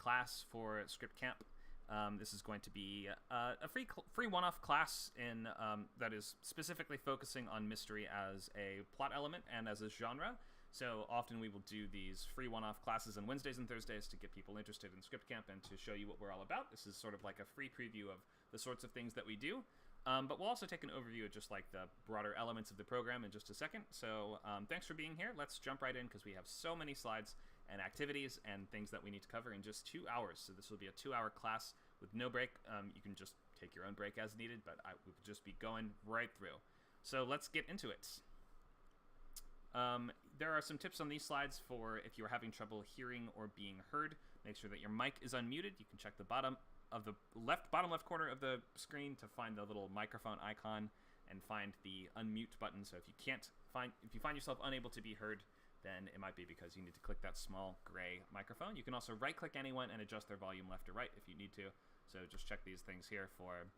class for Scriptcamp. This is going to be a free one-off class in that is specifically focusing on mystery as a plot element and as a genre. So often we will do these free one-off classes on Wednesdays and Thursdays to get people interested in Scriptcamp and to show you what we're all about. This is sort of like a free preview of the sorts of things that we do. But we'll also take an overview of just like the broader elements of the program in just a second. So thanks for being here. Let's jump right in because we have so many slides and activities and things that we need to cover in just 2 hours. So this will be a 2-hour class with no break. You can just take your own break as needed, but I will just be going right through. So let's get into it. There are some tips on these slides for if you're having trouble hearing or being heard. Make sure that your mic is unmuted. You can check the bottom left corner of the screen to find the little microphone icon and find the unmute button. So if you find yourself unable to be heard, then it might be because you need to click that small gray microphone. You can also right-click anyone and adjust their volume left or right if you need to. So just check these things here for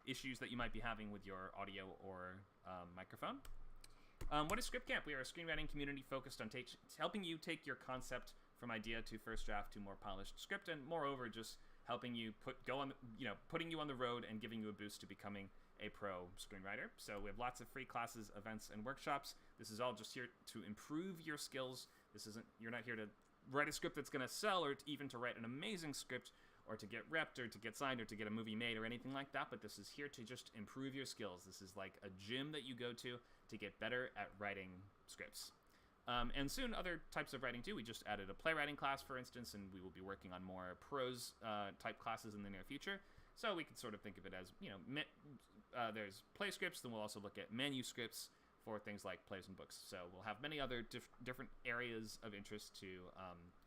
issues that you might be having with your audio or microphone. What is Scriptcamp? We are a screenwriting community focused on helping you take your concept from idea to first draft to more polished script, and moreover, just helping you putting you on the road and giving you a boost to becoming a pro screenwriter. So we have lots of free classes, events, and workshops. This is all just here to improve your skills. You're not here to write a script that's going to sell or even to write an amazing script or to get repped or to get signed or to get a movie made or anything like that, but this is here to just improve your skills. This is like a gym that you go to get better at writing scripts. And soon other types of writing too. We just added a playwriting class, for instance, and we will be working on more prose type classes in the near future. So we could sort of think of it as, there's play scripts, then we'll also look at manuscripts for things like plays and books. So we'll have many other different areas of interest to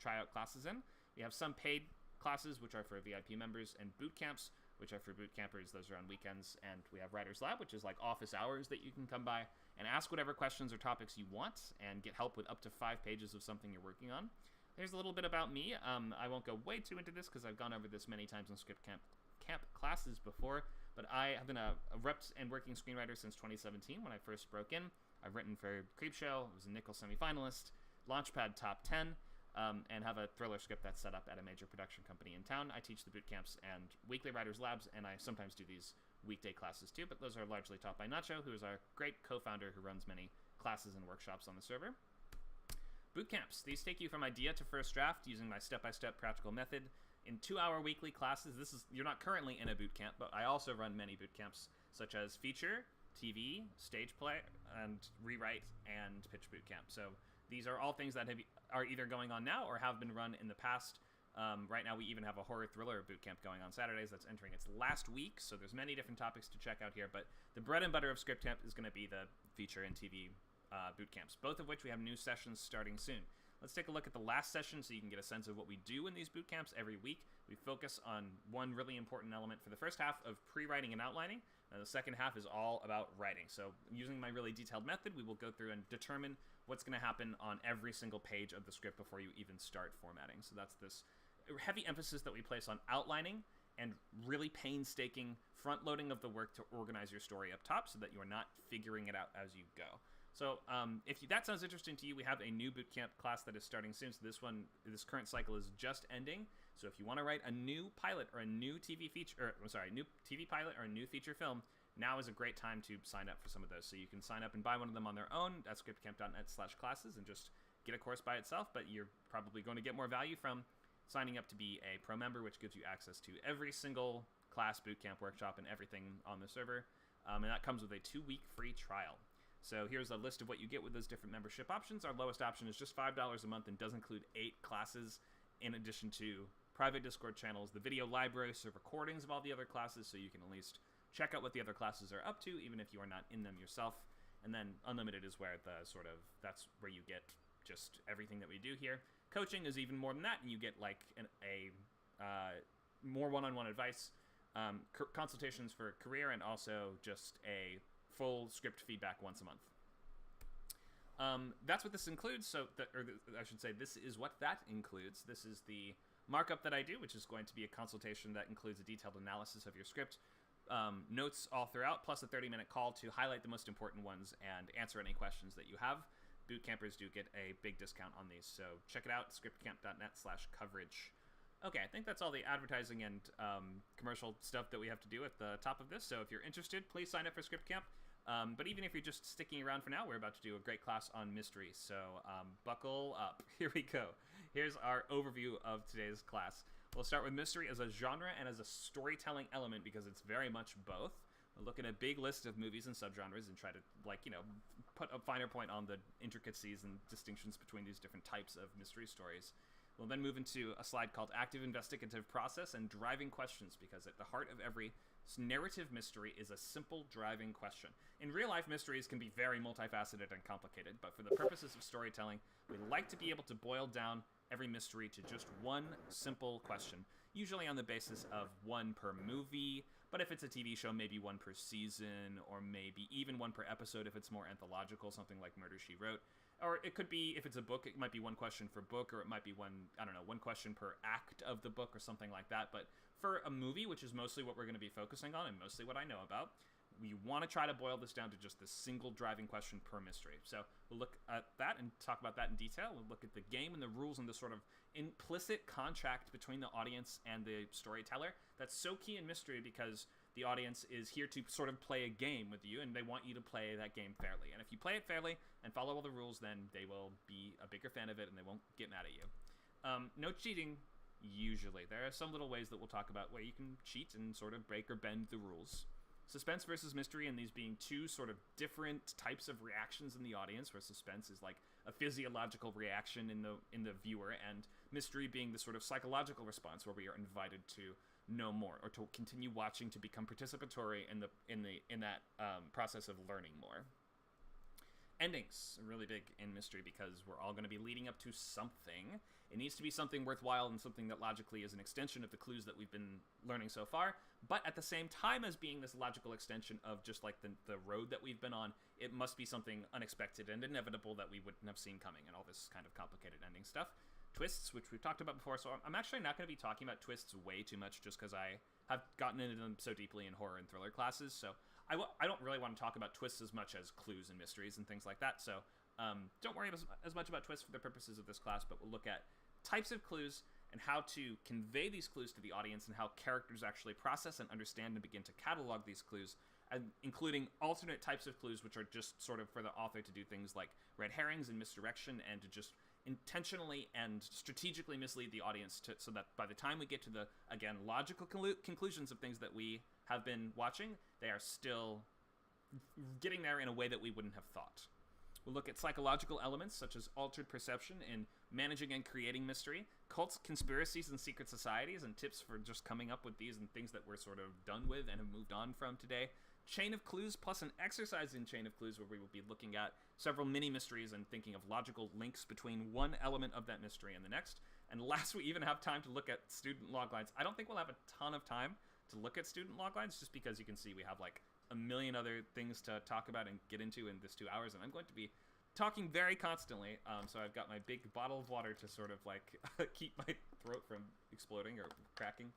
try out classes in. We have some paid classes, which are for VIP members, and boot camps, which are for boot campers. Those are on weekends. And we have Writer's Lab, which is like office hours that you can come by and ask whatever questions or topics you want and get help with up to 5 pages of something you're working on. Here's a little bit about me. I won't go way too into this because I've gone over this many times in Scriptcamp classes before, but I have been a repped and working screenwriter since 2017 when I first broke in. I've written for Creepshow, I was a Nickel semifinalist, Launchpad Top 10, and have a thriller script that's set up at a major production company in town. I teach the boot camps and weekly writers' labs, and I sometimes do these weekday classes too, but those are largely taught by Nacho, who is our great co-founder who runs many classes and workshops on the server. Boot camps. These take you from idea to first draft using my step-by-step practical method in 2-hour weekly classes. You're not currently in a boot camp, but I also run many boot camps such as feature, TV, stage play, and rewrite, and pitch boot camp. So these are all things that are either going on now or have been run in the past. Right now we even have a horror thriller boot camp going on Saturdays that's entering its last week, so there's many different topics to check out here, but the bread and butter of Scriptcamp is going to be the feature and TV boot camps, both of which we have new sessions starting soon. Let's take a look at the last session so you can get a sense of what we do in these boot camps every week. We focus on one really important element for the first half of pre-writing and outlining, and the second half is all about writing. So using my really detailed method, we will go through and determine what's going to happen on every single page of the script before you even start formatting. So that's this heavy emphasis that we place on outlining and really painstaking front-loading of the work to organize your story up top so that you're not figuring it out as you go. So if that sounds interesting to you, we have a new bootcamp class that is starting soon. So this current cycle is just ending. So if you want to write a new pilot or a new TV feature, new TV pilot or a new feature film, now is a great time to sign up for some of those. So you can sign up and buy one of them on their own at scriptcamp.net/classes and just get a course by itself. But you're probably going to get more value from signing up to be a pro member, which gives you access to every single class, bootcamp, workshop, and everything on the server. And that comes with a 2-week free trial. So here's a list of what you get with those different membership options. Our lowest option is just $5 a month and does include 8 classes in addition to private Discord channels, the video library, so recordings of all the other classes, so you can at least check out what the other classes are up to, even if you are not in them yourself. And then unlimited is where that's where you get just everything that we do here. Coaching is even more than that, and you get like more one-on-one advice, consultations for career, and also just a full script feedback once a month. That's what this includes. This is what that includes. This is the markup that I do, which is going to be a consultation that includes a detailed analysis of your script, notes all throughout, plus a 30-minute call to highlight the most important ones and answer any questions that you have. Boot campers do get a big discount on these, so check it out, scriptcamp.net/coverage. Okay, I think that's all the advertising and commercial stuff that we have to do at the top of this. So if you're interested, please sign up for Scriptcamp. But even if you're just sticking around for now, we're about to do a great class on mystery. So buckle up. Here we go. Here's our overview of today's class. We'll start with mystery as a genre and as a storytelling element because it's very much both. We'll look at a big list of movies and subgenres and try to, put a finer point on the intricacies and distinctions between these different types of mystery stories. We'll then move into a slide called Active Investigative Process and Driving Questions, because at the heart of every narrative mystery is a simple driving question. In real life, mysteries can be very multifaceted and complicated, but for the purposes of storytelling, we like to be able to boil down every mystery to just one simple question, usually on the basis of one per movie, but if it's a TV show, maybe one per season, or maybe even one per episode if it's more anthological, something like Murder, She Wrote. Or it could be, if it's a book, it might be one question per book, or it might be one question per act of the book or something like that. But for a movie, which is mostly what we're going to be focusing on and mostly what I know about, we want to try to boil this down to just this single driving question per mystery. So we'll look at that and talk about that in detail. We'll look at the game and the rules and the sort of implicit contract between the audience and the storyteller. That's so key in mystery because the audience is here to sort of play a game with you, and they want you to play that game fairly. And if you play it fairly and follow all the rules, then they will be a bigger fan of it, and they won't get mad at you. No cheating, usually. There are some little ways that we'll talk about where you can cheat and sort of break or bend the rules. Suspense versus mystery, and these being two sort of different types of reactions in the audience, where suspense is like a physiological reaction in the viewer, and mystery being the sort of psychological response where we are invited to know more or to continue watching, to become participatory in that process of learning more. Endings are really big in mystery because we're all going to be leading up to something. It needs to be something worthwhile and something that logically is an extension of the clues that we've been learning so far, but at the same time as being this logical extension of just like the road that we've been on, it must be something unexpected and inevitable that we wouldn't have seen coming, and all this kind of complicated ending stuff. Twists, which we've talked about before, so I'm actually not going to be talking about twists way too much just because I have gotten into them so deeply in horror and thriller classes, so I don't really want to talk about twists as much as clues and mysteries and things like that, so don't worry as much about twists for the purposes of this class, but we'll look at types of clues and how to convey these clues to the audience and how characters actually process and understand and begin to catalog these clues, and including alternate types of clues, which are just sort of for the author to do things like red herrings and misdirection, and to just intentionally and strategically mislead the audience so that by the time we get to the, again, logical conclusions of things that we have been watching, they are still getting there in a way that we wouldn't have thought. We'll look at psychological elements such as altered perception in managing and creating mystery, cults, conspiracies, and secret societies, and tips for just coming up with these and things that we're sort of done with and have moved on from today. Chain of clues plus an exercise in chain of clues where we will be looking at several mini mysteries and thinking of logical links between one element of that mystery and the next. And last, we even have time to look at student loglines. I don't think we'll have a ton of time to look at student loglines just because you can see we have like a million other things to talk about and get into in this 2 hours, and I'm going to be talking very constantly, so I've got my big bottle of water to sort of like keep my throat from exploding or cracking.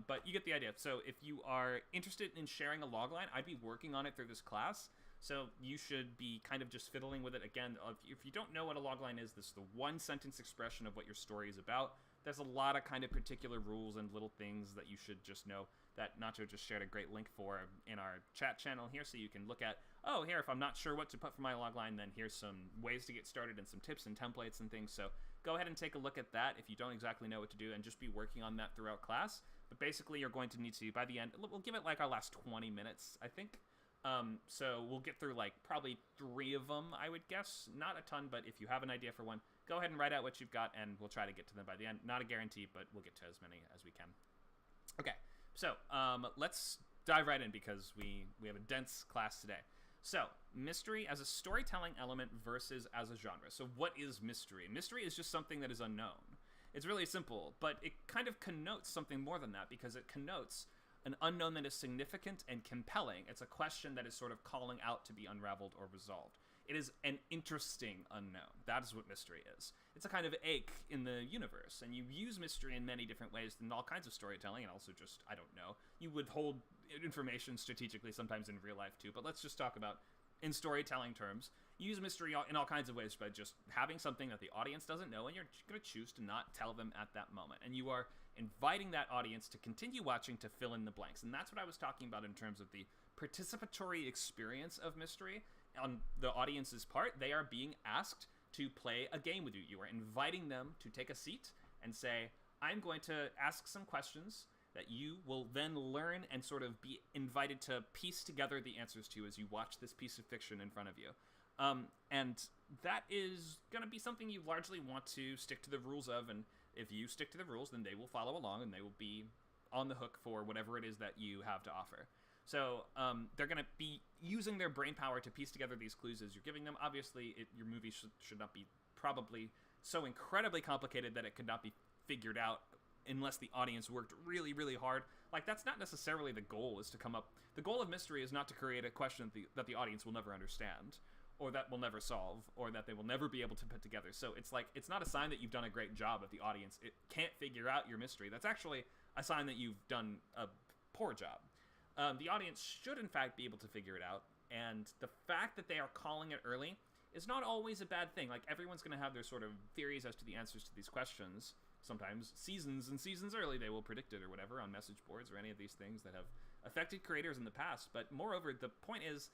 But you get the idea. So if you are interested in sharing a logline, I'd be working on it through this class. So you should be kind of just fiddling with it. Again, if you don't know what a logline is, this is the one sentence expression of what your story is about. There's a lot of kind of particular rules and little things that you should just know that Nacho just shared a great link for in our chat channel here, so you can look at, oh, here, if I'm not sure what to put for my logline, then here's some ways to get started and some tips and templates and things. So go ahead and take a look at that if you don't exactly know what to do, and just be working on that throughout class. But basically, you're going to need to, by the end, we'll give it like our last 20 minutes, I think. So we'll get through like probably 3 of them, I would guess. Not a ton, but if you have an idea for one, go ahead and write out what you've got, and we'll try to get to them by the end. Not a guarantee, but we'll get to as many as we can. Okay, so let's dive right in because we have a dense class today. So, mystery as a storytelling element versus as a genre. So what is mystery? Mystery is just something that is unknown. It's really simple, but it kind of connotes something more than that because it connotes an unknown that is significant and compelling. It's a question that is sort of calling out to be unraveled or resolved. It is an interesting unknown. That is what mystery is. It's a kind of ache in the universe, and you use mystery in many different ways in all kinds of storytelling, and also just, I don't know, you withhold information strategically sometimes in real life too, but let's just talk about in storytelling terms. use mystery in all kinds of ways by just having something that the audience doesn't know, and you're going to choose to not tell them at that moment. And you are inviting that audience to continue watching to fill in the blanks. And that's what I was talking about in terms of the participatory experience of mystery. On the audience's part, they are being asked to play a game with you. You are inviting them to take a seat and say, I'm going to ask some questions that you will then learn and sort of be invited to piece together the answers to as you watch this piece of fiction in front of you. And that is going to be something you largely want to stick to the rules of, and if you stick to the rules, then they will follow along and they will be on the hook for whatever it is that you have to offer. So they're going to be using their brain power to piece together these clues as you're giving them. Obviously, your movie should not be probably so incredibly complicated that it could not be figured out unless the audience worked really, really hard. Like, that's not necessarily the goal, is to come up... The goal of mystery is not to create a question that the audience will never understand, or that will never solve, or that they will never be able to put together. So it's like, it's not a sign that you've done a great job if the audience can't figure out your mystery. That's actually a sign that you've done a poor job. The audience should, in fact, be able to figure it out, and the fact that they are calling it early is not always a bad thing. Like, everyone's going to have their sort of theories as to the answers to these questions. Sometimes seasons and seasons early they will predict it or whatever on message boards or any of these things that have affected creators in the past. But moreover, the point is,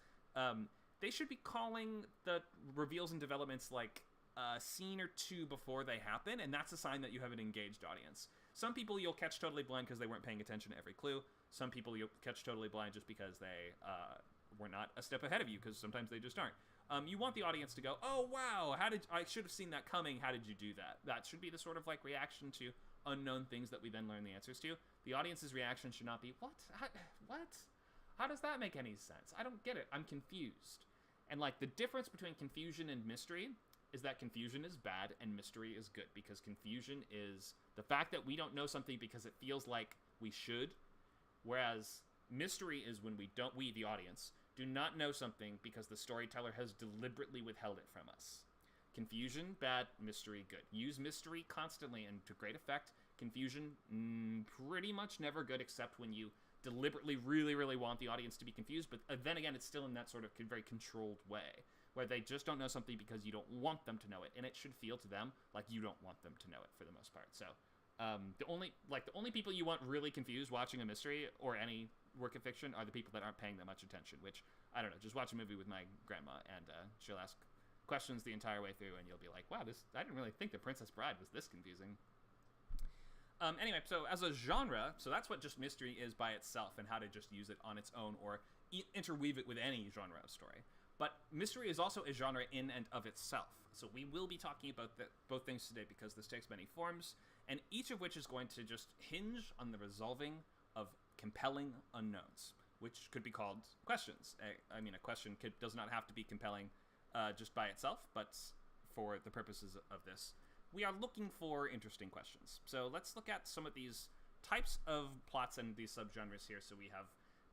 they should be calling the reveals and developments like a scene or two before they happen, and that's a sign that you have an engaged audience. Some people you'll catch totally blind because they weren't paying attention to every clue. Some people you'll catch totally blind just because they were not a step ahead of you, because sometimes they just aren't. You want the audience to go, oh, wow, I should have seen that coming. How did you do that? That should be the sort of like reaction to unknown things that we then learn the answers to. The audience's reaction should not be, what? What? How does that make any sense? I don't get it. I'm confused. And like, the difference between confusion and mystery is that confusion is bad and mystery is good, because confusion is the fact that we don't know something because it feels like we should, whereas mystery is when we, the audience, do not know something because the storyteller has deliberately withheld it from us. Confusion, bad. Mystery, good. Use mystery constantly and to great effect. Confusion, pretty much never good, except when you deliberately really, really want the audience to be confused. But then again, it's still in that sort of very controlled way, where they just don't know something because you don't want them to know it. And it should feel to them like you don't want them to know it for the most part. So the only people you want really confused watching a mystery or any work of fiction are the people that aren't paying that much attention, which, I don't know, just watch a movie with my grandma and she'll ask questions the entire way through and you'll be like, wow, I didn't really think The Princess Bride was this confusing. Anyway, so as a genre, so that's what just mystery is by itself and how to just use it on its own or interweave it with any genre of story. But mystery is also a genre in and of itself. So we will be talking about both things today because this takes many forms, and each of which is going to just hinge on the resolving of compelling unknowns, which could be called questions. I mean, a question does not have to be compelling just by itself, but for the purposes of this, we are looking for interesting questions. So let's look at some of these types of plots and these subgenres here. So we have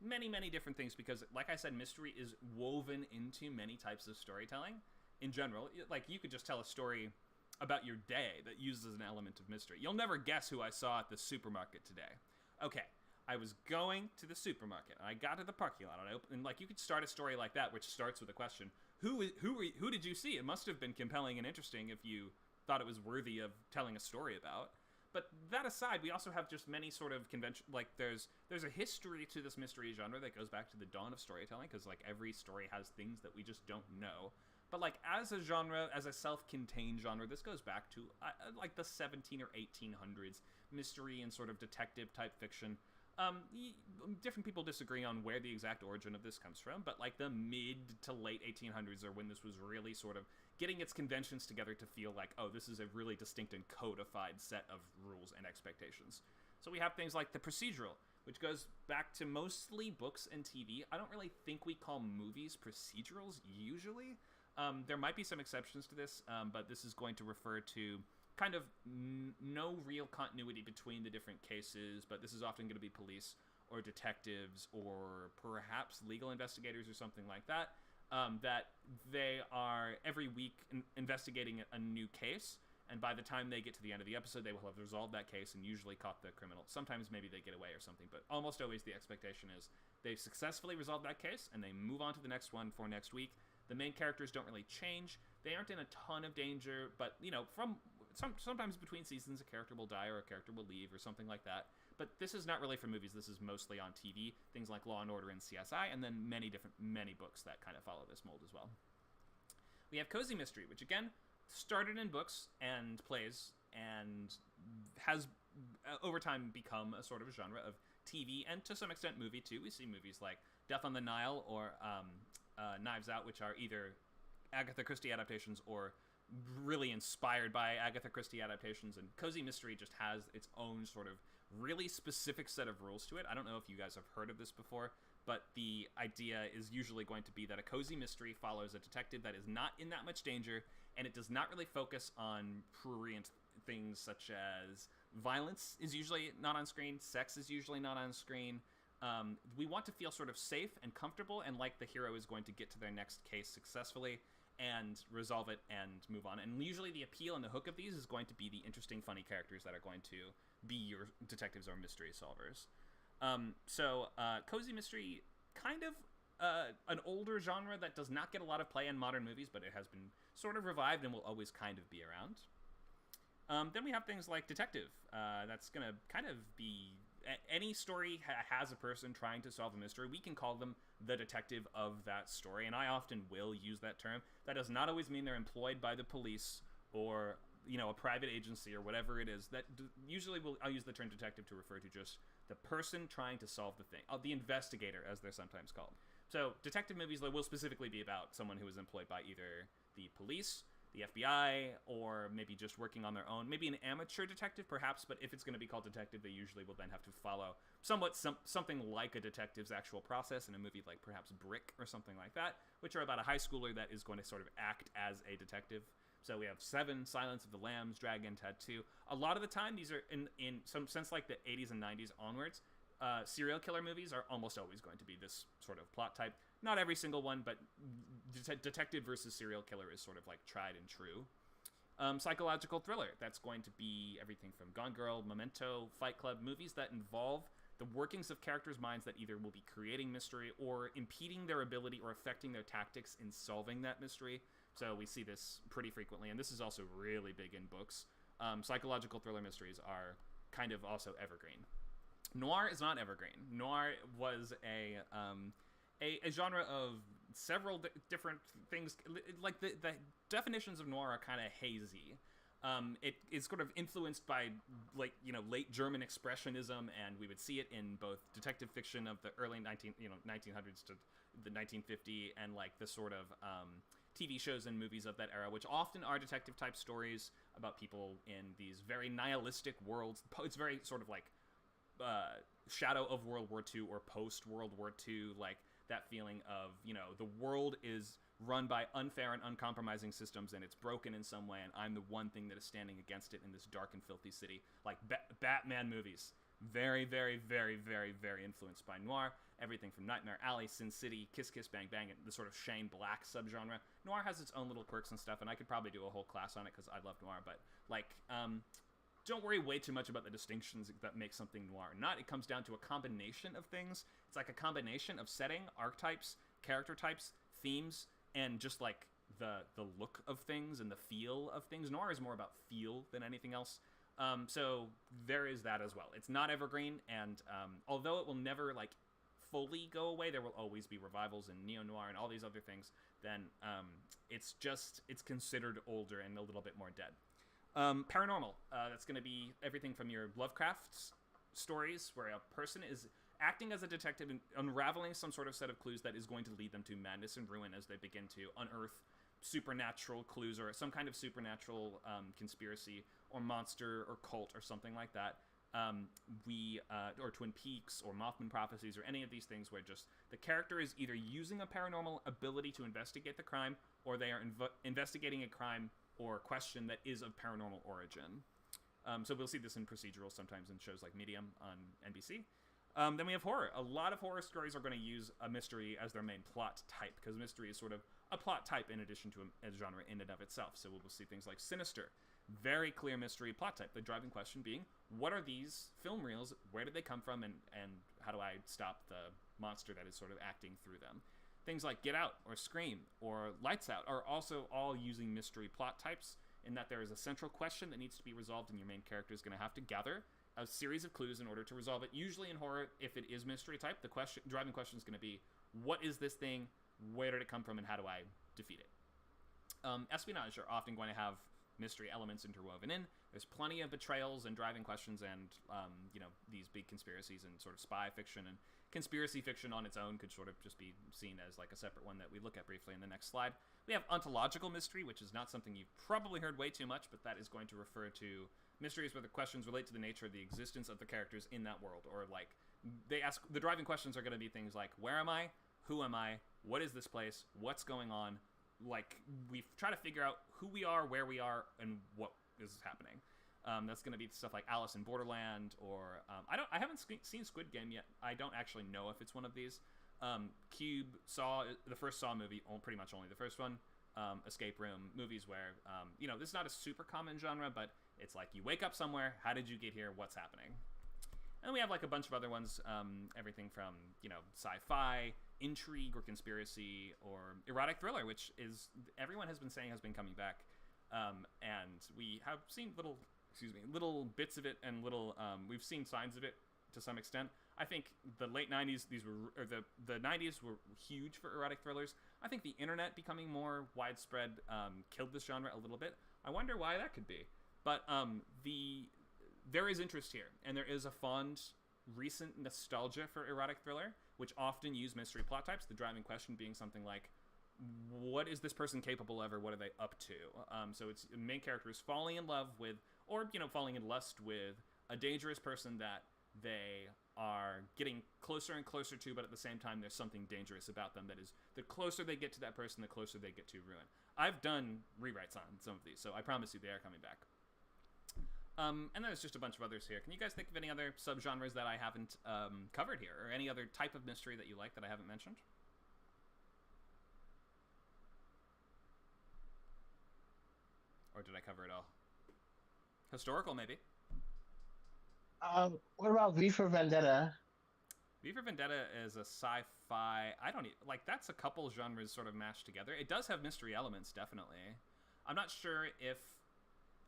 many, many different things because, like I said, mystery is woven into many types of storytelling. In general, like, you could just tell a story about your day that uses an element of mystery. You'll never guess who I saw at the supermarket today. Okay, I was going to the supermarket, and I got to the parking lot, and like, you could start a story like that, which starts with a question. Who did you see? It must have been compelling and interesting if you thought it was worthy of telling a story about. But that aside, we also have just many sort of convention, like, there's a history to this mystery genre that goes back to the dawn of storytelling, because, like, every story has things that we just don't know. But, like, as a genre, as a self-contained genre, this goes back to, like, the 17 or 1800s, mystery and sort of detective-type fiction. Different people disagree on where the exact origin of this comes from, but, like, the mid to late 1800s are when this was really sort of getting its conventions together to feel like, oh, this is a really distinct and codified set of rules and expectations. So we have things like the procedural, which goes back to mostly books and TV. I don't really think we call movies procedurals usually. There might be some exceptions to this, but this is going to refer to kind of no real continuity between the different cases, but this is often going to be police or detectives or perhaps legal investigators or something like that, that they are every week investigating a new case, and by the time they get to the end of the episode, they will have resolved that case and usually caught the criminal. Sometimes maybe they get away or something, but almost always the expectation is they've successfully resolved that case, and they move on to the next one for next week. The main characters don't really change. They aren't in a ton of danger, but, from sometimes between seasons, a character will die or a character will leave or something like that. But this is not really for movies. This is mostly on TV, things like Law & Order and CSI, and then many books that kind of follow this mold as well. We have cozy mystery, which again started in books and plays and has over time become a sort of genre of TV and to some extent movie too. We see movies like Death on the Nile or Knives Out, which are either Agatha Christie adaptations or really inspired by Agatha Christie adaptations, and cozy mystery just has its own sort of really specific set of rules to it. I don't know if you guys have heard of this before, but the idea is usually going to be that a cozy mystery follows a detective that is not in that much danger, and it does not really focus on prurient things such as violence is usually not on screen, sex is usually not on screen. We want to feel sort of safe and comfortable and like the hero is going to get to their next case successfully and resolve it and move on. And usually the appeal and the hook of these is going to be the interesting, funny characters that are going to be your detectives or mystery solvers. So cozy mystery, kind of an older genre that does not get a lot of play in modern movies, but it has been sort of revived and will always kind of be around. Then we have things like detective. That's going to kind of be... Any story has a person trying to solve a mystery. We can call them the detective of that story, and I often will use that term. That does not always mean they're employed by the police or, a private agency or whatever it is. That usually I'll use the term detective to refer to just the person trying to solve the thing. The investigator, as they're sometimes called. So detective movies will specifically be about someone who is employed by either the police, the FBI, or maybe just working on their own. Maybe an amateur detective, perhaps, but if it's going to be called detective, they usually will then have to follow something like a detective's actual process in a movie like perhaps Brick or something like that, which are about a high schooler that is going to sort of act as a detective. So we have Seven, Silence of the Lambs, Dragon Tattoo. A lot of the time, these are, in some sense, like the 80s and 90s onwards, serial killer movies are almost always going to be this sort of plot type. Not every single one, but detective versus serial killer is sort of like tried and true. Psychological thriller, that's going to be everything from Gone Girl, Memento, Fight Club, movies that involve the workings of characters' minds that either will be creating mystery or impeding their ability or affecting their tactics in solving that mystery. So we see this pretty frequently, and this is also really big in books. Psychological thriller mysteries are kind of also evergreen. Noir is not evergreen. Noir was a genre of several different things. Like the definitions of noir are kind of hazy. It is sort of influenced by late German expressionism, and we would see it in both detective fiction of the early 1900s to the 1950 and like the sort of TV shows and movies of that era, which often are detective type stories about people in these very nihilistic worlds. It's very sort of like shadow of World War II or post World War II, like that feeling of, the world is run by unfair and uncompromising systems and it's broken in some way, and I'm the one thing that is standing against it in this dark and filthy city. Like Batman movies. Very, very, very, very, very influenced by noir. Everything from Nightmare Alley, Sin City, Kiss Kiss Bang Bang, and the sort of Shane Black subgenre. Noir has its own little quirks and stuff, and I could probably do a whole class on it because I love noir, but don't worry way too much about the distinctions that make something noir or not. It comes down to a combination of things. It's like a combination of setting, archetypes, character types, themes, and just like the look of things and the feel of things. Noir is more about feel than anything else. So there is that as well. It's not evergreen, and although it will never like fully go away, there will always be revivals in neo-noir and all these other things, then it's considered older and a little bit more dead. Paranormal, that's going to be everything from your Lovecraft stories, where a person is acting as a detective and unraveling some sort of set of clues that is going to lead them to madness and ruin as they begin to unearth supernatural clues or some kind of supernatural conspiracy or monster or cult or something like that. Or Twin Peaks or Mothman Prophecies or any of these things where just the character is either using a paranormal ability to investigate the crime, or they are investigating a crime or question that is of paranormal origin. So we'll see this in Procedural sometimes in shows like Medium on NBC. Then we have horror. A lot of horror stories are going to use a mystery as their main plot type, because mystery is sort of a plot type in addition to a genre in and of itself. So we'll see things like Sinister. Very clear mystery plot type. The driving question being, what are these film reels? Where did they come from? And how do I stop the monster that is sort of acting through them? Things like Get Out or Scream or Lights Out are also all using mystery plot types, in that there is a central question that needs to be resolved, and your main character is going to have to gather a series of clues in order to resolve it. Usually in horror, if it is mystery type, the driving question is going to be, what is this thing? Where did it come from? And how do I defeat it? Espionage are often going to have mystery elements interwoven in. There's plenty of betrayals and driving questions and, these big conspiracies and sort of spy fiction, and conspiracy fiction on its own could sort of just be seen as like a separate one that we look at briefly in the next slide. We have ontological mystery, which is not something you've probably heard way too much, but that is going to refer to mysteries where the questions relate to the nature of the existence of the characters in that world, or like they ask, the driving questions are going to be things like, where am I? Who am I? What is this place? What's going on? Like, we try to figure out who we are, where we are, and what is happening. That's going to be stuff like Alice in Borderland, or I haven't seen Squid Game yet. I don't actually know if it's one of these. Cube, Saw, the first Saw movie, pretty much only the first one. Escape room movies where this is not a super common genre, but it's like you wake up somewhere. How did you get here? What's happening? And then we have like a bunch of other ones, everything from sci-fi, intrigue or conspiracy, or erotic thriller, which is everyone has been saying has been coming back, and we have seen little bits of it, and we've seen signs of it to some extent. I think the late 90s, the 90s were huge for erotic thrillers. I think the internet becoming more widespread killed this genre a little bit. I wonder why that could be. But there is interest here, and there is a fond recent nostalgia for erotic thriller, which often use mystery plot types, the driving question being something like, what is this person capable of, or what are they up to? So it's the main character is falling in love with, or falling in lust with, a dangerous person that they are getting closer and closer to, but at the same time there's something dangerous about them that is, the closer they get to that person, the closer they get to ruin. I've done rewrites on some of these, so I promise you they are coming back. And there's just a bunch of others here. Can you guys think of any other subgenres that I haven't covered here, or any other type of mystery that you like that I haven't mentioned? Or did I cover it all? Historical, maybe. What about V for Vendetta? V for Vendetta is a sci-fi. I don't like, that's a couple genres sort of mashed together. It does have mystery elements, definitely. I'm not sure if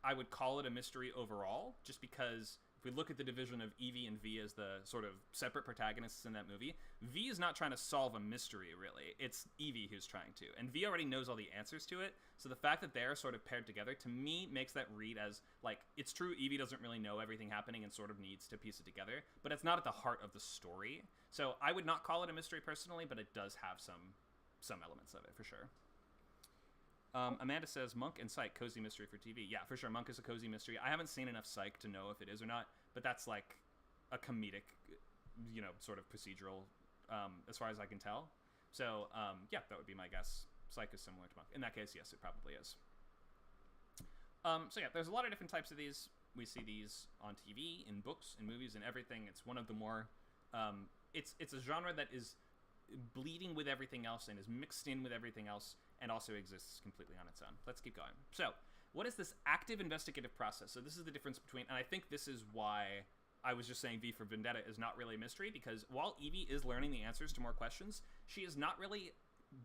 I would call it a mystery overall, just because if we look at the division of Evie and V as the sort of separate protagonists in that movie, V is not trying to solve a mystery, really. It's Evie who's trying to. And V already knows all the answers to it, so the fact that they're sort of paired together, to me, makes that read as, like, it's true Evie doesn't really know everything happening and sort of needs to piece it together, but it's not at the heart of the story. So I would not call it a mystery personally, but it does have some elements of it, for sure. Amanda says, Monk and Psych, cozy mystery for TV. Yeah, for sure, Monk is a cozy mystery. I haven't seen enough Psych to know if it is or not, but that's like a comedic, sort of procedural, as far as I can tell. So, yeah, that would be my guess. Psych is similar to Monk. In that case, yes, it probably is. So yeah, there's a lot of different types of these. We see these on TV, in books, in movies, and everything. It's one of the more, it's a genre that is bleeding with everything else and is mixed in with everything else, and also exists completely on its own. Let's keep going. So, what is this active investigative process? So this is the difference between, and I think this is why I was just saying V for Vendetta is not really a mystery, because while Evie is learning the answers to more questions, she is not really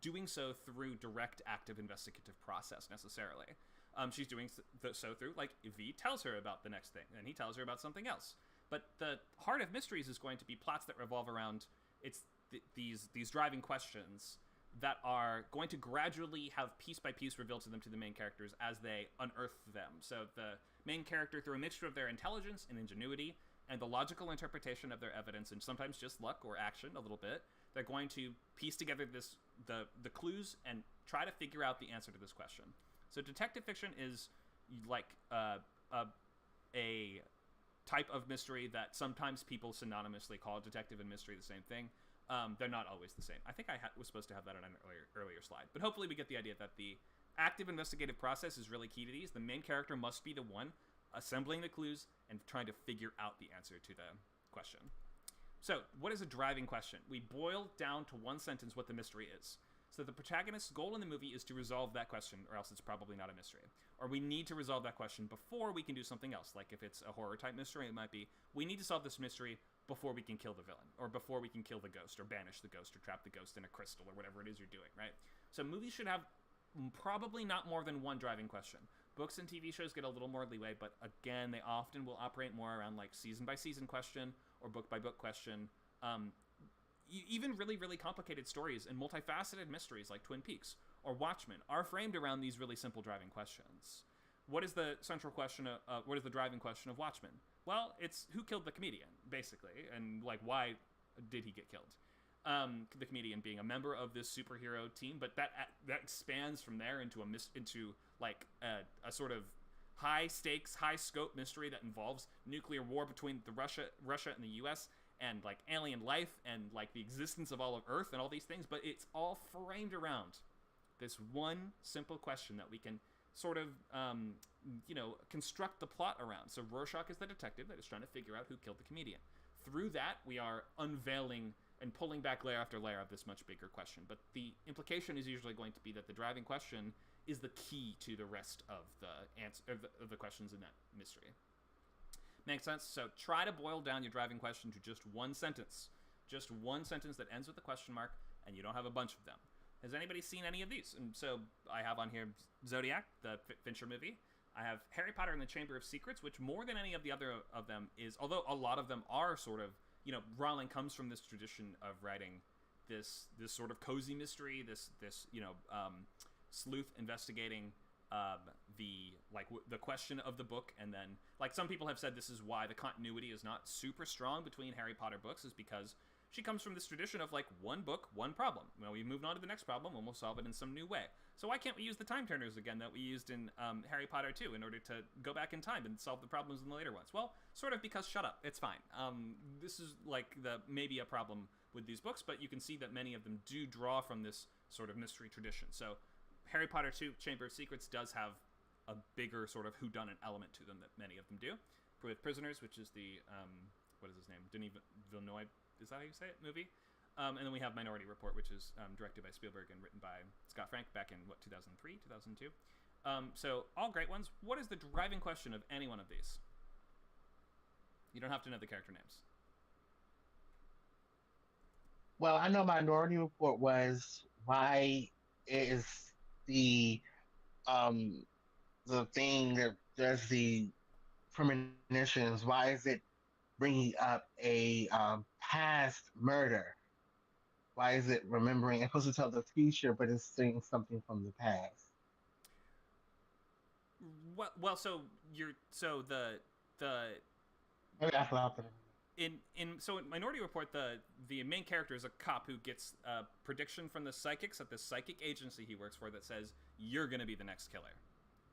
doing so through direct active investigative process necessarily. She's doing so through, like, V tells her about the next thing, and he tells her about something else. But the heart of mysteries is going to be plots that revolve around these driving questions that are going to gradually have piece by piece revealed to them, to the main characters, as they unearth them. So the main character, through a mixture of their intelligence and ingenuity and the logical interpretation of their evidence, and sometimes just luck or action a little bit, they're going to piece together the clues and try to figure out the answer to this question. So detective fiction is like a type of mystery that sometimes people synonymously call detective and mystery the same thing. They're not always the same. I think I was supposed to have that on an earlier slide. But hopefully we get the idea that the active investigative process is really key to these. The main character must be the one assembling the clues and trying to figure out the answer to the question. So, what is a driving question? We boil down to one sentence what the mystery is. So the protagonist's goal in the movie is to resolve that question, or else it's probably not a mystery. Or we need to resolve that question before we can do something else. Like if it's a horror type mystery, it might be, we need to solve this mystery before we can kill the villain, or before we can kill the ghost, or banish the ghost, or trap the ghost in a crystal, or whatever it is you're doing, right? So movies should have probably not more than one driving question. Books and TV shows get a little more leeway, but again, they often will operate more around like season by season question or book by book question. Even really, really complicated stories and multifaceted mysteries like Twin Peaks or Watchmen are framed around these really simple driving questions. What is the central question? What is the driving question of Watchmen? Well, it's who killed the comedian, basically, and like why did he get killed? The comedian being a member of this superhero team, but that expands from there into a sort of high stakes, high scope mystery that involves nuclear war between Russia and the U.S. and like alien life and like the existence of all of Earth and all these things, but it's all framed around this one simple question that we can sort of construct the plot around. So Rorschach is the detective that is trying to figure out who killed the comedian. Through that, we are unveiling and pulling back layer after layer of this much bigger question. But the implication is usually going to be that the driving question is the key to the rest of the answer of the questions in that mystery. Makes sense? So try to boil down your driving question to just one sentence. Just one sentence that ends with a question mark, and you don't have a bunch of them. Has anybody seen any of these? And so I have on here Zodiac, the Fincher movie. I have Harry Potter and the Chamber of Secrets, which more than any of the other of them is, although a lot of them are sort of, Rowling comes from this tradition of writing this sort of cozy mystery, this sleuth investigating the question of the book, and then like some people have said this is why the continuity is not super strong between Harry Potter books, is because she comes from this tradition of like one book, one problem. We moved on to the next problem and we'll solve it in some new way. So why can't we use the time turners again that we used in Harry Potter 2 in order to go back in time and solve the problems in the later ones? Well, sort of, because shut up, it's fine. This is like maybe a problem with these books, but you can see that many of them do draw from this sort of mystery tradition. So Harry Potter 2 Chamber of Secrets does have a bigger sort of whodunit element to them that many of them do. With Prisoners, which is the, what is his name? Denis Villeneuve, is that how you say it? Movie? And then we have Minority Report, which is directed by Spielberg and written by Scott Frank back in, 2003, 2002? So all great ones. What is the driving question of any one of these? You don't have to know the character names. Well, I know Minority Report was why is the um the thing that does the premonitions, why is it bringing up a past murder? Why is it remembering? It's supposed to tell the future, but it's saying something from the past. Well, so the Maybe I thought that. in Minority Report, the main character is a cop who gets a prediction from the psychics at the psychic agency he works for that says you're going to be the next killer,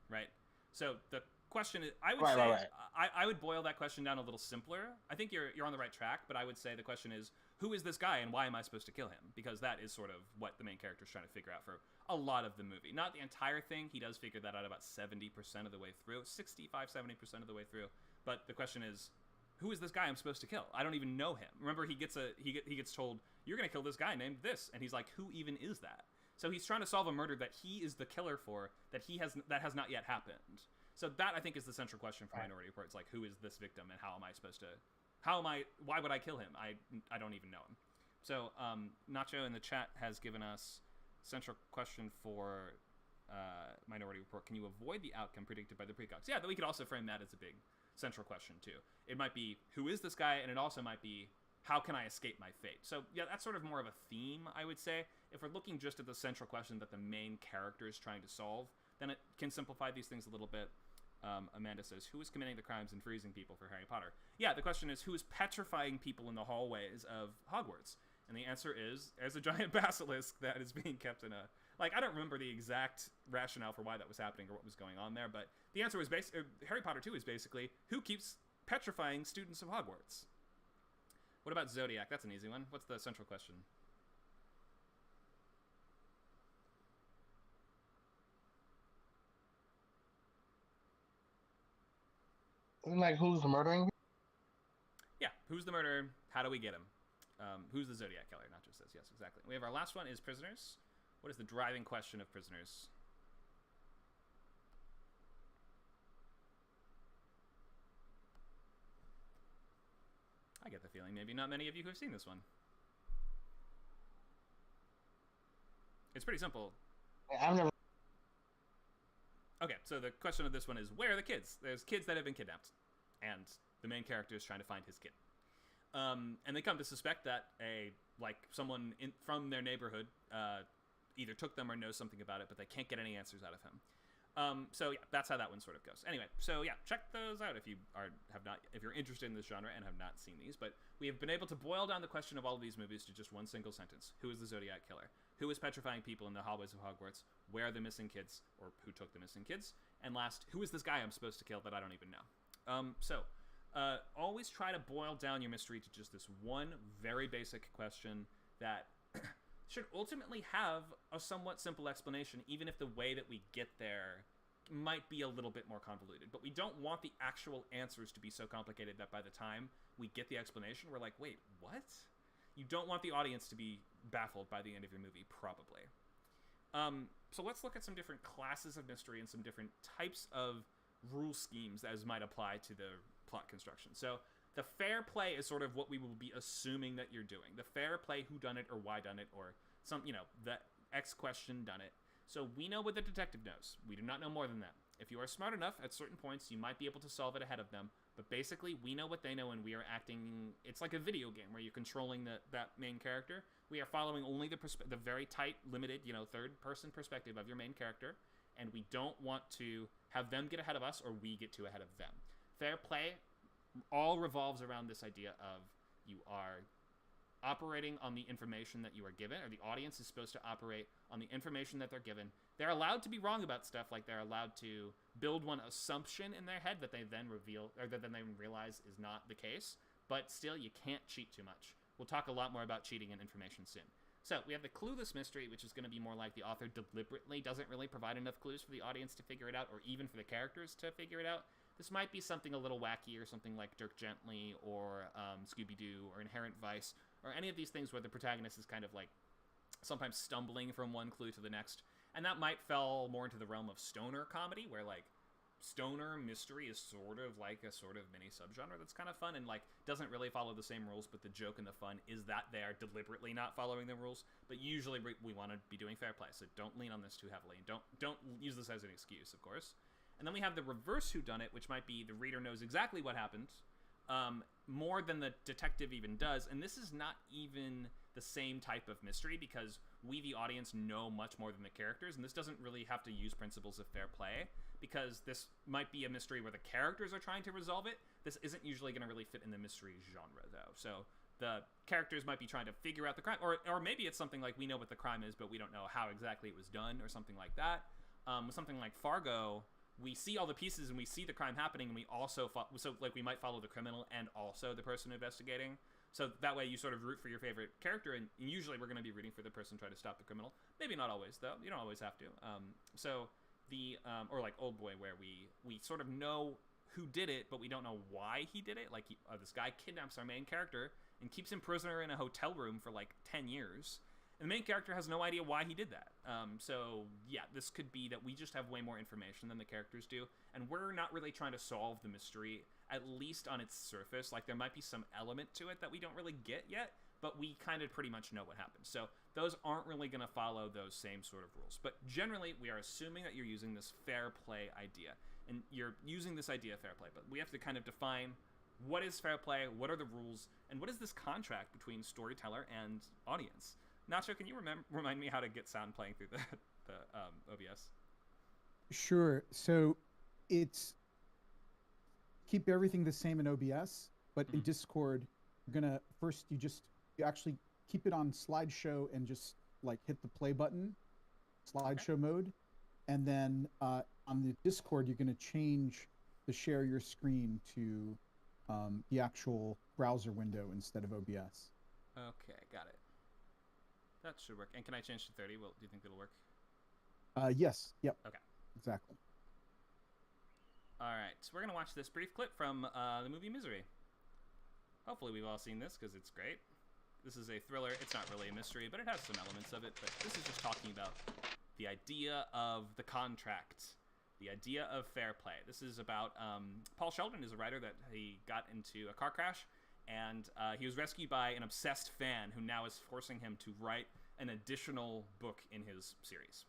right? So the question is, I would say, right. I would boil that question down a little simpler. I think you're on the right track, but I would say the question is, who is this guy and why am I supposed to kill him? Because that is sort of what the main character is trying to figure out for a lot of the movie. Not the entire thing. He does figure that out about 70% of the way through, 65-70% of the way through. But the question is, who is this guy I'm supposed to kill? I don't even know him. Remember, he gets told, you're going to kill this guy named this, and he's like, who even is that? So he's trying to solve a murder that he is the killer for, that has not yet happened. So that, I think, is the central question for Minority Report. It's like, who is this victim, and why would I kill him? I don't even know him. So Nacho in the chat has given us central question for Minority Report. Can you avoid the outcome predicted by the precogs? Yeah, we could also frame that as a big central question too. It might be, who is this guy? And it also might be, how can I escape my fate? So yeah, that's sort of more of a theme, I would say. If we're looking just at the central question that the main character is trying to solve, then it can simplify these things a little bit. Amanda says, who is committing the crimes and freezing people for Harry Potter? Yeah, the question is, who is petrifying people in the hallways of Hogwarts? And the answer is, there's a giant basilisk that is being kept in a... Like, I don't remember the exact rationale for why that was happening or what was going on there, but the answer was Harry Potter 2 is basically, who keeps petrifying students of Hogwarts? What about Zodiac? That's an easy one. What's the central question? Like, who's murdering? Yeah, who's the murderer? How do we get him? Who's the Zodiac killer? Not just says yes, exactly. We have our last one is Prisoners, What is the driving question of Prisoners? I get the feeling maybe not many of you who have seen this one. It's pretty simple. I've never. Okay, so the question of this one is, where are the kids? There's kids that have been kidnapped, and the main character is trying to find his kid. And they come to suspect that someone from their neighborhood either took them or knows something about it, but they can't get any answers out of him. So yeah, that's how that one sort of goes. Anyway, so yeah, check those out if you're interested in this genre and have not seen these. But we have been able to boil down the question of all of these movies to just one single sentence: who is the Zodiac Killer? Who is petrifying people in the hallways of Hogwarts? Where are the missing kids, or who took the missing kids? And last, who is this guy I'm supposed to kill that I don't even know? Always try to boil down your mystery to just this one very basic question that should ultimately have a somewhat simple explanation, even if the way that we get there might be a little bit more convoluted. But we don't want the actual answers to be so complicated that by the time we get the explanation, we're like, wait, what? You don't want the audience to be baffled by the end of your movie, probably. So let's look at some different classes of mystery and some different types of rule schemes as might apply to the plot construction. So the fair play is sort of what we will be assuming that you're doing. The fair play, who done it or why done it, or the X question done it. So we know what the detective knows. We do not know more than that. If you are smart enough, at certain points, you might be able to solve it ahead of them. But basically, we know what they know, and we are acting. It's like a video game where you're controlling that main character. We are following only the very tight, limited, third-person perspective of your main character, and we don't want to have them get ahead of us or we get too ahead of them. Fair play all revolves around this idea of you are operating on the information that you are given, or the audience is supposed to operate on the information that they're given. They're allowed to be wrong about stuff, like they're allowed to build one assumption in their head that they then reveal, or that then they realize is not the case, but still, you can't cheat too much. We'll talk a lot more about cheating and information soon. So, we have the clueless mystery, which is going to be more like the author deliberately doesn't really provide enough clues for the audience to figure it out, or even for the characters to figure it out. This might be something a little wacky, or something like Dirk Gently, or Scooby-Doo, or Inherent Vice, or any of these things where the protagonist is kind of like sometimes stumbling from one clue to the next. And that might fall more into the realm of stoner comedy, where like stoner mystery is sort of like a sort of mini subgenre that's kind of fun and like doesn't really follow the same rules, but the joke and the fun is that they are deliberately not following the rules. But usually we want to be doing fair play, so don't lean on this too heavily, and don't use this as an excuse, of course. And then we have the reverse whodunit, which might be the reader knows exactly what happened, more than the detective even does. And this is not even the same type of mystery, because we, the audience, know much more than the characters. And this doesn't really have to use principles of fair play, because this might be a mystery where the characters are trying to resolve it. This isn't usually going to really fit in the mystery genre, though. So the characters might be trying to figure out the crime, or maybe it's something like we know what the crime is, but we don't know how exactly it was done, or something like that. With something like Fargo, we see all the pieces and we see the crime happening, and we also we might follow the criminal and also the person investigating. So that way you sort of root for your favorite character, and usually we're going to be rooting for the person trying to stop the criminal. Maybe not always, though. You don't always have to. Or like Old Boy, where we sort of know who did it, but we don't know why he did it. Like this guy kidnaps our main character and keeps him prisoner in a hotel room for like 10 years. And the main character has no idea why he did that. So, yeah, this could be that we just have way more information than the characters do, and we're not really trying to solve the mystery, at least on its surface. Like, there might be some element to it that we don't really get yet, but we kind of pretty much know what happened. So those aren't really going to follow those same sort of rules. But generally, we are assuming that you're using this fair play idea, and you're using this idea of fair play. But we have to kind of define what is fair play, what are the rules, and what is this contract between storyteller and audience. Nacho, can you remind me how to get sound playing through the OBS? Sure. So it's keep everything the same in OBS, but in Discord, you're gonna first you actually keep it on slideshow and just like hit the play button, slideshow mode, and then on the Discord you're gonna change the share your screen to the actual browser window instead of OBS. Okay, got it. That should work. And can I change to 30? Do you think it'll work? Yes. Yep. Okay. Exactly. All right. So we're going to watch this brief clip from the movie Misery. Hopefully we've all seen this, because it's great. This is a thriller. It's not really a mystery, but it has some elements of it. But this is just talking about the idea of the contract, the idea of fair play. This is about Paul Sheldon is a writer that he got into a car crash, and he was rescued by an obsessed fan who now is forcing him to write an additional book in his series.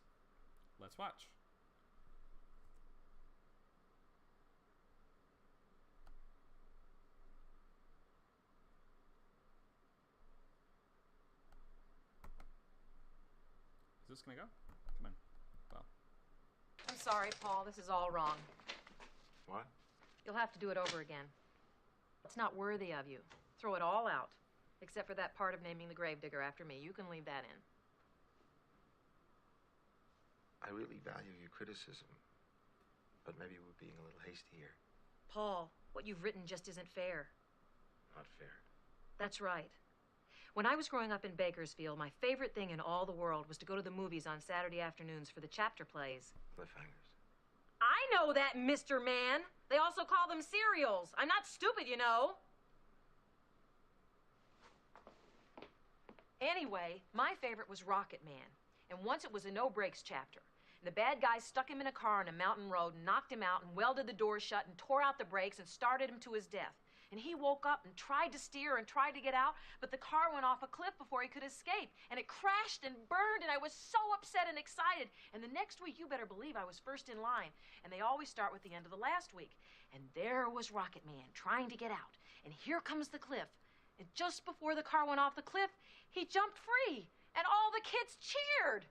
Let's watch. Is this gonna go? Come on. Well. I'm sorry, Paul. This is all wrong. What? You'll have to do it over again. It's not worthy of you. Throw it all out. Except for that part of naming the gravedigger after me. You can leave that in. I really value your criticism, but maybe we're being a little hasty here. Paul, what you've written just isn't fair. Not fair. That's right. When I was growing up in Bakersfield, my favorite thing in all the world was to go to the movies on Saturday afternoons for the chapter plays. Cliffhangers. I know that, Mr. Man. They also call them serials. I'm not stupid, you know. Anyway, my favorite was Rocket Man. And once it was a no-brakes chapter. And the bad guys stuck him in a car on a mountain road, knocked him out, and welded the doors shut, and tore out the brakes, and started him to his death. And he woke up and tried to steer and tried to get out, but the car went off a cliff before he could escape. And it crashed and burned, and I was so upset and excited. And the next week, you better believe I was first in line. And they always start with the end of the last week. And there was Rocket Man trying to get out. And here comes the cliff. And just before the car went off the cliff, he jumped free. And all the kids cheered.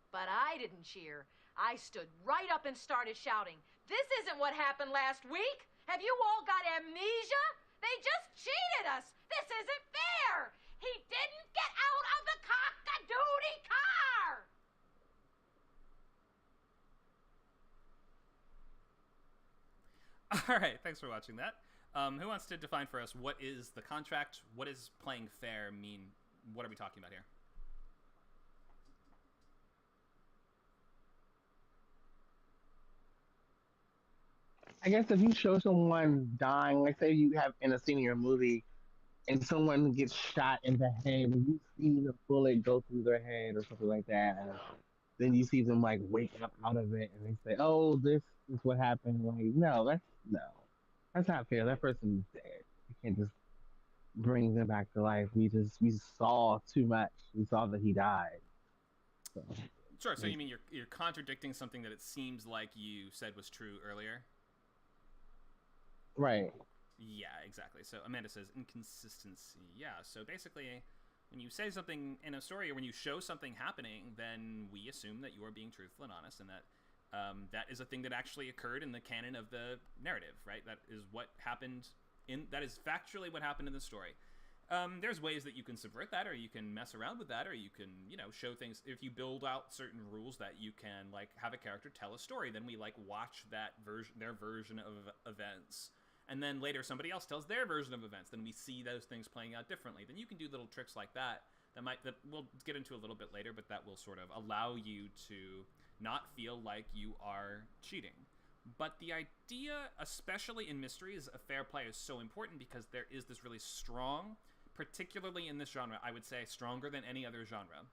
But I didn't cheer. I stood right up and started shouting, "This isn't what happened last week! Have you all got amnesia? They just cheated us! This isn't fair! He didn't get out of the cock-a-doodie car!" All right, thanks for watching that. Who wants to define for us what is the contract? What does playing fair mean? What are we talking about here? I guess if you show someone dying, like say you have in a scene in your movie, and someone gets shot in the head, and you see the bullet go through their head or something like that, and then you see them like wake up out of it, and they say, "Oh, this is what happened." Like, no, that's not fair. That person's dead. You can't just bring them back to life. We saw too much. We saw that he died. So, Sure. So you mean you're contradicting something that it seems like you said was true earlier? right. Yeah, exactly. So Amanda says inconsistency. Yeah, so basically when you say something in a story or when you show something happening, then we assume that you are being truthful and honest, and that that is a thing that actually occurred in the canon of the narrative, right? That is what happened that is factually what happened in the story. There's ways that you can subvert that, or you can mess around with that, or you can, show things. If you build out certain rules that you can, like, have a character tell a story, then we, like, watch their version of events. And then later somebody else tells their version of events. Then we see those things playing out differently. Then you can do little tricks like that that we'll get into a little bit later, but that will sort of allow you to not feel like you are cheating. But the idea, especially in mysteries, of fair play is so important because there is this really strong, particularly in this genre, I would say stronger than any other genre.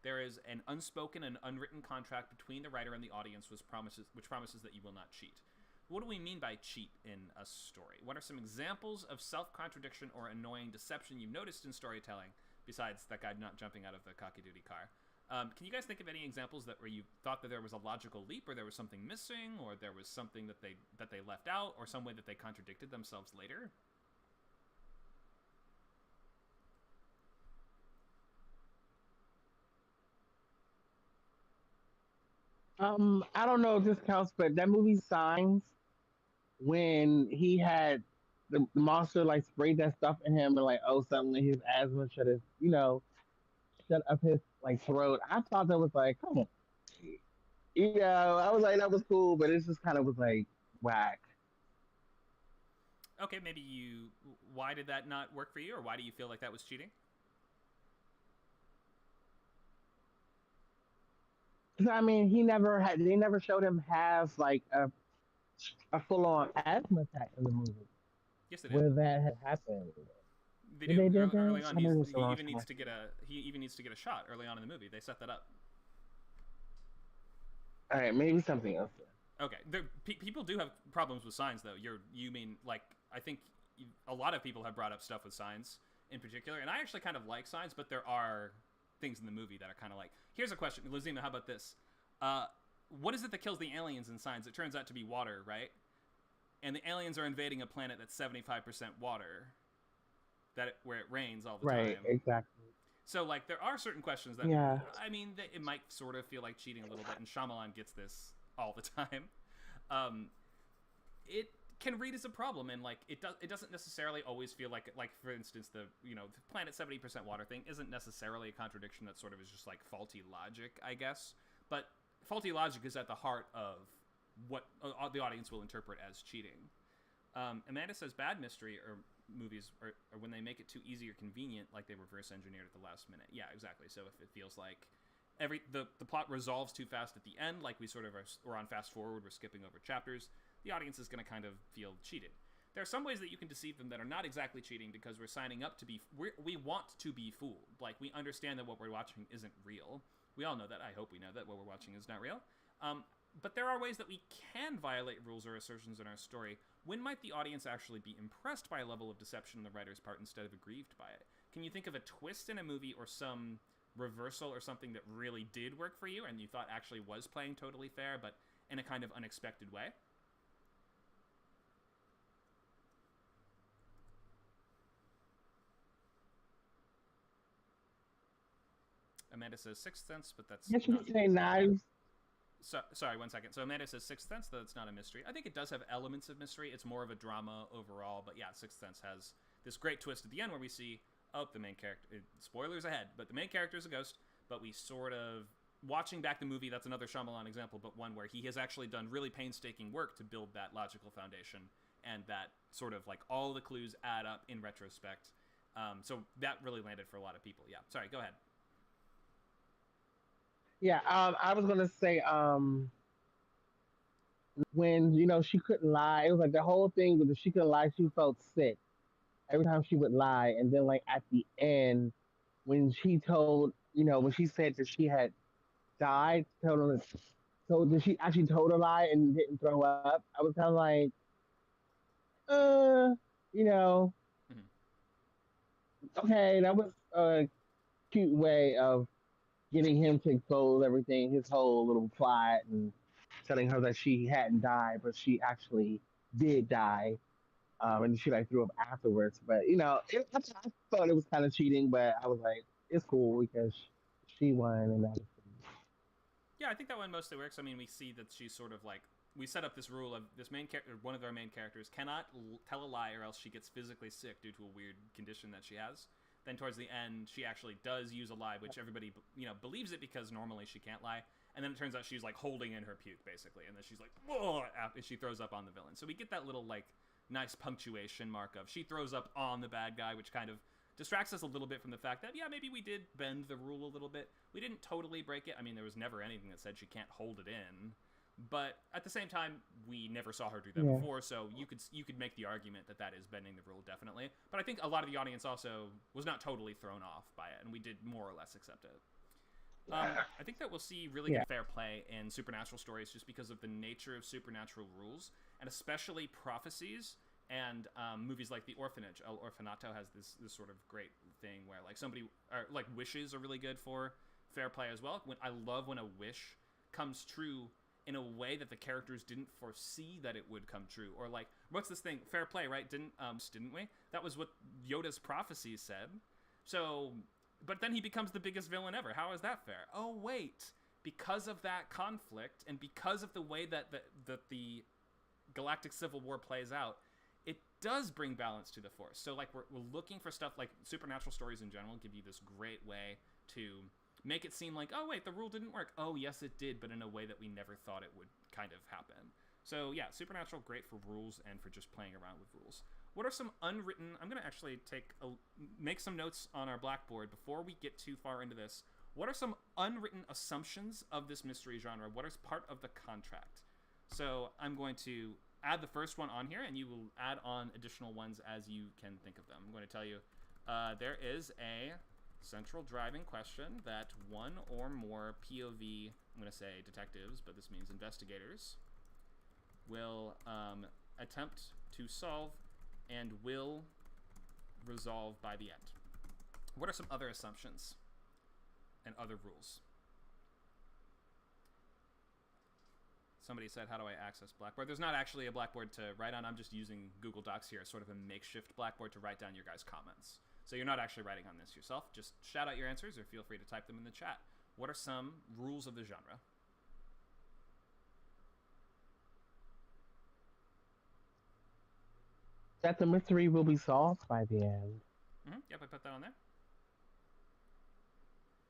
There is an unspoken and unwritten contract between the writer and the audience which promises that you will not cheat. What do we mean by cheat in a story? What are some examples of self-contradiction or annoying deception you've noticed in storytelling, besides that guy not jumping out of the cocky-doody car? Can you guys think of any examples where you thought that there was a logical leap, or there was something missing, or there was something that they left out, or some way that they contradicted themselves later? I don't know if this counts, but that movie Signs, when he had the monster like sprayed that stuff in him and like, oh, suddenly his asthma shut up his like throat. I thought that was like, come on. I was like, that was cool, but it just kind of was like whack. Okay, why did that not work for you, or why do you feel like that was cheating? 'Cause, I mean, they never showed him have like a full on asthma attack in the movie Yes, it where did. that had happened. They Did do they do early this? on. I know this He a long even time. needs to get a shot early on in the movie. They set that up. All right, maybe something else. Okay, people do have problems with signs, though. You mean like I think a lot of people have brought up stuff with signs in particular, and I actually kind of like signs, but there are things in the movie that are kind of like. Here's a question, Lizima. How about this? What is it that kills the aliens in signs? It turns out to be water, right? And the aliens are invading a planet that's 75% water, where it rains all the time. Right, exactly. So, like, there are certain questions that, Yeah. I mean, it might sort of feel like cheating a little bit, and Shyamalan gets this all the time. It can read as a problem, and, like, it doesn't necessarily always feel like, for instance, the planet 70% water thing isn't necessarily a contradiction that sort of is just, like, faulty logic, I guess. But faulty logic is at the heart of what the audience will interpret as cheating. Amanda says bad mystery or movies are when they make it too easy or convenient, like they reverse engineered at the last minute. Yeah, exactly. So if it feels like the plot resolves too fast at the end, like we sort of we're on fast forward, we're skipping over chapters, the audience is going to kind of feel cheated. There are some ways that you can deceive them that are not exactly cheating because we're signing up to be we want to be fooled. Like, we understand that what we're watching isn't real. We all know that. I hope we know that what we're watching is not real. But there are ways that we can violate rules or assertions in our story. When might the audience actually be impressed by a level of deception on the writer's part instead of aggrieved by it? Can you think of a twist in a movie or some reversal or something that really did work for you and you thought actually was playing totally fair, but in a kind of unexpected way? Amanda says Sixth Sense, but that's Yes, you not... could say knives. Sorry, 1 second. So Amanda says Sixth Sense, though it's not a mystery. I think it does have elements of mystery. It's more of a drama overall, but yeah, Sixth Sense has this great twist at the end where we see, the main character... Spoilers ahead, but the main character is a ghost, but we sort of... Watching back the movie, that's another Shyamalan example, but one where he has actually done really painstaking work to build that logical foundation, and that sort of, like, all the clues add up in retrospect. So that really landed for a lot of people. Yeah, sorry, go ahead. Yeah, I was gonna say, when she couldn't lie, it was like the whole thing with she couldn't lie. She felt sick every time she would lie, and then like at the end, when she told, when she said that she had died, so that she actually told a lie and didn't throw up. I was kind of like, you know, okay, that was a cute way of getting him to expose everything, his whole little plot, and telling her that she hadn't died, but she actually did die. And she like threw up afterwards. But I thought it was kind of cheating, but I was like, it's cool because she won, and that was cool. Yeah, I think that one mostly works. I mean, we see that she's sort of like, we set up this rule of this main character, one of our main characters cannot tell a lie or else she gets physically sick due to a weird condition that she has. Then towards the end, she actually does use a lie, which everybody believes it because normally she can't lie. And then it turns out she's like holding in her puke basically, and then she's like, whoa, and she throws up on the villain. So we get that little like nice punctuation mark of she throws up on the bad guy, which kind of distracts us a little bit from the fact that, yeah, maybe we did bend the rule a little bit. We didn't totally break it. I mean, there was never anything that said she can't hold it in. But at the same time, we never saw her do that before, so you could make the argument that is bending the rule, definitely. But I think a lot of the audience also was not totally thrown off by it, and we did more or less accept it. I think that we'll see really good fair play in supernatural stories just because of the nature of supernatural rules, and especially prophecies, and movies like The Orphanage. El Orfanato has this sort of great thing where like wishes are really good for fair play as well. I love when a wish comes true in a way that the characters didn't foresee that it would come true. Or like, what's this thing? Fair play, right? Didn't we? That was what Yoda's prophecies said. So, but then he becomes the biggest villain ever. How is that fair? Oh, wait. Because of that conflict and because of the way that the Galactic Civil War plays out, it does bring balance to the Force. So like we're looking for stuff like supernatural stories in general give you this great way to make it seem like, oh, wait, the rule didn't work. Oh, yes, it did, but in a way that we never thought it would kind of happen. So, yeah, Supernatural, great for rules and for just playing around with rules. What are some unwritten... I'm going to actually make some notes on our blackboard before we get too far into this. What are some unwritten assumptions of this mystery genre? What is part of the contract? So, I'm going to add the first one on here, and you will add on additional ones as you can think of them. I'm going to tell you there is a central driving question that one or more POV, I'm going to say detectives, but this means investigators, will attempt to solve and will resolve by the end. What are some other assumptions and other rules? Somebody said, how do I access Blackboard? There's not actually a Blackboard to write on. I'm just using Google Docs here as sort of a makeshift Blackboard to write down your guys' comments. So you're not actually writing on this yourself. Just shout out your answers or feel free to type them in the chat. What are some rules of the genre? That the mystery will be solved by the end. Yep, I put that on there.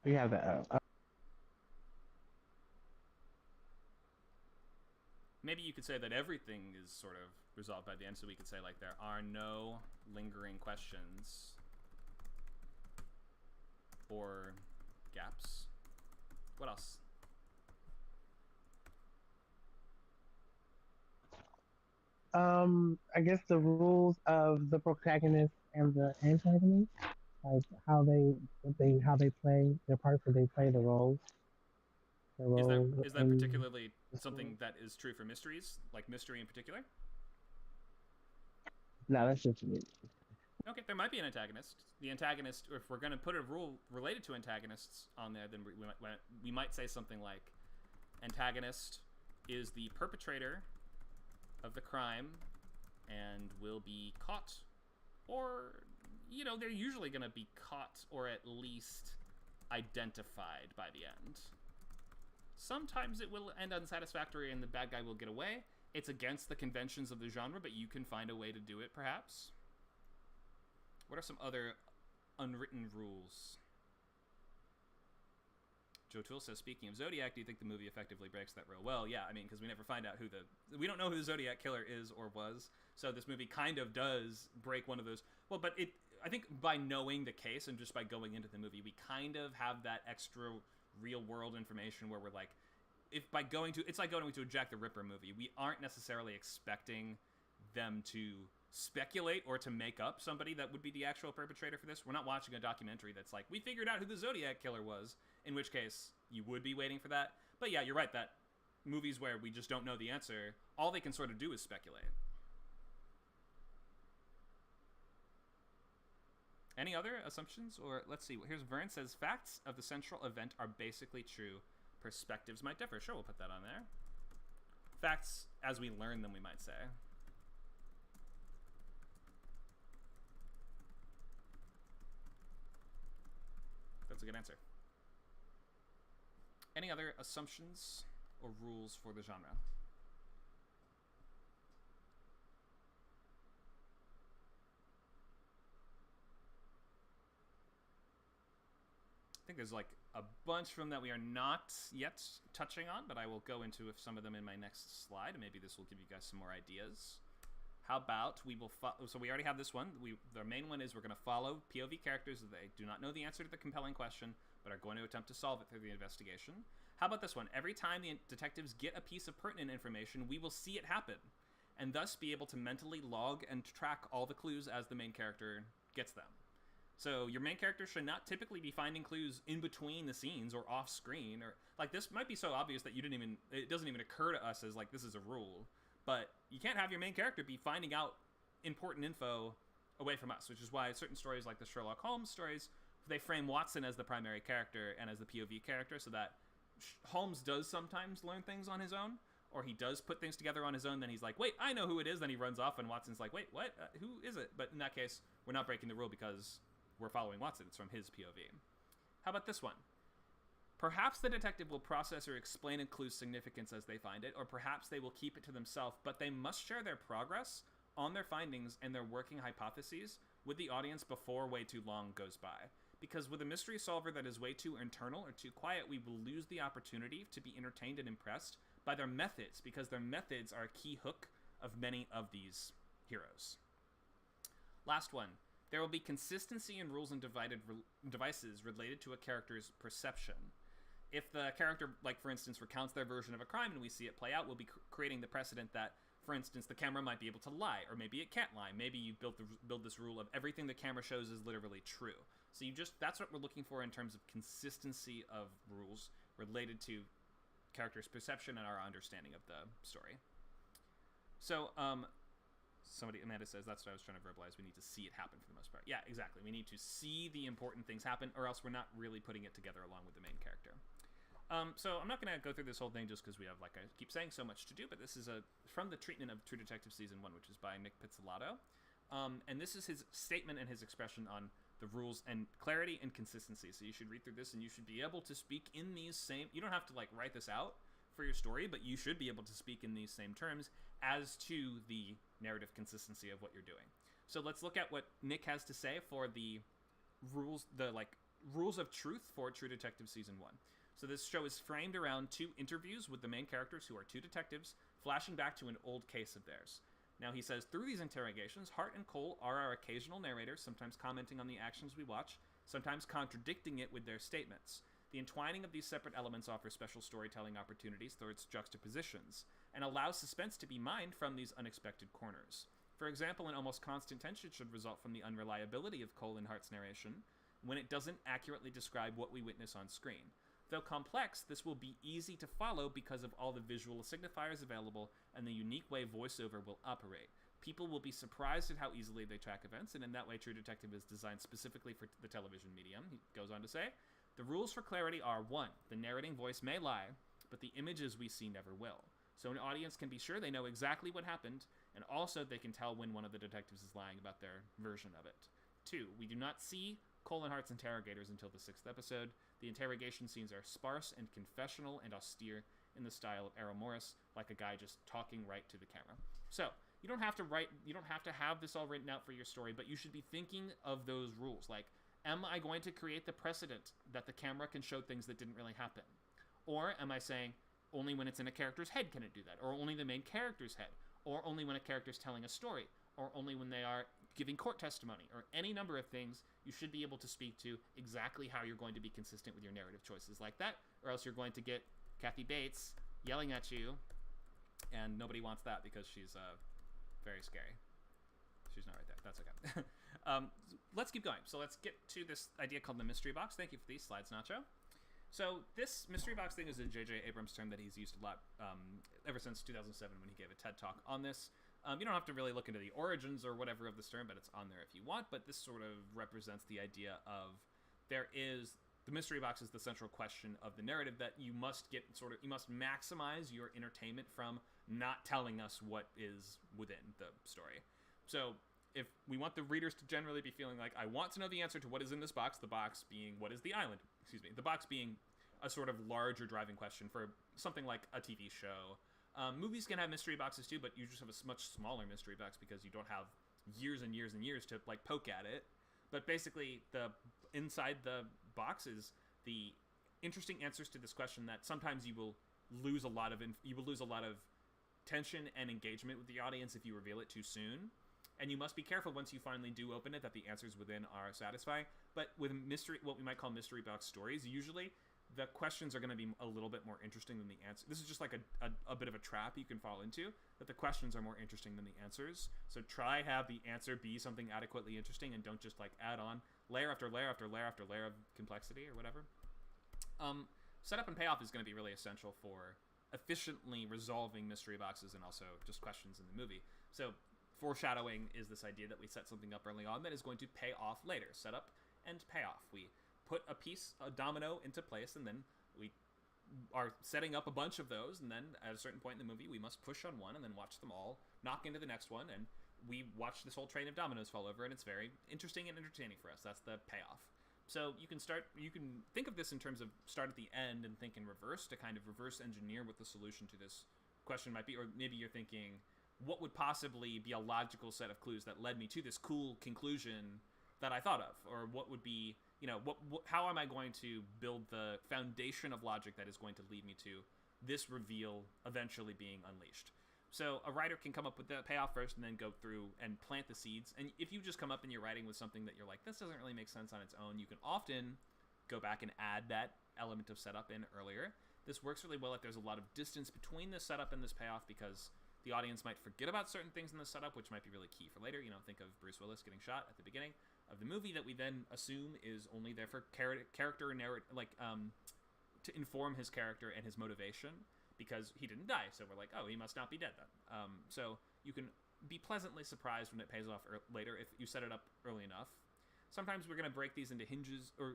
We have that. Maybe you could say that everything is sort of resolved by the end, so we could say, like, there are no lingering questions or gaps. What else? I guess the rules of the protagonist and the antagonist, like how they play their parts, how they play the roles. Is that particularly something that is true for mysteries, like Mystery in particular? No, that's just me. Okay, there might be an antagonist. The antagonist, or if we're going to put a rule related to antagonists on there, then we might say something like, antagonist is the perpetrator of the crime and will be caught, or, you know, they're usually going to be caught or at least identified by the end. Sometimes it will end unsatisfactory and the bad guy will get away. It's against the conventions of the genre, but you can find a way to do it, perhaps. What are some other unwritten rules? Joe Toole says, speaking of Zodiac, do you think the movie effectively breaks that rule? Well, yeah, I mean, because we never find out we don't know who the Zodiac killer is or was, so this movie kind of does break one of those. Well, but I think by knowing the case and just by going into the movie, we kind of have that extra real-world information where we're like, it's like going to a Jack the Ripper movie. We aren't necessarily expecting them to speculate or to make up somebody that would be the actual perpetrator for this. We're not watching a documentary that's like, we figured out who the Zodiac killer was, in which case you would be waiting for that. But yeah, you're right, that movies where we just don't know the answer, all they can sort of do is speculate. Any other assumptions? Or let's see, here's Vern says, facts of the central event are basically true. Perspectives might differ. Sure, we'll put that on there. Facts as we learn them, we might say. That's a good answer. Any other assumptions or rules for the genre? I think there's like a bunch of them that we are not yet touching on, but I will go into some of them in my next slide, and maybe this will give you guys some more ideas. How about we will so we already have this one. The main one is we're going to follow POV characters that they do not know the answer to the compelling question, but are going to attempt to solve it through the investigation. How about this one? Every time the detectives get a piece of pertinent information, we will see it happen, and thus be able to mentally log and track all the clues as the main character gets them. So your main character should not typically be finding clues in between the scenes or off screen, or like this might be so obvious that it doesn't even occur to us as like this is a rule. But you can't have your main character be finding out important info away from us, which is why certain stories like the Sherlock Holmes stories, they frame Watson as the primary character and as the POV character, so that Holmes does sometimes learn things on his own, or he does put things together on his own, then he's like, wait, I know who it is, then he runs off, and Watson's like, wait, what? Who is it? But in that case, we're not breaking the rule because we're following Watson. It's from his POV. How about this one? Perhaps the detective will process or explain a clue's significance as they find it, or perhaps they will keep it to themselves, but they must share their progress on their findings and their working hypotheses with the audience before way too long goes by. Because with a mystery solver that is way too internal or too quiet, we will lose the opportunity to be entertained and impressed by their methods, because their methods are a key hook of many of these heroes. Last one. There will be consistency in rules and devices related to a character's perception. If the character, like for instance, recounts their version of a crime and we see it play out, we'll be creating the precedent that For instance, the camera might be able to lie, or maybe it can't lie. Maybe you build this rule of everything the camera shows is literally true. So that's what we're looking for in terms of consistency of rules related to characters' perception and our understanding of the story. So, Amanda says, that's what I was trying to verbalize. We need to see it happen for the most part. Yeah, exactly. We need to see the important things happen, or else we're not really putting it together along with the main character. So I'm not going to go through this whole thing just because we have, like I keep saying, so much to do, but this is from the treatment of True Detective Season 1, which is by Nick Pizzolatto. And this is his statement and his expression on the rules and clarity and consistency. So you should read through this, and you should be able to speak in these same... You don't have to, like, write this out for your story, but you should be able to speak in these same terms as to the narrative consistency of what you're doing. So let's look at what Nick has to say for the rules, rules of truth for True Detective Season 1. So this show is framed around 2 interviews with the main characters, who are 2 detectives, flashing back to an old case of theirs. Now, he says, through these interrogations, Hart and Cole are our occasional narrators, sometimes commenting on the actions we watch, sometimes contradicting it with their statements. The entwining of these separate elements offers special storytelling opportunities through its juxtapositions, and allows suspense to be mined from these unexpected corners. For example, an almost constant tension should result from the unreliability of Cole and Hart's narration, when it doesn't accurately describe what we witness on screen. Though complex, this will be easy to follow because of all the visual signifiers available and the unique way voiceover will operate. People will be surprised at how easily they track events, and in that way True Detective is designed specifically for the television medium. He goes on to say, the rules for clarity are 1. The narrating voice may lie, but the images we see never will. So an audience can be sure they know exactly what happened, and also they can tell when one of the detectives is lying about their version of it. 2. We do not see Cole and Hart's interrogators until the 6th episode. The interrogation scenes are sparse and confessional and austere in the style of Errol Morris, like a guy just talking right to the camera. So, you don't have to have this all written out for your story, but you should be thinking of those rules. Like, am I going to create the precedent that the camera can show things that didn't really happen? Or am I saying, only when it's in a character's head can it do that? Or only the main character's head? Or only when a character's telling a story? Or only when they are giving court testimony? Or any number of things you should be able to speak to exactly how you're going to be consistent with your narrative choices like that, or else you're going to get Kathy Bates yelling at you, and nobody wants that because she's very scary. She's not right there. That's okay. Let's keep going. So let's get to this idea called the mystery box. Thank you for these slides, Nacho. So this mystery box thing is a J.J. Abrams term that he's used a lot ever since 2007 when he gave a TED Talk on this. You don't have to really look into the origins or whatever of this term, but it's on there if you want. But this sort of represents the idea of the mystery box is the central question of the narrative that you must maximize your entertainment from not telling us what is within the story. So if we want the readers to generally be feeling like, I want to know the answer to what is in this box, the box being what is the island, the box being a sort of larger driving question for something like a TV show. Movies can have mystery boxes too, but you just have a much smaller mystery box because you don't have years and years and years to like poke at it. But basically, inside the box is the interesting answers to this question that sometimes you will lose a lot of tension and engagement with the audience if you reveal it too soon. And you must be careful once you finally do open it that the answers within are satisfying. But with what we might call mystery box stories, usually the questions are going to be a little bit more interesting than the answer. This is just like a bit of a trap you can fall into, that the questions are more interesting than the answers. So try have the answer be something adequately interesting and don't just like add on layer after layer after layer after layer of complexity or whatever. Setup and payoff is going to be really essential for efficiently resolving mystery boxes and also just questions in the movie. So foreshadowing is this idea that we set something up early on that is going to pay off later. Setup and payoff. We put a domino into place, and then we are setting up a bunch of those, and then at a certain point in the movie, we must push on one and then watch them all knock into the next one, and we watch this whole train of dominoes fall over, and it's very interesting and entertaining for us. That's the payoff. So you can think of this in terms of start at the end and think in reverse to kind of reverse engineer what the solution to this question might be, or maybe you're thinking, what would possibly be a logical set of clues that led me to this cool conclusion that I thought of, or what would be, how am I going to build the foundation of logic that is going to lead me to this reveal eventually being unleashed. So a writer can come up with the payoff first and then go through and plant the seeds. And if you just come up in your writing with something that you're like, this doesn't really make sense on its own, you can often go back and add that element of setup in earlier. This works really well if there's a lot of distance between the setup and this payoff because The audience might forget about certain things in the setup, which might be really key for later. Think of Bruce Willis getting shot at the beginning of the movie that we then assume is only there for character narrative, to inform his character and his motivation, because he didn't die. So we're like, oh, he must not be dead then. So you can be pleasantly surprised when it pays off later if you set it up early enough. Sometimes we're going to break these into hinges, or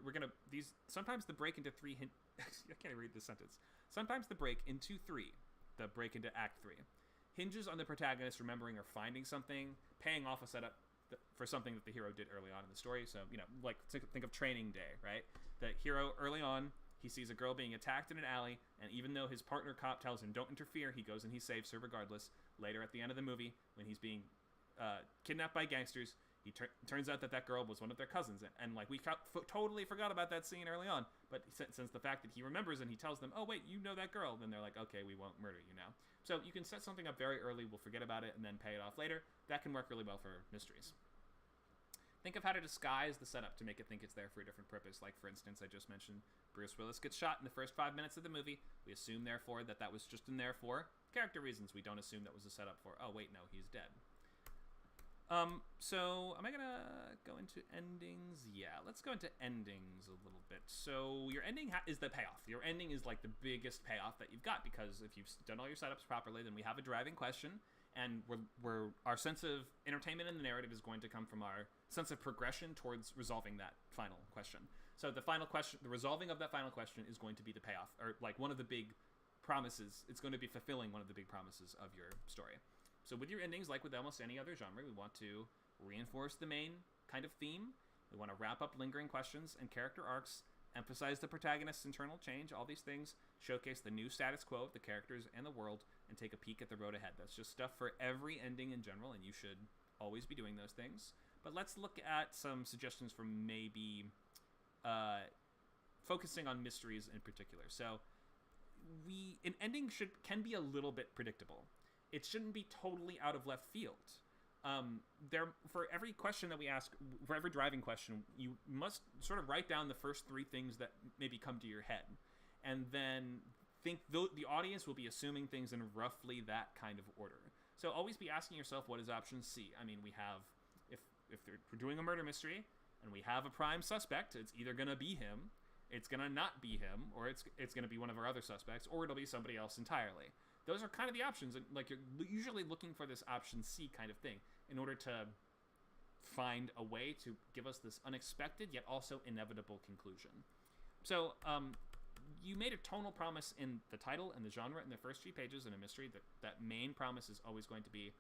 sometimes the break into three I can't even read this sentence. Sometimes the break into three, the break into act 3, hinges on the protagonist remembering or finding something, paying off a setup for something that the hero did early on in the story. So, think of Training Day, right? The hero early on, he sees a girl being attacked in an alley, and even though his partner cop tells him don't interfere, he goes and he saves her regardless. Later at the end of the movie, when he's being kidnapped by gangsters, turns out that girl was one of their cousins, and we totally forgot about that scene early on. But since the fact that he remembers and he tells them, "Oh wait, you know that girl," then they're like, "Okay, we won't murder you now." So you can set something up very early, we'll forget about it, and then pay it off later. That can work really well for mysteries. Think of how to disguise the setup to make it think it's there for a different purpose. Like, for instance, I just mentioned Bruce Willis gets shot in the first 5 minutes of the movie. We assume, therefore, that was just in there for character reasons. We don't assume that was a setup for, oh wait, no, he's dead. So am I gonna go into endings? Yeah, let's go into endings a little bit. So your ending is the payoff. Your ending is like the biggest payoff that you've got, because if you've done all your setups properly, then we have a driving question, and our sense of entertainment in the narrative is going to come from our sense of progression towards resolving that final question. So the final question, the resolving of that final question, is going to be the payoff, or like one of the big promises. It's going to be fulfilling one of the big promises of your story. So with your endings, like with almost any other genre, we want to reinforce the main kind of theme. We want to wrap up lingering questions and character arcs, emphasize the protagonist's internal change, all these things, showcase the new status quo of the characters and the world, and take a peek at the road ahead. That's just stuff for every ending in general, and you should always be doing those things. But let's look at some suggestions from maybe focusing on mysteries in particular. So an ending can be a little bit predictable. It shouldn't be totally out of left field. For every question that we ask, for every driving question, you must sort of write down the first 3 things that maybe come to your head, and then think the audience will be assuming things in roughly that kind of order. So always be asking yourself, what is option C? I mean, we have, if we're doing a murder mystery and we have a prime suspect, it's either going to be him, it's going to not be him, or it's going to be one of our other suspects, or it'll be somebody else entirely. Those are kind of the options, and like, you're usually looking for this option C kind of thing in order to find a way to give us this unexpected yet also inevitable conclusion. So you made a tonal promise in the title and the genre in the first few pages in a mystery. That main promise is always going to be,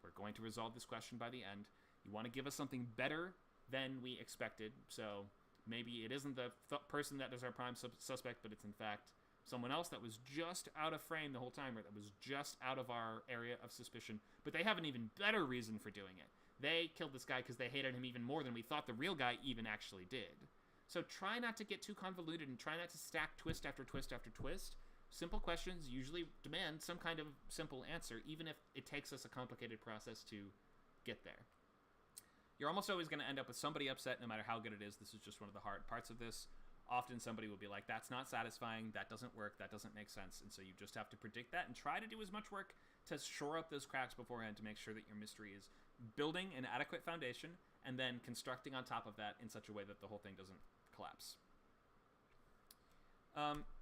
we're going to resolve this question by the end. You want to give us something better than we expected. So maybe it isn't the person that is our prime suspect, but it's in fact someone else that was just out of frame the whole time, or that was just out of our area of suspicion, but they have an even better reason for doing it. They killed this guy because they hated him even more than we thought the real guy even actually did. So try not to get too convoluted, and try not to stack twist after twist after twist. Simple questions usually demand some kind of simple answer, even if it takes us a complicated process to get there. You're almost always going to end up with somebody upset no matter how good it is. This is just one of the hard parts of this. Often somebody will be like, that's not satisfying, that doesn't work, that doesn't make sense. And so you just have to predict that and try to do as much work to shore up those cracks beforehand to make sure that your mystery is building an adequate foundation and then constructing on top of that in such a way that the whole thing doesn't collapse.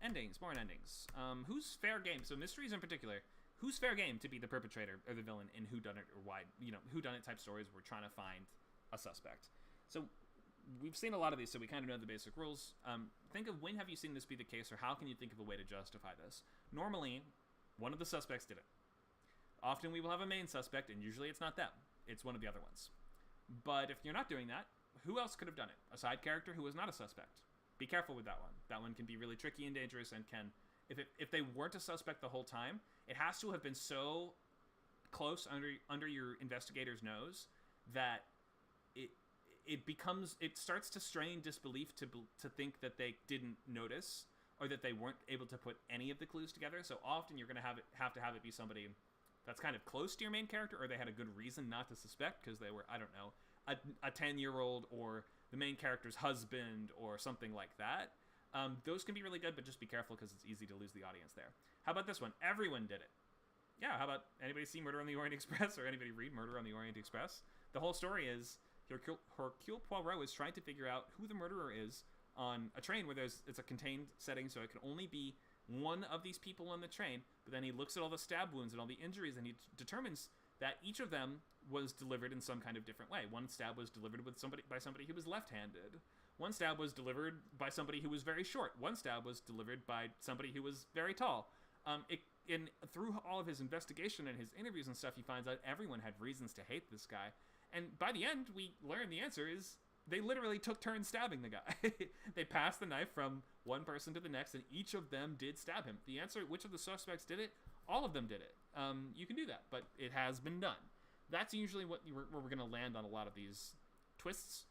Endings, more on endings. Who's fair game? So mysteries in particular, who's fair game to be the perpetrator or the villain in whodunit or why, whodunit type stories where we're trying to find a suspect. So we've seen a lot of these, so we kind of know the basic rules. Think of, when have you seen this be the case, or how can you think of a way to justify this? Normally, one of the suspects did it. Often we will have a main suspect, and usually it's not them. It's one of the other ones. But if you're not doing that, who else could have done it? A side character who was not a suspect. Be careful with that one. That one can be really tricky and dangerous, and can, if they weren't a suspect the whole time, it has to have been so close under your investigator's nose that it starts to strain disbelief to think that they didn't notice, or that they weren't able to put any of the clues together. So often you're going to have to have it be somebody that's kind of close to your main character, or they had a good reason not to suspect because they were, I don't know, a 10-year-old or the main character's husband or something like that. Those can be really good, but just be careful because it's easy to lose the audience there. How about this one? Everyone did it. yeah, how about anybody see Murder on the Orient Express or anybody read Murder on the Orient Express? The whole story is Hercule Poirot is trying to figure out who the murderer is on a train where it's a contained setting, so it can only be one of these people on the train. But then he looks at all the stab wounds and all the injuries, and he determines that each of them was delivered in some kind of different way. One stab was delivered by somebody who was left-handed. One stab was delivered by somebody who was very short. One stab was delivered by somebody who was very tall. Through all of his investigation and his interviews and stuff, he finds out everyone had reasons to hate this guy. And by the end, we learn the answer is they literally took turns stabbing the guy. They passed the knife from one person to the next, and each of them did stab him. The answer, which of the suspects did it? All of them did it. You can do that, but it has been done. That's usually where we're going to land on a lot of these twists,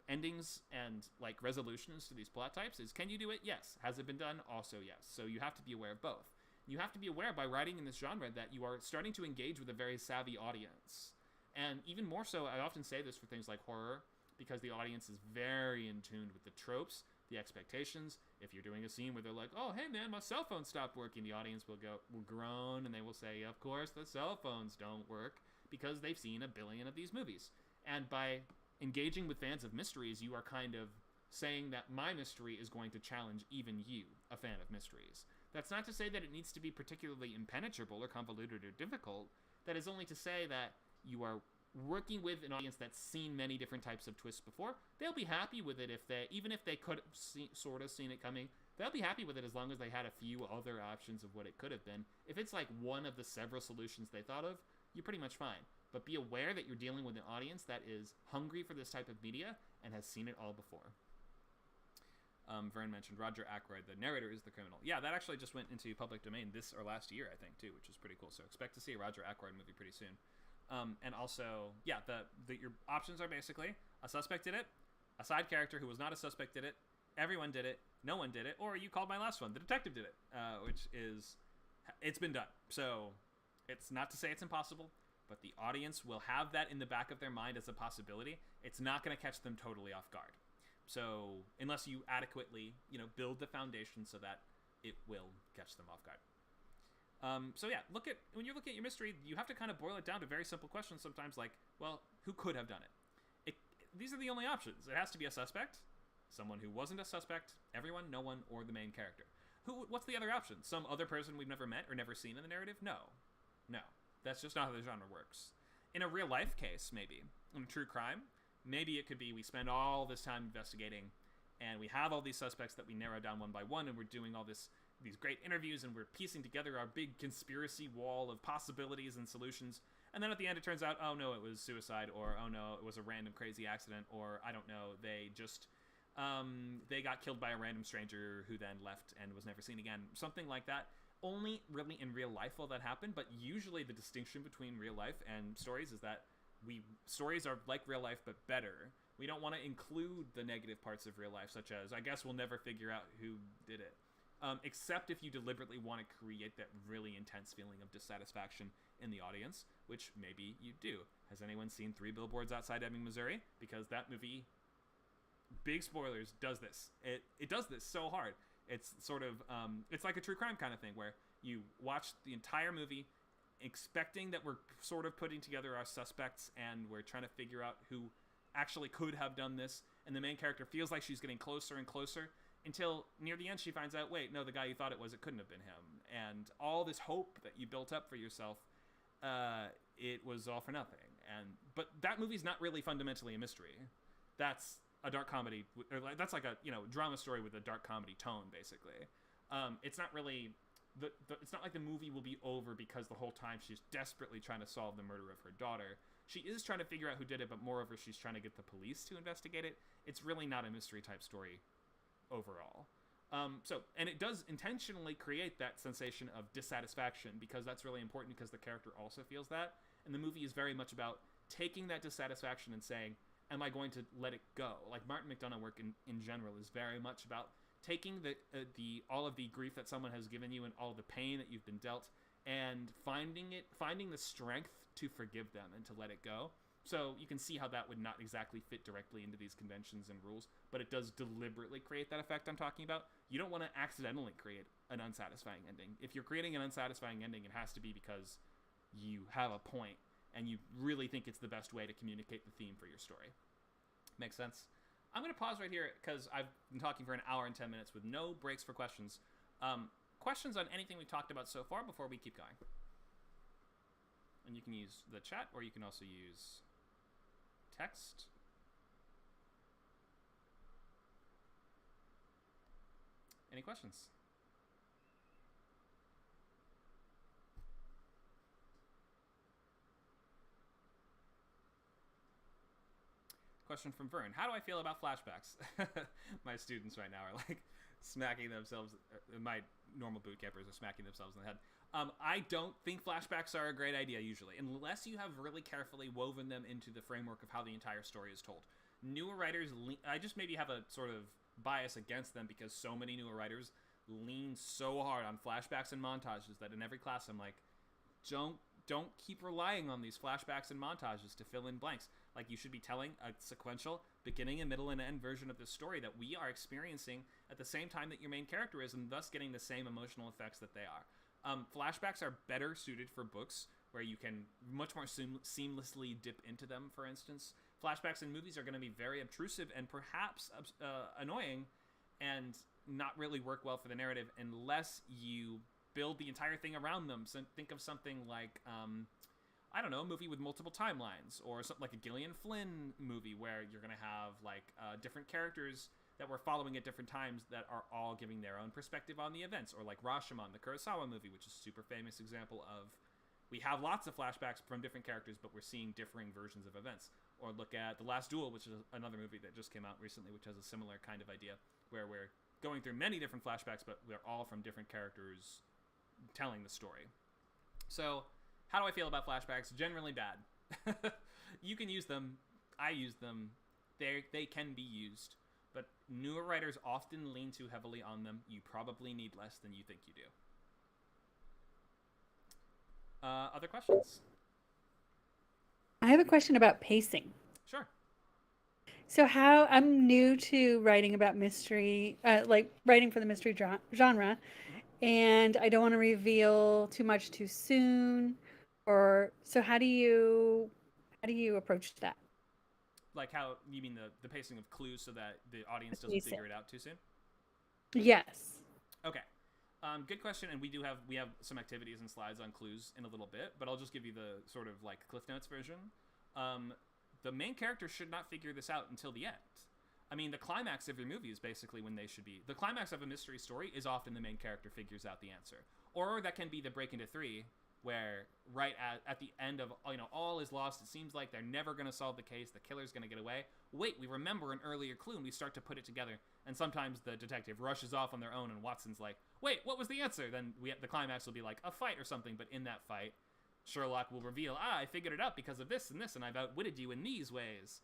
endings, and like resolutions to these plot types is, can you do it? Yes. Has it been done? Also yes. So you have to be aware of both. You have to be aware by writing in this genre that you are starting to engage with a very savvy audience. And even more so, I often say this for things like horror, because the audience is very in tune with the tropes, the expectations. If you're doing a scene where they're like, oh, hey man, my cell phone stopped working, the audience will groan, and they will say, of course the cell phones don't work, because they've seen a billion of these movies. And by engaging with fans of mysteries, you are kind of saying that my mystery is going to challenge even you, a fan of mysteries. That's not to say that it needs to be particularly impenetrable or convoluted or difficult. That is only to say that you are working with an audience that's seen many different types of twists before. They'll be happy with it even if they could have sort of seen it coming. They'll be happy with it as long as they had a few other options of what it could have been. If it's like one of the several solutions they thought of, you're pretty much fine. But be aware that you're dealing with an audience that is hungry for this type of media and has seen it all before. Vern mentioned Roger Ackroyd, the narrator, is the criminal. Yeah, that actually just went into public domain this or last year, I think, too, which is pretty cool. So expect to see a Roger Ackroyd movie pretty soon. And also, yeah, your options are basically a suspect did it, a side character who was not a suspect did it, everyone did it, no one did it, or you called my last one, the detective did it, which is, it's been done. So it's not to say it's impossible, but the audience will have that in the back of their mind as a possibility. It's not going to catch them totally off guard. So unless you adequately, build the foundation so that it will catch them off guard. So yeah, when you're looking at your mystery, you have to kind of boil it down to very simple questions sometimes, like, well, who could have done it? These are the only options. It has to be a suspect, someone who wasn't a suspect, everyone, no one, or the main character. What's the other option? Some other person we've never met or never seen in the narrative? No. That's just not how the genre works. In a real life case, maybe. In a true crime, maybe it could be we spend all this time investigating, and we have all these suspects that we narrow down one by one, and we're doing all these great interviews, and we're piecing together our big conspiracy wall of possibilities and solutions. And then at the end, it turns out, oh no, it was suicide, or oh no, it was a random crazy accident, or I don't know, they just they got killed by a random stranger who then left and was never seen again. Something like that. Only really in real life will that happen, but usually the distinction between real life and stories is that stories are like real life, but better. We don't want to include the negative parts of real life, such as, I guess we'll never figure out who did it. Except if you deliberately want to create that really intense feeling of dissatisfaction in the audience, which maybe you do. Has anyone seen 3 Billboards Outside Ebbing, Missouri? Because that movie, big spoilers, does this. It does this so hard. It's sort of, it's like a true crime kind of thing where you watch the entire movie expecting that we're sort of putting together our suspects and we're trying to figure out who actually could have done this, and the main character feels like she's getting closer and closer until near the end she finds out, wait, no, the guy you thought it was, it couldn't have been him. And all this hope that you built up for yourself, it was all for nothing. But that movie's not really fundamentally a mystery. That's a dark comedy, or that's like a drama story with a dark comedy tone, basically. It's not really it's not like the movie will be over because the whole time she's desperately trying to solve the murder of her daughter. She is trying to figure out who did it, but moreover, she's trying to get the police to investigate it. It's really not a mystery type story overall. And it does intentionally create that sensation of dissatisfaction, because that's really important, because the character also feels that. And the movie is very much about taking that dissatisfaction and saying, am I going to let it go? Like Martin McDonagh work in general is very much about taking all of the grief that someone has given you and all of the pain that you've been dealt, and finding the strength to forgive them and to let it go. So you can see how that would not exactly fit directly into these conventions and rules, but it does deliberately create that effect I'm talking about. You don't want to accidentally create an unsatisfying ending. If you're creating an unsatisfying ending, it has to be because you have a point and you really think it's the best way to communicate the theme for your story. Makes sense? I'm going to pause right here because I've been talking for an hour and 10 minutes with no breaks for questions. Questions on anything we've talked about so far before we keep going? And you can use the chat, or you can also use text. Any questions? Question from Vern. How do I feel about flashbacks? My students right now are like smacking themselves. My normal boot campers are smacking themselves in the head. I don't think flashbacks are a great idea usually, unless you have really carefully woven them into the framework of how the entire story is told. Newer writers, I just maybe have a sort of bias against them because so many newer writers lean so hard on flashbacks and montages that in every class I'm like, don't keep relying on these flashbacks and montages to fill in blanks. Like, you should be telling a sequential beginning and middle and end version of this story that we are experiencing at the same time that your main character is, and thus getting the same emotional effects that they are. Flashbacks are better suited for books where you can much more seamlessly dip into them, for instance. Flashbacks in movies are going to be very obtrusive and perhaps annoying and not really work well for the narrative unless you build the entire thing around them. So think of something like, I don't know, a movie with multiple timelines, or something like a Gillian Flynn movie where you're going to have like different characters that we're following at different times that are all giving their own perspective on the events, or like Rashomon, the Kurosawa movie, which is a super famous example of we have lots of flashbacks from different characters, but we're seeing differing versions of events. Or look at The Last Duel, which is another movie that just came out recently, which has a similar kind of idea, where we're going through many different flashbacks, but we're all from different characters telling the story. So, how do I feel about flashbacks? Generally bad. You can use them. I use them. They can be used. But newer writers often lean too heavily on them. You probably need less than you think you do. Other questions? I have a question about pacing. Sure. So I'm new to writing about mystery, like writing for the mystery genre, and I don't want to reveal too much too soon. So how do you approach that? Like how, you mean the pacing of clues so that the audience doesn't figure it out too soon? Yes. Okay. Good question, and we have some activities and slides on clues in a little bit, but I'll just give you the sort of like Cliff Notes version. The main character should not figure this out until the end. I mean, the climax of your movie is basically when they should be. The climax of a mystery story is often the main character figures out the answer. Or that can be the break into three, where right at the end of, all is lost, it seems like they're never going to solve the case, the killer's going to get away. Wait, we remember an earlier clue, and we start to put it together. And sometimes the detective rushes off on their own, and Watson's like, wait, what was the answer? Then the climax will be like a fight or something, but in that fight, Sherlock will reveal, I figured it out because of this and this, and I've outwitted you in these ways.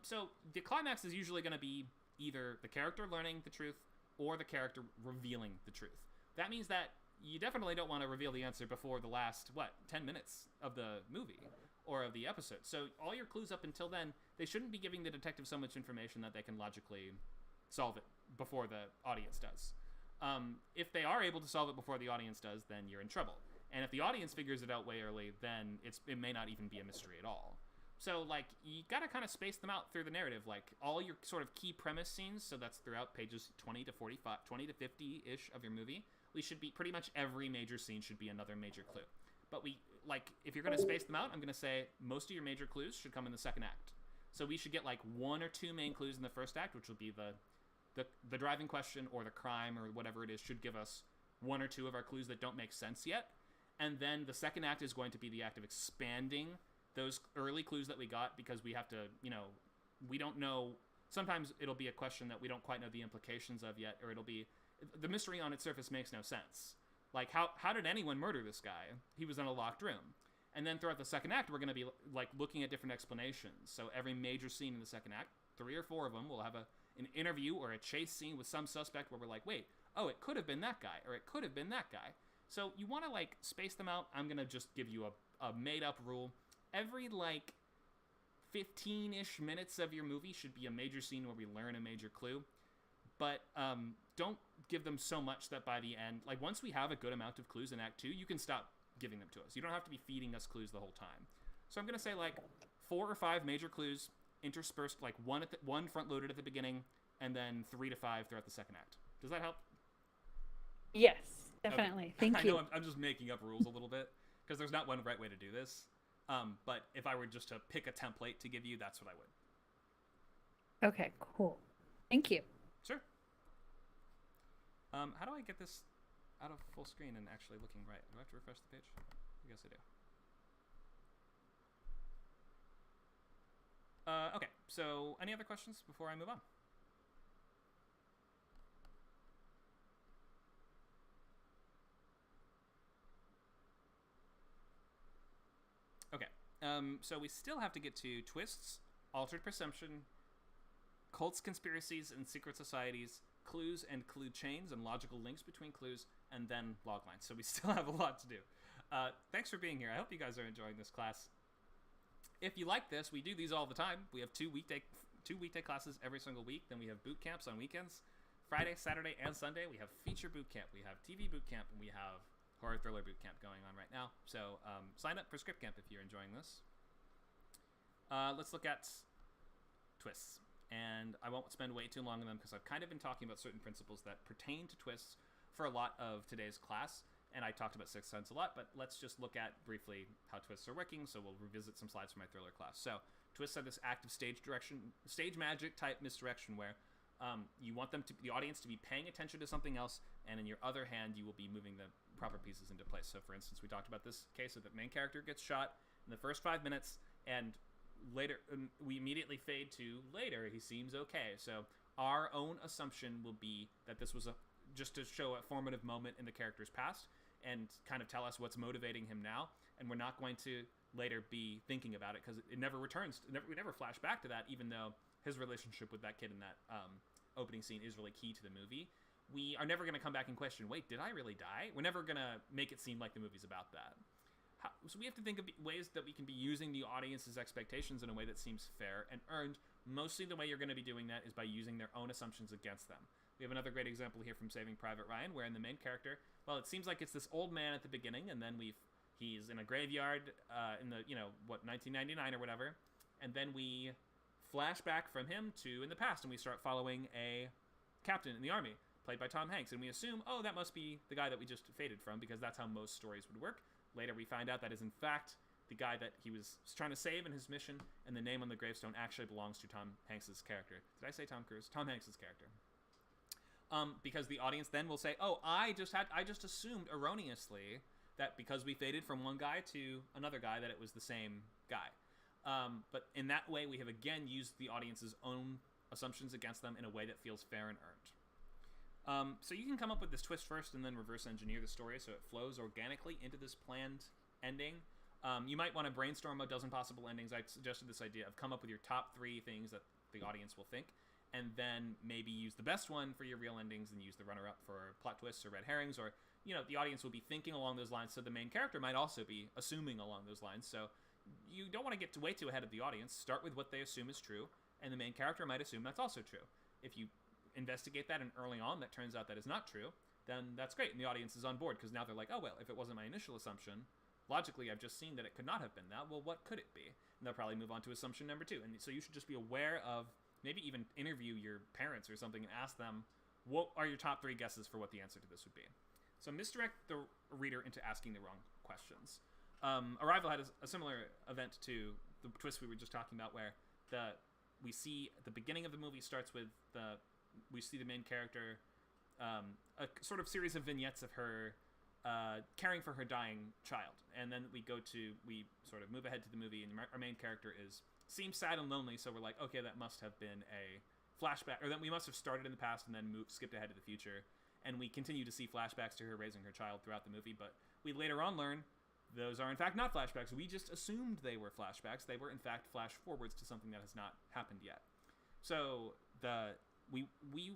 So the climax is usually going to be either the character learning the truth or the character revealing the truth. That means that you definitely don't want to reveal the answer before the last, 10 minutes of the movie or of the episode. So all your clues up until then, they shouldn't be giving the detective so much information that they can logically solve it before the audience does. If they are able to solve it before the audience does, then you're in trouble. And if the audience figures it out way early, then it may not even be a mystery at all. So, you gotta kind of space them out through the narrative. All your sort of key premise scenes, so that's throughout pages 20 to 50-ish of your movie, we should be, pretty much every major scene should be another major clue. But if you're gonna space them out, I'm gonna say most of your major clues should come in the second act. So we should get, one or two main clues in the first act, which will be the driving question or the crime or whatever it is should give us one or two of our clues that don't make sense yet. And then the second act is going to be the act of expanding those early clues that we got, because we have to, we don't know. Sometimes it'll be a question that we don't quite know the implications of yet, or it'll be the mystery on its surface makes no sense. Like, how did anyone murder this guy? He was in a locked room. And then throughout the second act, we're going to be looking at different explanations. So every major scene in the second act, 3 or 4 of them, will have an interview or a chase scene with some suspect where we're like, wait, it could have been that guy, or it could have been that guy. So you want to space them out. I'm going to just give you a made up rule. Every 15-ish minutes of your movie should be a major scene where we learn a major clue. But don't give them so much that by the end, like once we have a good amount of clues in Act 2, you can stop giving them to us. You don't have to be feeding us clues the whole time. So I'm going to say like 4 or 5 major clues interspersed, like one front-loaded at the beginning, and then 3 to 5 throughout the second act. Does that help? Yes, definitely. Okay. Thank you. I know I'm just making up rules a little bit, because there's not one right way to do this. But if I were just to pick a template to give you, that's what I would. Okay, cool. Thank you. Sure. How do I get this out of full screen and actually looking right? Do I have to refresh the page? I guess I do. Okay, so any other questions before I move on? Okay, so we still have to get to twists, altered perception, cults, conspiracies, and secret societies, clues and clue chains, and logical links between clues, and then loglines. So we still have a lot to do. Thanks for being here. I hope you guys are enjoying this class. If you like this, we do these all the time. We have two weekday classes every single week. Then we have boot camps on weekends. Friday, Saturday, and Sunday, we have feature boot camp. We have TV boot camp, and we have horror thriller boot camp going on right now. So sign up for Scriptcamp if you're enjoying this. Let's look at twists. And I won't spend way too long on them because I've kind of been talking about certain principles that pertain to twists for a lot of today's class. And I talked about Sixth Sense a lot, but let's just look at briefly how twists are working. So we'll revisit some slides from my thriller class. So twists are this active stage magic type misdirection where you want the audience to be paying attention to something else, and in your other hand, you will be moving the proper pieces into place. So for instance, we talked about this case of the main character gets shot in the first 5 minutes, and later we immediately fade to later he seems okay. So our own assumption will be that this was just to show a formative moment in the character's past and kind of tell us what's motivating him now, and we're not going to later be thinking about it because it never returns. We never flash back to that, even though his relationship with that kid in that opening scene is really key to the movie. We are never going to come back and question, wait, did I really die? We're never going to make it seem like the movie's about that. So we have to think of ways that we can be using the audience's expectations in a way that seems fair and earned. Mostly the way you're going to be doing that is by using their own assumptions against them. We have another great example here from Saving Private Ryan, where in the main character, well, it seems like it's this old man at the beginning, and then he's in a graveyard in the, 1999 or whatever, and then we flash back from him to in the past, and we start following a captain in the army, played by Tom Hanks, and we assume, oh, that must be the guy that we just faded from, because that's how most stories would work. Later we find out that is in fact the guy that he was trying to save in his mission, and the name on the gravestone actually belongs to Tom Hanks' character. Did I say Tom Cruise? Tom Hanks' character. Because the audience then will say, oh, I just assumed erroneously that because we faded from one guy to another guy that it was the same guy. But in that way, we have again used the audience's own assumptions against them in a way that feels fair and earned. So you can come up with this twist first and then reverse engineer the story so it flows organically into this planned ending. You might want to brainstorm a dozen possible endings. I suggested this idea of come up with your top 3 things that the audience will think, and then maybe use the best one for your real endings and use the runner-up for plot twists or red herrings, or, the audience will be thinking along those lines, so the main character might also be assuming along those lines. So you don't want to get way too ahead of the audience. Start with what they assume is true, and the main character might assume that's also true. If you investigate that and early on that turns out that is not true, then that's great, and the audience is on board, because now they're like, oh, well, if it wasn't my initial assumption, logically I've just seen that it could not have been that, well, what could it be? And they'll probably move on to assumption number 2. And so you should just be aware of, maybe even interview your parents or something and ask them, what are your top 3 guesses for what the answer to this would be? So misdirect the reader into asking the wrong questions. Arrival had a similar event to the twist we were just talking about, where we see at the beginning of the movie starts with we see the main character, a sort of series of vignettes of her caring for her dying child, and then we sort of move ahead to the movie, and our main character seems sad and lonely, so we're like, okay, that must have been a flashback, or that we must have started in the past and then skipped ahead to the future, and we continue to see flashbacks to her raising her child throughout the movie, but we later on learn those are in fact not flashbacks. We just assumed they were flashbacks. They were in fact flash forwards to something that has not happened yet. So we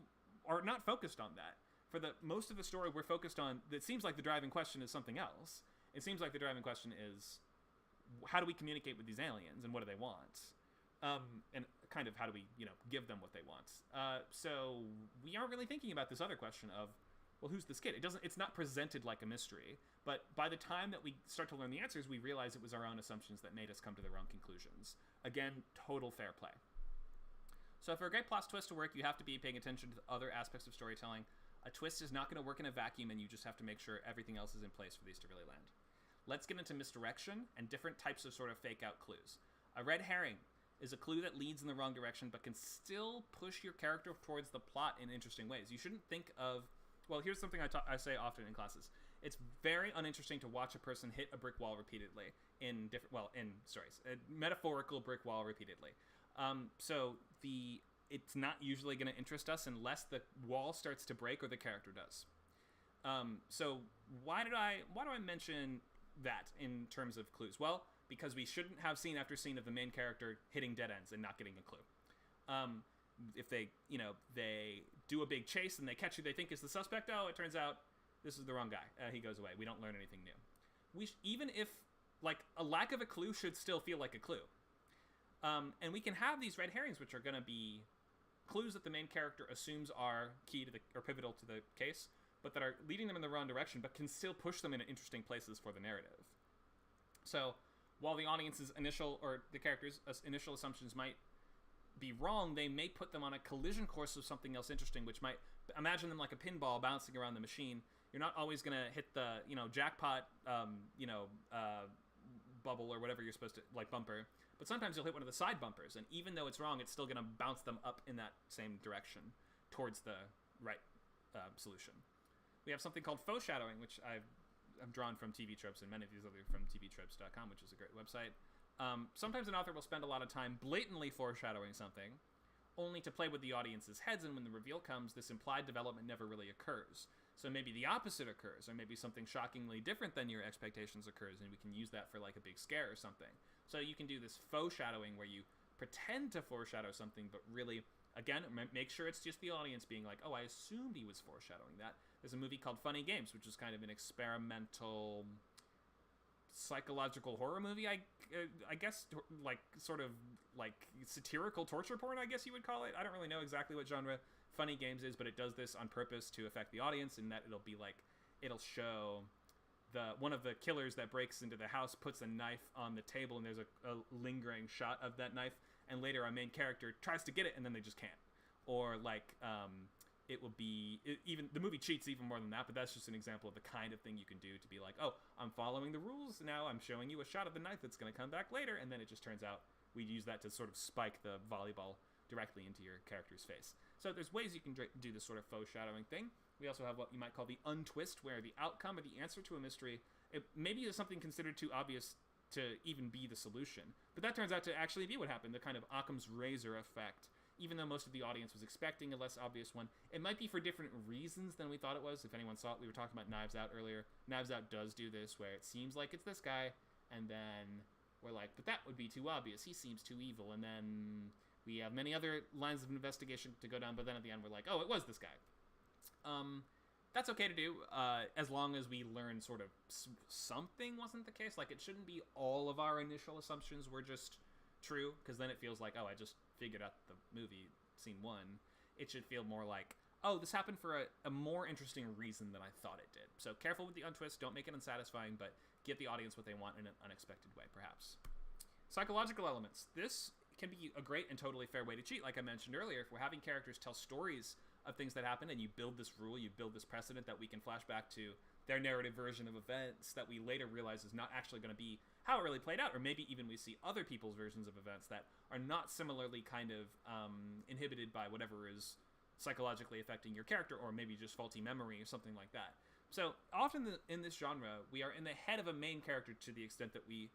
are not focused on that. For the most of the story, we're focused on, it seems like the driving question is something else. It seems like the driving question is, how do we communicate with these aliens, and what do they want? And kind of how do we, give them what they want. So we aren't really thinking about this other question of, well, who's this kid? It's not presented like a mystery, but by the time that we start to learn the answers, we realize it was our own assumptions that made us come to the wrong conclusions. Again, total fair play. So for a great plot twist to work, you have to be paying attention to other aspects of storytelling. A twist is not going to work in a vacuum, and you just have to make sure everything else is in place for these to really land. Let's get into misdirection and different types of sort of fake out clues. A red herring is a clue that leads in the wrong direction, but can still push your character towards the plot in interesting ways. You shouldn't think of, well, here's something I say often in classes. It's very uninteresting to watch a person hit a brick wall repeatedly in stories, a metaphorical brick wall repeatedly. So it's not usually going to interest us unless the wall starts to break or the character does. So why do I mention that in terms of clues? Well, because we shouldn't have scene after scene of the main character hitting dead ends and not getting a clue. If they do a big chase and they catch who they think is the suspect, it turns out this is the wrong guy. He goes away. We don't learn anything new. Even if, a lack of a clue should still feel like a clue. And we can have these red herrings, which are going to be clues that the main character assumes are key to or pivotal to the case, but that are leading them in the wrong direction, but can still push them into interesting places for the narrative. So while the audience's the character's initial assumptions might be wrong, they may put them on a collision course of something else interesting, which might imagine them like a pinball bouncing around the machine. You're not always going to hit the, jackpot, bubble or whatever you're supposed to, bumper. But sometimes you'll hit one of the side bumpers, and even though it's wrong, it's still going to bounce them up in that same direction towards the right solution. We have something called Faux Shadowing, which I've drawn from TV Tropes and many of these other from tvtropes.com, which is a great website. Sometimes an author will spend a lot of time blatantly foreshadowing something, only to play with the audience's heads, and when the reveal comes, this implied development never really occurs. So maybe the opposite occurs, or maybe something shockingly different than your expectations occurs, and we can use that for a big scare or something. So you can do this faux shadowing where you pretend to foreshadow something, but really, again, make sure it's just the audience being like, oh, I assumed he was foreshadowing that. There's a movie called Funny Games, which is kind of an experimental psychological horror movie, I guess, sort of satirical torture porn, I guess you would call it. I don't really know exactly what genre Funny Games is, but it does this on purpose to affect the audience, in that it'll show one of the killers that breaks into the house puts a knife on the table, and there's a lingering shot of that knife, and later our main character tries to get it and then they just can't. Or it will be even the movie cheats even more than that, but that's just an example of the kind of thing you can do to be like, oh, I'm following the rules now, I'm showing you a shot of the knife that's going to come back later, and then it just turns out we use that to sort of spike the volleyball directly into your character's face. So there's ways you can do this sort of faux shadowing thing. We also have what you might call the untwist, where the outcome or the answer to a mystery, it maybe is something considered too obvious to even be the solution, but that turns out to actually be what happened, the kind of Occam's razor effect. Even though most of the audience was expecting a less obvious one, it might be for different reasons than we thought it was. If anyone saw it, we were talking about Knives Out earlier. Knives Out does do this, where it seems like it's this guy, and then we're like, but that would be too obvious. He seems too evil. And then we have many other lines of investigation to go down, but then at the end we're like, oh, it was this guy. That's okay to do, as long as we learn sort of something wasn't the case. It shouldn't be all of our initial assumptions were just true, because then it feels like, oh, I just figured out the movie scene one. It should feel more like, oh, this happened for a more interesting reason than I thought it did. So careful with the untwist, don't make it unsatisfying, but give the audience what they want in an unexpected way, perhaps. Psychological elements. This can be a great and totally fair way to cheat. Like I mentioned earlier, if we're having characters tell stories of things that happen, and you build this rule, you build this precedent that we can flash back to their narrative version of events that we later realize is not actually going to be how it really played out, or maybe even we see other people's versions of events that are not similarly kind of inhibited by whatever is psychologically affecting your character, or maybe just faulty memory or something like that. So often in this genre, we are in the head of a main character to the extent that we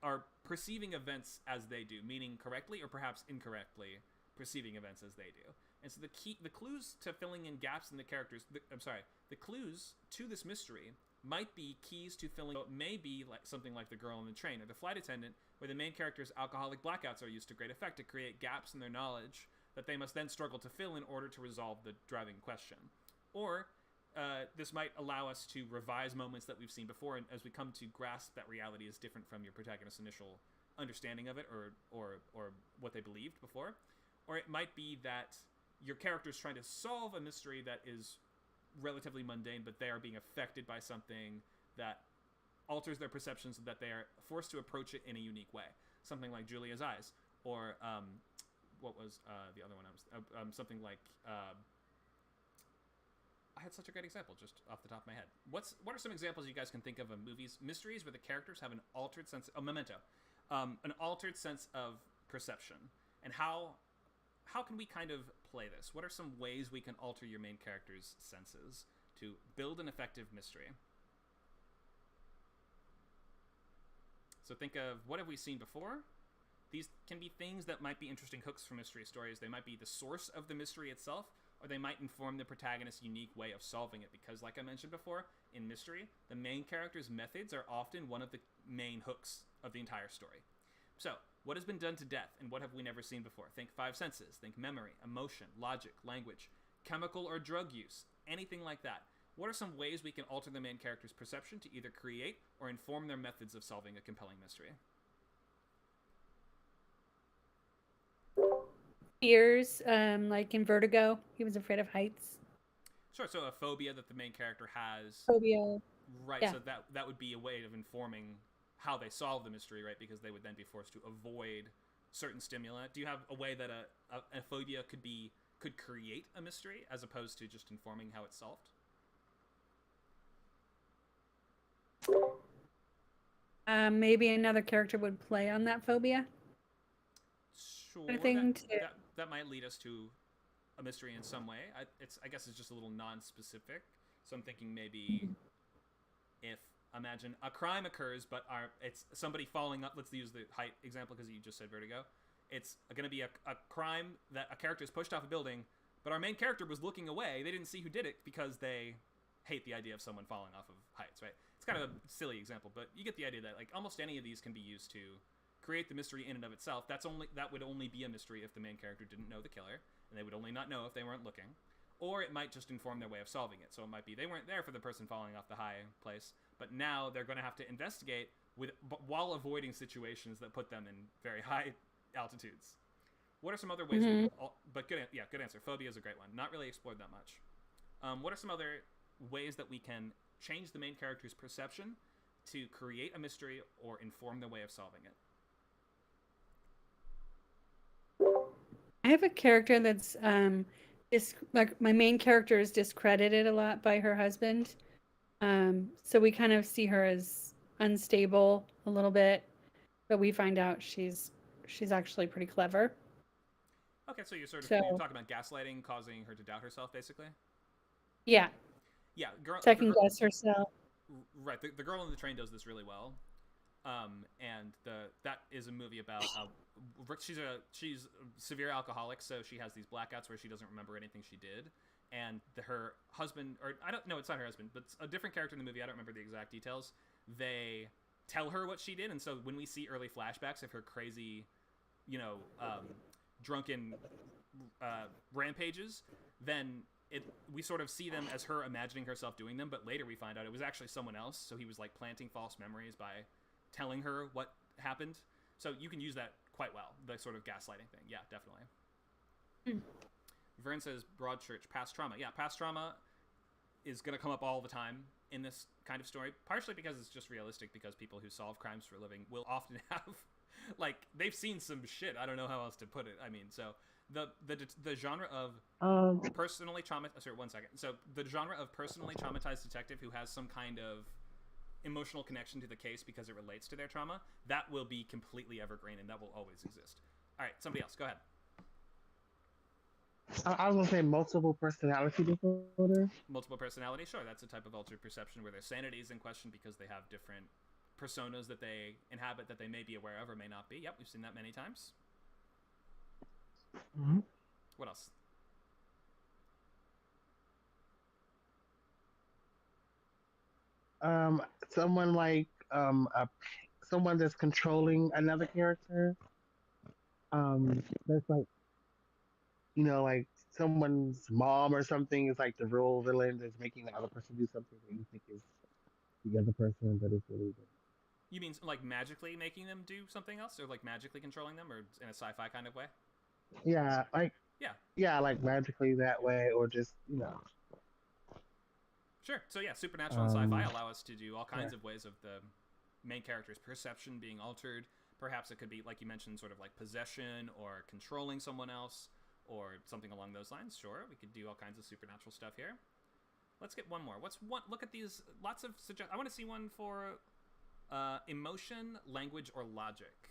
are perceiving events as they do, meaning correctly or perhaps incorrectly perceiving events as they do. And so the clues to filling in gaps in the characters, the clues to this mystery might be keys to filling. So it may be like something like the girl on the train or the flight attendant, where the main character's alcoholic blackouts are used to great effect to create gaps in their knowledge that they must then struggle to fill in order to resolve the driving question. Or this might allow us to revise moments that we've seen before, and as we come to grasp that reality is different from your protagonist's initial understanding of it or what they believed before, or it might be that your character is trying to solve a mystery that is relatively mundane, but they are being affected by something that alters their perceptions so that they are forced to approach it in a unique way. Something like Julia's eyes, or what was the other one? Something like I had such a great example just off the top of my head. What are some examples you guys can think of movies, mysteries where the characters have an altered sense? Memento, an altered sense of perception, and how can we kind of play this? What are some ways we can alter your main character's senses to build an effective mystery? So think of, what have we seen before? These can be things that might be interesting hooks for mystery stories. They might be the source of the mystery itself, or they might inform the protagonist's unique way of solving it. Because, like I mentioned before, in mystery, the main character's methods are often one of the main hooks of the entire story. So, what has been done to death, and what have we never seen before? Think five senses. Think memory, emotion, logic, language, chemical or drug use, anything like that. What are some ways we can alter the main character's perception to either create or inform their methods of solving a compelling mystery? Fears, like in Vertigo, he was afraid of heights. Sure, so a phobia that the main character has. Phobia. Right, Yeah. so that would be a way of informing how they solve the mystery, right? Because they would then be forced to avoid certain stimuli. Do you have a way that a phobia could create a mystery as opposed to just informing how it's solved? Maybe another character would play on that phobia. Sure, that might lead us to a mystery in some way. I guess it's just a little non-specific. So I'm thinking maybe if, imagine a crime occurs, but it's somebody falling up. Let's use the height example because you just said Vertigo. It's going to be a crime that a character is pushed off a building, but our main character was looking away. They didn't see who did it because they hate the idea of someone falling off of heights, right? It's kind of a silly example, but you get the idea that like almost any of these can be used to create the mystery in and of itself. That would only be a mystery if the main character didn't know the killer, and they would only not know if they weren't looking. Or it might just inform their way of solving it. So it might be they weren't there for the person falling off the high place, but now they're going to have to investigate while avoiding situations that put them in very high altitudes. What are some other ways? But good answer. Phobia is a great one. Not really explored that much. What are some other ways that we can change the main character's perception to create a mystery or inform their way of solving it? I have a character that's like my main character is discredited a lot by her husband. So we kind of see her as unstable a little bit, but we find out she's actually pretty clever. Okay, so you're talking about gaslighting, causing her to doubt herself, basically? Yeah. Yeah, second guess herself. Right, the girl on the train does this really well. And that is a movie about she's a severe alcoholic, so she has these blackouts where she doesn't remember anything she did, and her husband, or I don't know, it's not her husband, but it's a different character in the movie. I don't remember the exact details. They tell her what she did, and so when we see early flashbacks of her crazy, drunken rampages, then we sort of see them as her imagining herself doing them, but later we find out it was actually someone else. So he was like planting false memories by telling her what happened. So you can use that quite well, the sort of gaslighting thing. Yeah, definitely. Vern says Broadchurch, past trauma. Yeah, past trauma is going to come up all the time in this kind of story, partially because it's just realistic, because people who solve crimes for a living will often have, like, they've seen some shit. I don't know how else to put it. I mean, so the genre of personally traumatized... Sorry, 1 second. So the genre of personally traumatized detective who has some kind of emotional connection to the case because it relates to their trauma, that will be completely evergreen, and that will always exist. All right, somebody else, go ahead. I was going to say multiple personality disorder. Multiple personality, sure. That's a type of altered perception where their sanity is in question because they have different personas that they inhabit that they may be aware of or may not be. Yep, we've seen that many times. Mm-hmm. What else? Someone like someone that's controlling another character. That's like, like someone's mom or something is like the real villain that's making the other person do something that you think is the other person, but it's really good. You mean like magically making them do something else, or like magically controlling them, or in a sci-fi kind of way? Yeah, like Yeah, yeah, like magically that way, or just sure. So yeah, supernatural and sci-fi um, allow us to do all yeah. kinds of ways of the main character's perception being altered. Perhaps it could be, like you mentioned, sort of like possession or controlling someone else or something along those lines. Sure, we could do all kinds of supernatural stuff here. Let's get one more. What's one? Look at these. Lots of I want to see one for emotion, language, or logic.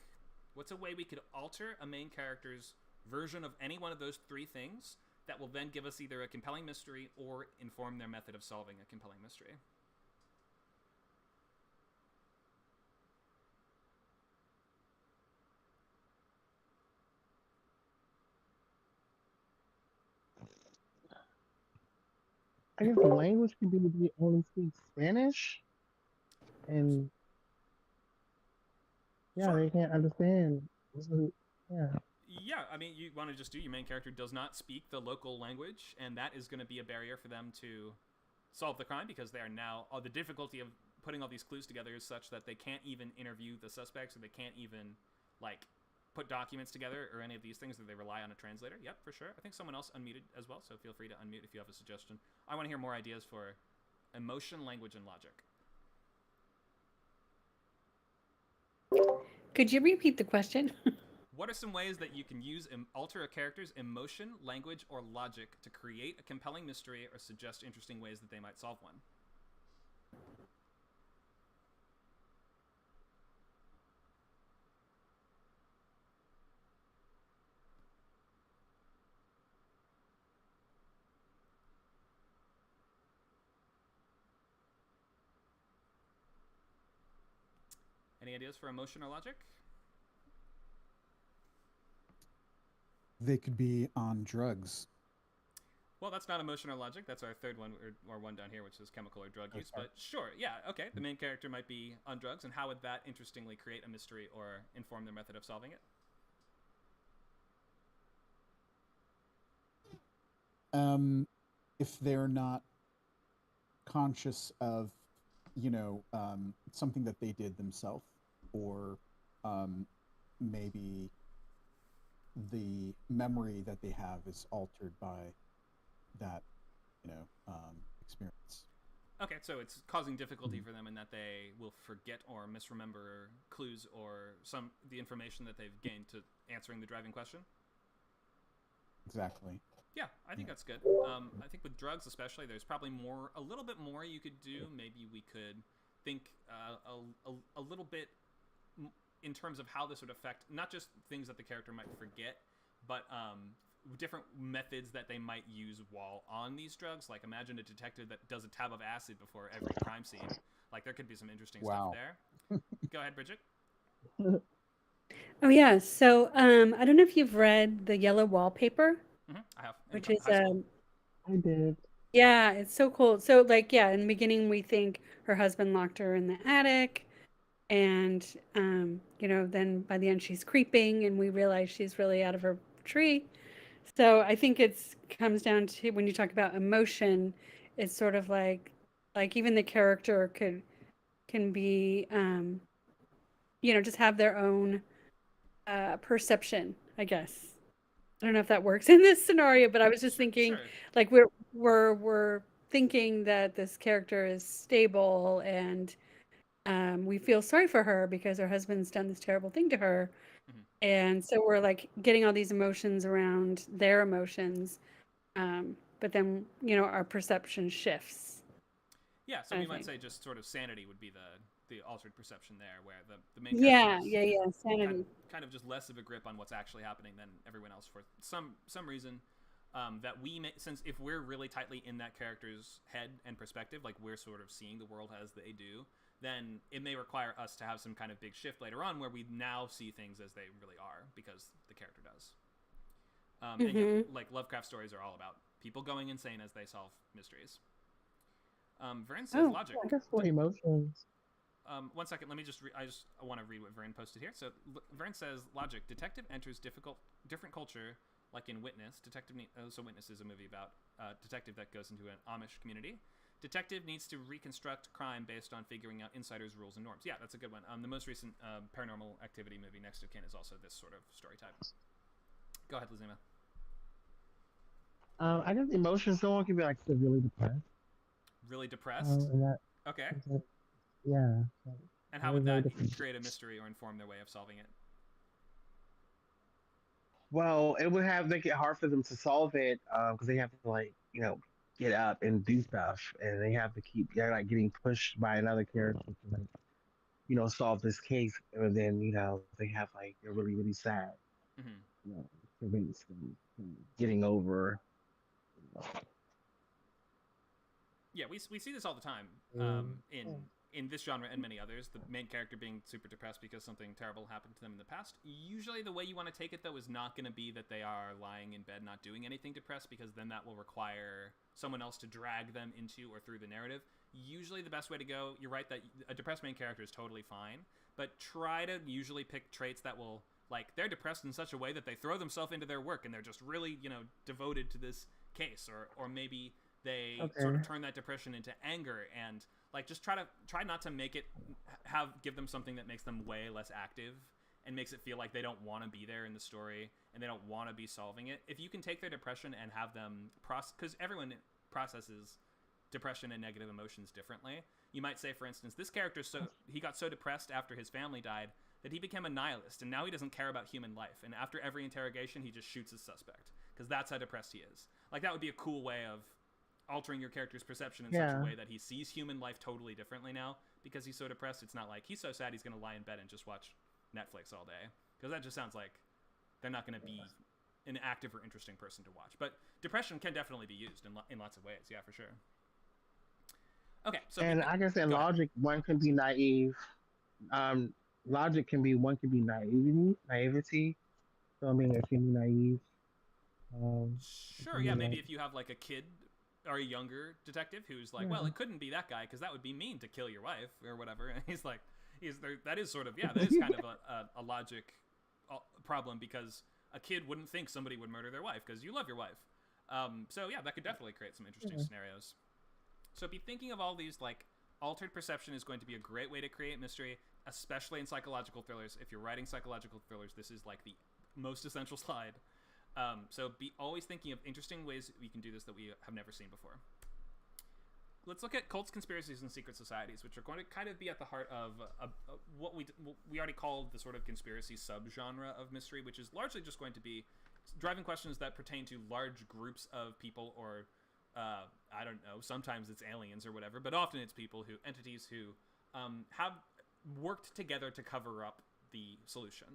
What's a way we could alter a main character's version of any one of those three things that will then give us either a compelling mystery or inform their method of solving a compelling mystery? I guess the language could be they only speak Spanish, and yeah, Sure. they can't understand. Yeah. Yeah, I mean, you want to just do your main character does not speak the local language, and that is going to be a barrier for them to solve the crime because they are now. The difficulty of putting all these clues together is such that they can't even interview the suspects, or they can't even like put documents together or any of these things, that they rely on a translator. Yep, for sure. I think someone else unmuted as well, so feel free to unmute if you have a suggestion. I want to hear more ideas for emotion, language, and logic. Could you repeat the question? What are some ways that you can use alter a character's emotion, language, or logic to create a compelling mystery or suggest interesting ways that they might solve one? Any ideas for emotion or logic? They could be on drugs. Well, that's not emotion or logic. That's our third one, or one down here, which is chemical or drug use. Okay. But sure, yeah, okay. The main character might be on drugs, and how would that interestingly create a mystery or inform their method of solving it? If they're not conscious of, something that they did themselves, or maybe the memory that they have is altered by that, experience. Okay, so it's causing difficulty for them in that they will forget or misremember clues or the information that they've gained to answering the driving question. Exactly. Yeah, I think that's good. I think with drugs especially, there's probably a little bit more you could do. Maybe we could think a little bit in terms of how this would affect not just things that the character might forget, but different methods that they might use while on these drugs. Like imagine a detective that does a tab of acid before every crime scene. Like there could be some interesting stuff there. Go ahead, Bridget. Oh yeah. So I don't know if you've read The Yellow Wallpaper, I have. which is I did. yeah, it's so cool. So like yeah, in the beginning we think her husband locked her in the attic, and then by the end she's creeping, and we realize she's really out of her tree. So I think it's comes down to when you talk about emotion, it's sort of like even the character can be just have their own perception, I guess. I don't know if that works in this scenario, but I was just thinking Sure. like we're thinking that this character is stable, and we feel sorry for her because her husband's done this terrible thing to her. Mhm. And so we're like getting all these emotions around their emotions. But then, our perception shifts. Yeah, so I we might think. say just sort of sanity would be the altered perception there, where the main Yeah, character yeah, is sanity. kind of just less of a grip on what's actually happening than everyone else for some reason. That we may, since if we're really tightly in that character's head and perspective, like we're sort of seeing the world as they do, then it may require us to have some kind of big shift later on where we now see things as they really are because the character does. And yeah, like Lovecraft stories are all about people going insane as they solve mysteries. Vern says logic. I guess for emotions. 1 second, let me just I want to read what Vern posted here. So Vern says logic. Detective enters different culture, like in Witness. Witness is a movie about a detective that goes into an Amish community. Detective needs to reconstruct crime based on figuring out insiders' rules and norms. Yeah, that's a good one. The most recent Paranormal Activity movie, Next of Kin, is also this sort of story type. Go ahead, Lizima. I guess emotions. Someone can be like severely depressed. Really depressed? And that, Okay. yeah. And how would that create a mystery or inform their way of solving it? Well, it would have make it hard for them to solve it because they have to like get up and do stuff, and they have to keep they're like getting pushed by another character to like solve this case, and then they have like they're really sad, Mm-hmm. prevents them from getting over. Yeah, we see this all the time in this genre and many others. The main character being super depressed because something terrible happened to them in the past. Usually the way you want to take it, though, is not going to be that they are lying in bed not doing anything depressed, because then that will require someone else to drag them into or through the narrative. Usually the best way to go, you're right, that a depressed main character is totally fine, but try to usually pick traits that will, like, they're depressed in such a way that they throw themselves into their work and they're just really, devoted to this case, or maybe they sort of turn that depression into anger, and like just try not to make it give them something that makes them way less active and makes it feel like they don't want to be there in the story and they don't want to be solving it. If you can take their depression and have them because everyone processes depression and negative emotions differently. You might say, for instance, this character, he got so depressed after his family died that he became a nihilist, and now he doesn't care about human life, and after every interrogation he just shoots his suspect because that's how depressed he is. Like, that would be a cool way of altering your character's perception in such a way that he sees human life totally differently now because he's so depressed. It's not like he's so sad he's going to lie in bed and just watch Netflix all day, because that just sounds like they're not going to be an active or interesting person to watch. But depression can definitely be used in lots of ways. Yeah, for sure. Okay, so I guess in logic, one can be naive. Logic can be naivety. So I mean, it can be naive. Sure, yeah, maybe if you have like a kid or a younger detective who's like, well, it couldn't be that guy because that would be mean to kill your wife or whatever. And he's like, that is sort of, that is kind of a logic problem, because a kid wouldn't think somebody would murder their wife because you love your wife. So yeah, that could definitely create some interesting scenarios. So be thinking of all these, like, altered perception is going to be a great way to create mystery, especially in psychological thrillers. If you're writing psychological thrillers, this is like the most essential slide. So be always thinking of interesting ways we can do this that we have never seen before. Let's look at cults, conspiracies, and secret societies, which are going to kind of be at the heart of what we already called the sort of conspiracy subgenre of mystery, which is largely just going to be driving questions that pertain to large groups of people, or I don't know, sometimes it's aliens or whatever, but often it's entities who have worked together to cover up the solution.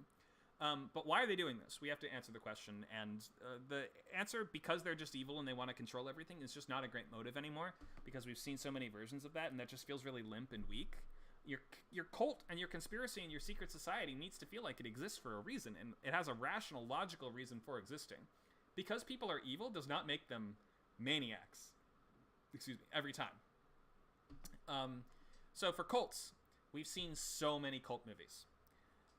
But why are they doing this? We have to answer the question, and the answer, because they're just evil and they want to control everything, is just not a great motive anymore, because we've seen so many versions of that, and that just feels really limp and weak. Your cult and your conspiracy and your secret society needs to feel like it exists for a reason, and it has a rational, logical reason for existing. Because people are evil does not make them maniacs. Every time. So for cults, we've seen so many cult movies.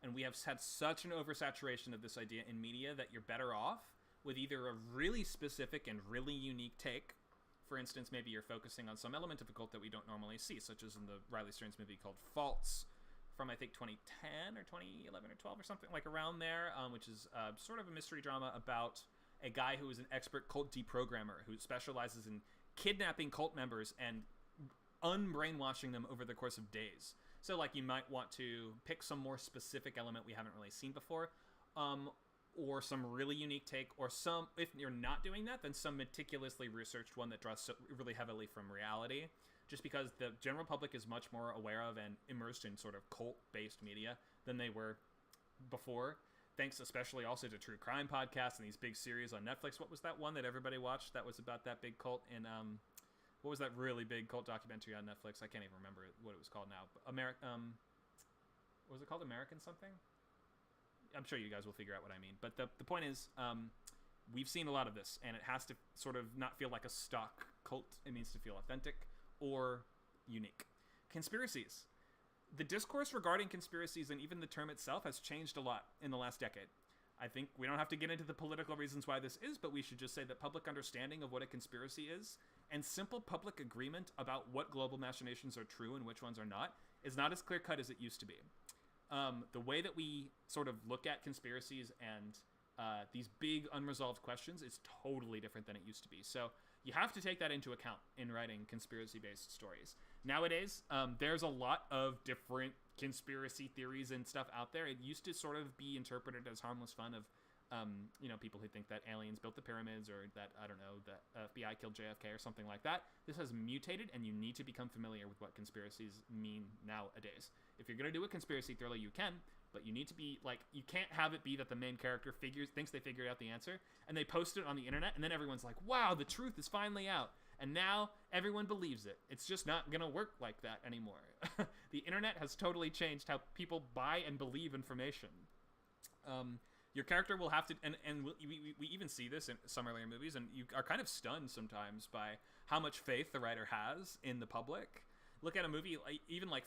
And we have had such an oversaturation of this idea in media that you're better off with either a really specific and really unique take. For instance, maybe you're focusing on some element of the cult that we don't normally see, such as in the Riley Stearns movie called Faults from, I think, 2010 or 2011 or 12 or something, like around there, which is sort of a mystery drama about a guy who is an expert cult deprogrammer who specializes in kidnapping cult members and unbrainwashing them over the course of days. So, like, you might want to pick some more specific element we haven't really seen before, or some really unique take, or some, if you're not doing that, then some meticulously researched one that draws really heavily from reality, just because the general public is much more aware of and immersed in sort of cult-based media than they were before, thanks especially also to true crime podcasts and these big series on Netflix. What was that one that everybody watched that was about that big cult in, what was that really big cult documentary on Netflix? I can't even remember what it was called now. What was it called? American something? I'm sure you guys will figure out what I mean. But the point is, we've seen a lot of this, and it has to sort of not feel like a stock cult. It needs to feel authentic or unique. Conspiracies. The discourse regarding conspiracies, and even the term itself, has changed a lot in the last decade. I think we don't have to get into the political reasons why this is, but we should just say that public understanding of what a conspiracy is and simple public agreement about what global machinations are true and which ones are not is not as clear cut as it used to be. The way that we sort of look at conspiracies and these big unresolved questions is totally different than it used to be. So you have to take that into account in writing conspiracy-based stories. Nowadays, there's a lot of different conspiracy theories and stuff out there. It used to sort of be interpreted as harmless fun of, people who think that aliens built the pyramids or that, I don't know, that FBI killed JFK or something like that. This has mutated, and you need to become familiar with what conspiracies mean nowadays. If you're going to do a conspiracy thriller, you can, but you need to be, you can't have it be that the main character thinks they figured out the answer, and they post it on the internet, and then everyone's like, wow, the truth is finally out. And now everyone believes it. It's just not going to work like that anymore. The internet has totally changed how people buy and believe information. Your character will have to, and we even see this in some earlier movies, and you are kind of stunned sometimes by how much faith the writer has in the public. Look at a movie even like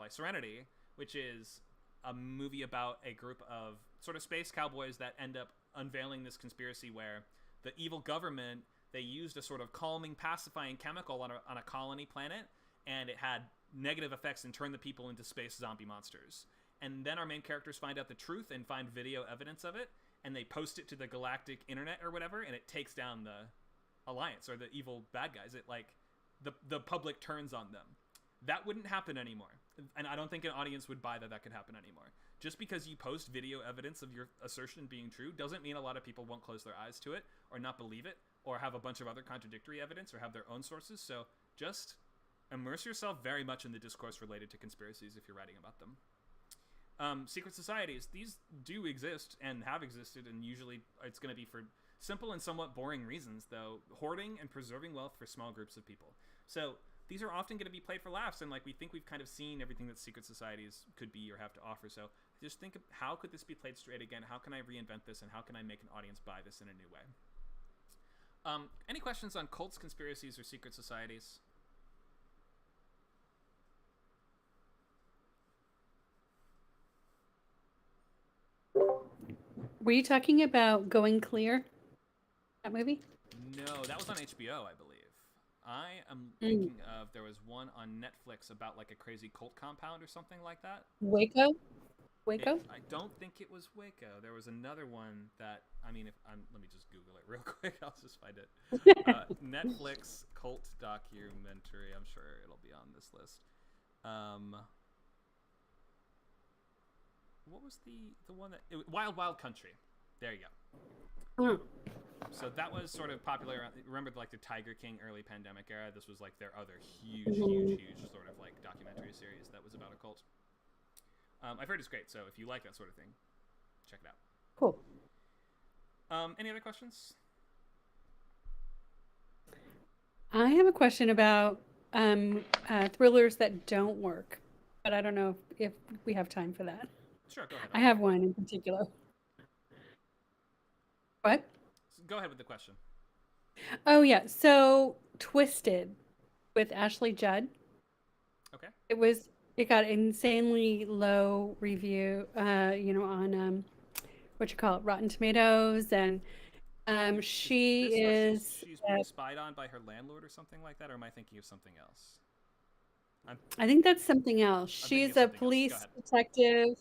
Serenity, which is a movie about a group of sort of space cowboys that end up unveiling this conspiracy where the evil government, they used a sort of calming, pacifying chemical on a colony planet, and it had negative effects and turned the people into space zombie monsters. And then our main characters find out the truth and find video evidence of it, and they post it to the galactic internet or whatever, and it takes down the alliance or the evil bad guys. It the public turns on them. That wouldn't happen anymore, and I don't think an audience would buy that could happen anymore. Just because you post video evidence of your assertion being true doesn't mean a lot of people won't close their eyes to it or not believe it or have a bunch of other contradictory evidence or have their own sources. So just immerse yourself very much in the discourse related to conspiracies if you're writing about them. Secret societies, these do exist and have existed, and usually it's going to be for simple and somewhat boring reasons, though. Hoarding and preserving wealth for small groups of people. So these are often going to be played for laughs, and we think we've kind of seen everything that secret societies could be or have to offer. So just think of how could this be played straight again? How can I reinvent this, and how can I make an audience buy this in a new way? Any questions on cults, conspiracies, or secret societies? Were you talking about Going Clear? That movie? No, that was on HBO, I believe. I am thinking of, there was one on Netflix about a crazy cult compound or something like that. Waco? I don't think it was Waco. There was another one that, let me just Google it real quick. I'll just find it. Netflix cult documentary. I'm sure it'll be on this list. What was the one that... Wild Wild Country. There you go. So that was sort of popular. Remember the Tiger King early pandemic era? This was their other huge sort of documentary series that was about a cult. I've heard it's great, so if you like that sort of thing, check it out. Cool. Any other questions? I have a question about thrillers that don't work, but I don't know if we have time for that. Sure, go ahead. I have one in particular. What? Go ahead with the question. Oh, yeah. So, Twisted with Ashley Judd. Okay. It got insanely low review, on Rotten Tomatoes, and she's being spied on by her landlord or something like that, or am I thinking of something else? I think that's something else. She's a police detective,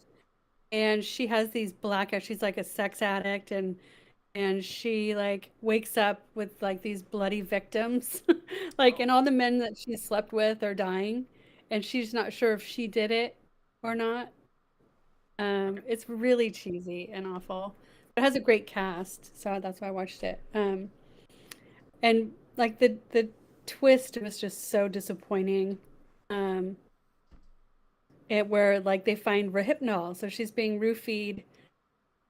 and she has these blackouts. She's like a sex addict, and she wakes up with these bloody victims, and all the men that she slept with are dying, and she's not sure if she did it or not. It's really cheesy and awful. It has a great cast, so that's why I watched it. And the twist was just so disappointing. Where they find Rohypnol, so she's being roofied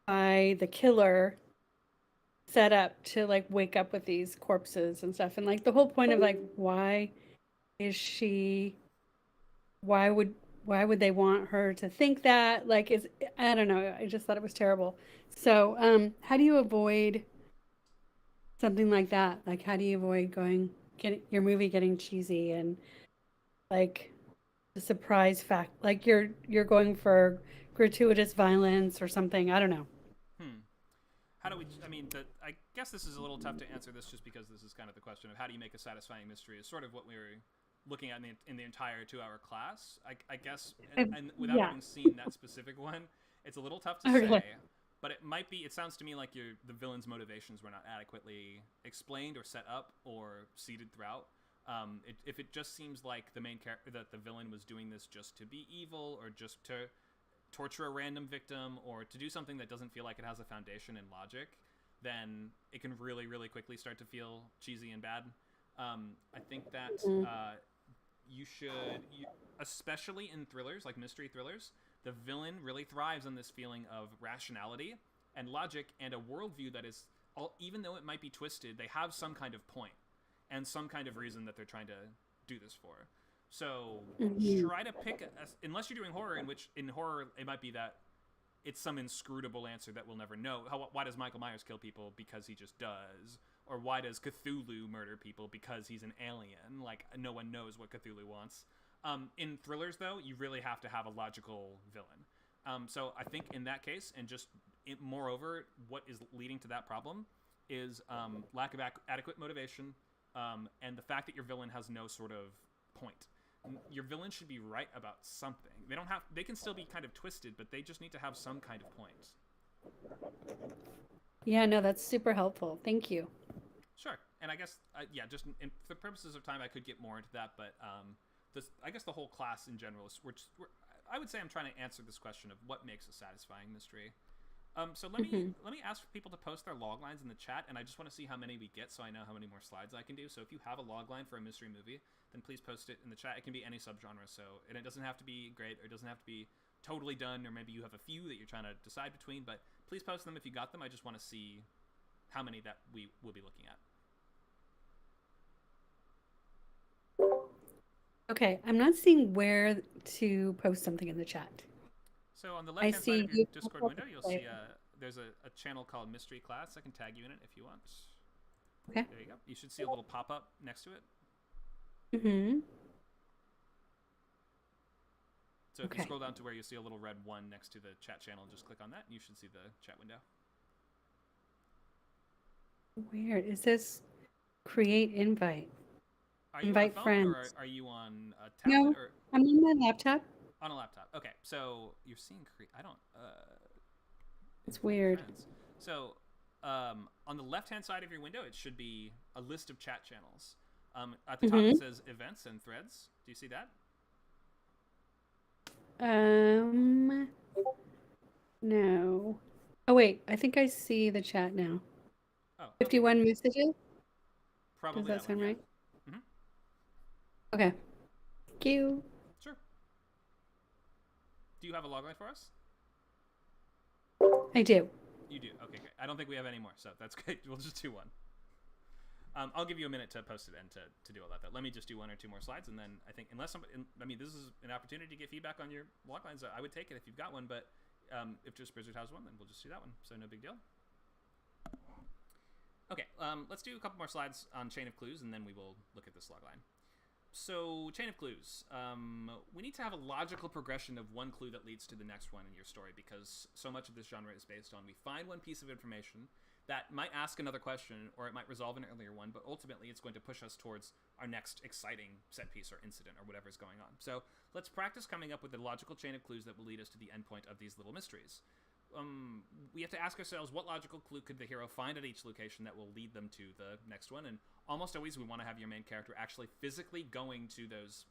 by the killer, set up to wake up with these corpses and stuff, and the whole point of why would they want her to think that I don't know, I just thought it was terrible. So how do you avoid something like that? How do you avoid getting your movie getting cheesy and the surprise fact, you're going for gratuitous violence or something? I don't know. how do we? I mean, I guess this is a little tough to answer this just because this is kind of the question of how do you make a satisfying mystery is sort of what we were looking at in the entire 2-hour class. I guess, and without having seen that specific one, it's a little tough to say. But it might be. It sounds to me like the villain's motivations were not adequately explained or set up or seeded throughout. If it just seems like the main character, that the villain was doing this just to be evil or just to torture a random victim or to do something that doesn't feel like it has a foundation in logic, then it can really, really quickly start to feel cheesy and bad. I think that you should, especially in thrillers, like mystery thrillers, the villain really thrives on this feeling of rationality and logic and a worldview that is, even though it might be twisted, they have some kind of point and some kind of reason that they're trying to do this for. So try to pick, unless you're doing horror, in which in horror it might be that it's some inscrutable answer that we'll never know. Why does Michael Myers kill people? Because he just does. Or why does Cthulhu murder people? Because he's an alien. Like, no one knows what Cthulhu wants. In thrillers, though, you really have to have a logical villain. So I think in that case, and just moreover, what is leading to that problem is lack of adequate motivation and the fact that your villain has no sort of point. Your villain should be right about something. They can still be kind of twisted, but they just need to have some kind of point. Yeah, no, that's super helpful. Thank you. Sure. And I guess, just for purposes of time, I could get more into that, but I guess the whole class in general is, I would say I'm trying to answer this question of what makes a satisfying mystery. So let me ask people to post their log lines in the chat, and I just want to see how many we get so I know how many more slides I can do. So if you have a log line for a mystery movie, then please post it in the chat. It can be any subgenre, and it doesn't have to be great, or it doesn't have to be totally done, or maybe you have a few that you're trying to decide between, but please post them if you got them. I just want to see how many that we will be looking at. Okay, I'm not seeing where to post something in the chat. So on the left-hand side of your Discord window, you'll see there's a channel called Mystery Class. I can tag you in it if you want. Okay. There you go. You should see a little pop-up next to it. Mm-hmm. So if you scroll down to where you see a little red 1 next to the chat channel, just click on that, and you should see the chat window. Weird. Is this create invite? Are you invite on a phone, friends. or are you on a tablet? No, or I'm on my laptop. on a laptop. Okay, so you're seeing I don't. It's weird. Friends. So on the left-hand side of your window, it should be a list of chat channels. At the top, it says events and threads. Do you see that? No. Oh wait, I think I see the chat now. Oh, 51 messages? probably. Does that sound one, right? Yeah. Mm-hmm. Okay. Thank you. Sure. Do you have a logline for us? I do. You do. Okay, great. I don't think we have any more, so that's great. We'll just do one. I'll give you a minute to post it and to do all that. Let me just do 1 or 2 more slides, and then I think unless somebody, this is an opportunity to get feedback on your loglines. I would take it if you've got one, but if just Blizzard has one, then we'll just do that one. So no big deal. Okay, let's do a couple more slides on Chain of Clues, and then we will look at this logline. So, Chain of Clues. We need to have a logical progression of one clue that leads to the next one in your story, because so much of this genre is based on we find one piece of information that might ask another question, or it might resolve an earlier one, but ultimately it's going to push us towards our next exciting set piece or incident or whatever's going on. So, let's practice coming up with a logical chain of clues that will lead us to the endpoint of these little mysteries. We have to ask ourselves, what logical clue could the hero find at each location that will lead them to the next one? And almost always we want to have your main character actually physically going to those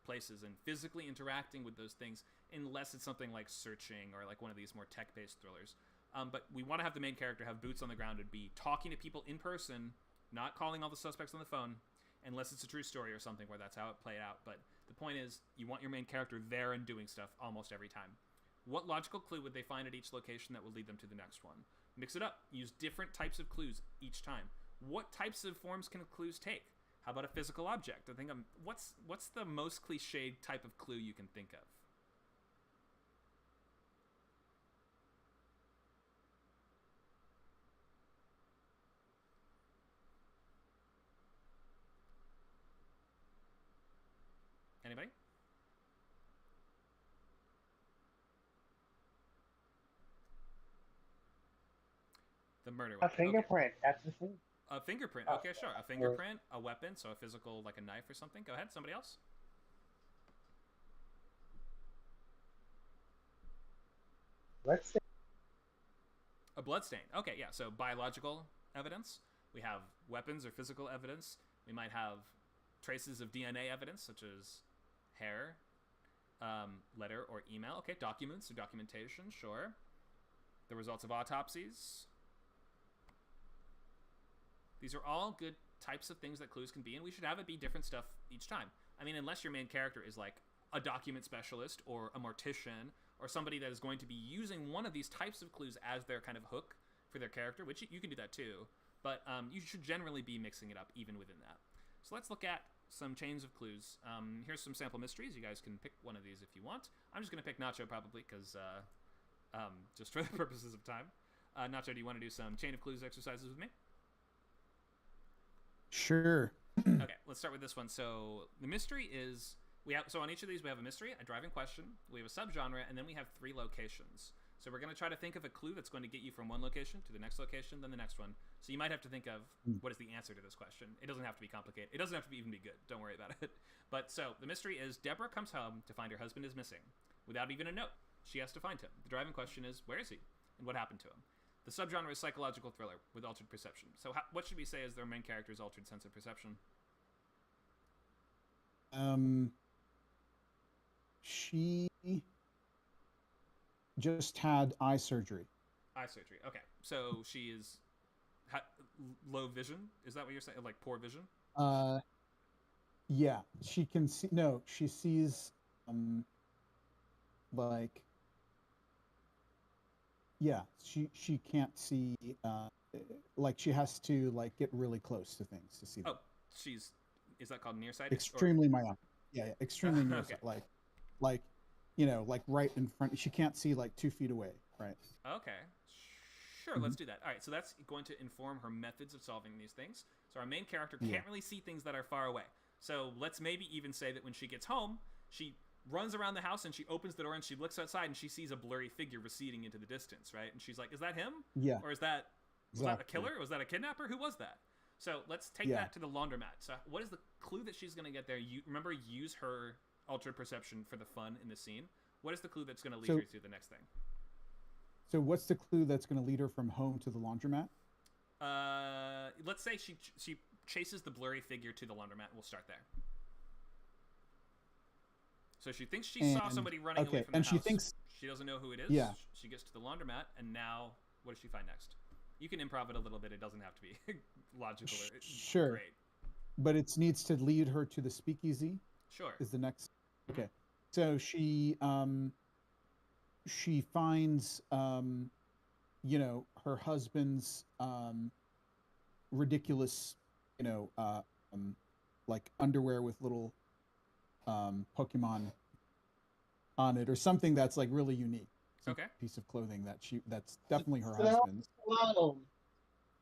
places and physically interacting with those things, unless it's something like Searching or like one of these more tech-based thrillers. But we want to have the main character have boots on the ground and be talking to people in person, not calling all the suspects on the phone, unless it's a true story or something where that's how it played out. But the point is, you want your main character there and doing stuff almost every time. What logical clue would they find at each location that would lead them to the next one? Mix it up. Use different types of clues each time. What types of forms can clues take? How about a physical object? I think what's the most cliched type of clue you can think of? Anybody? The murder A weapon. fingerprint. That's the thing. A fingerprint. Oh, Okay, sure. A fingerprint, a weapon, so a physical, like a knife or something. Go ahead. Somebody else. Let's say A bloodstain. Okay, yeah. So biological evidence. We have weapons or physical evidence. We might have traces of DNA evidence, such as hair, letter, or email. Okay, documents or documentation. Sure. The results of autopsies. These are all good types of things that clues can be, and we should have it be different stuff each time. I mean, unless your main character is like a document specialist or a mortician or somebody that is going to be using one of these types of clues as their kind of hook for their character, which you can do that too, but you should generally be mixing it up even within that. So let's look at some chains of clues. Here's some sample mysteries. You guys can pick one of these if you want. I'm just going to pick Nacho probably because just for the purposes of time. Nacho, do you want to do some chain of clues exercises with me? Sure. Okay, let's start with this one. So the mystery is so on each of these we have a mystery, a driving question, we have a subgenre, and then we have 3 locations. So we're going to try to think of a clue that's going to get you from one location to the next location, then the next one. So you might have to think of what is the answer to this question. It doesn't have to be complicated. It doesn't have to even be good. Don't worry about it. But so the mystery is Deborah comes home to find her husband is missing without even a note. She has to find him. The driving question is, where is he? And what happened to him? The subgenre is psychological thriller with altered perception. So what should we say is their main character's altered sense of perception? She just had eye surgery. Eye surgery. Okay. So she is low vision? Is that what you're saying? Like poor vision? Yeah. She can see. No, she sees. Like. Yeah. She can't see. Like she has to like get really close to things to see them. Oh, is that called nearsighted? Extremely myopic. Yeah, extremely nearsighted. Okay. Like, you know, like right in front. She can't see like 2 feet away, right? Okay. Sure, let's do that. All right, so that's going to inform her methods of solving these things. So our main character can't really see things that are far away. So let's maybe even say that when she gets home, she runs around the house and she opens the door and she looks outside and she sees a blurry figure receding into the distance, right? And she's like, is that him? Yeah. Or was that a killer? Was that a kidnapper? Who was that? So let's take that to the laundromat. So what is the clue that she's going to get there? Remember, use her altered perception for the fun in the scene. What is the clue that's going to lead her to the next thing? So what's the clue that's going to lead her from home to the laundromat? Let's say she chases the blurry figure to the laundromat. We'll start there. So she thinks she saw somebody running away from the house. She thinks she doesn't know who it is. Yeah. She gets to the laundromat, and now what does she find next? You can improv it a little bit. It doesn't have to be logical or sure. Great. But it needs to lead her to the speakeasy. Sure. Is the next. Okay. So she finds you know, her husband's ridiculous, you know, like underwear with little Pokemon on it or something that's like really unique. Okay. Piece of clothing that's definitely her husband's.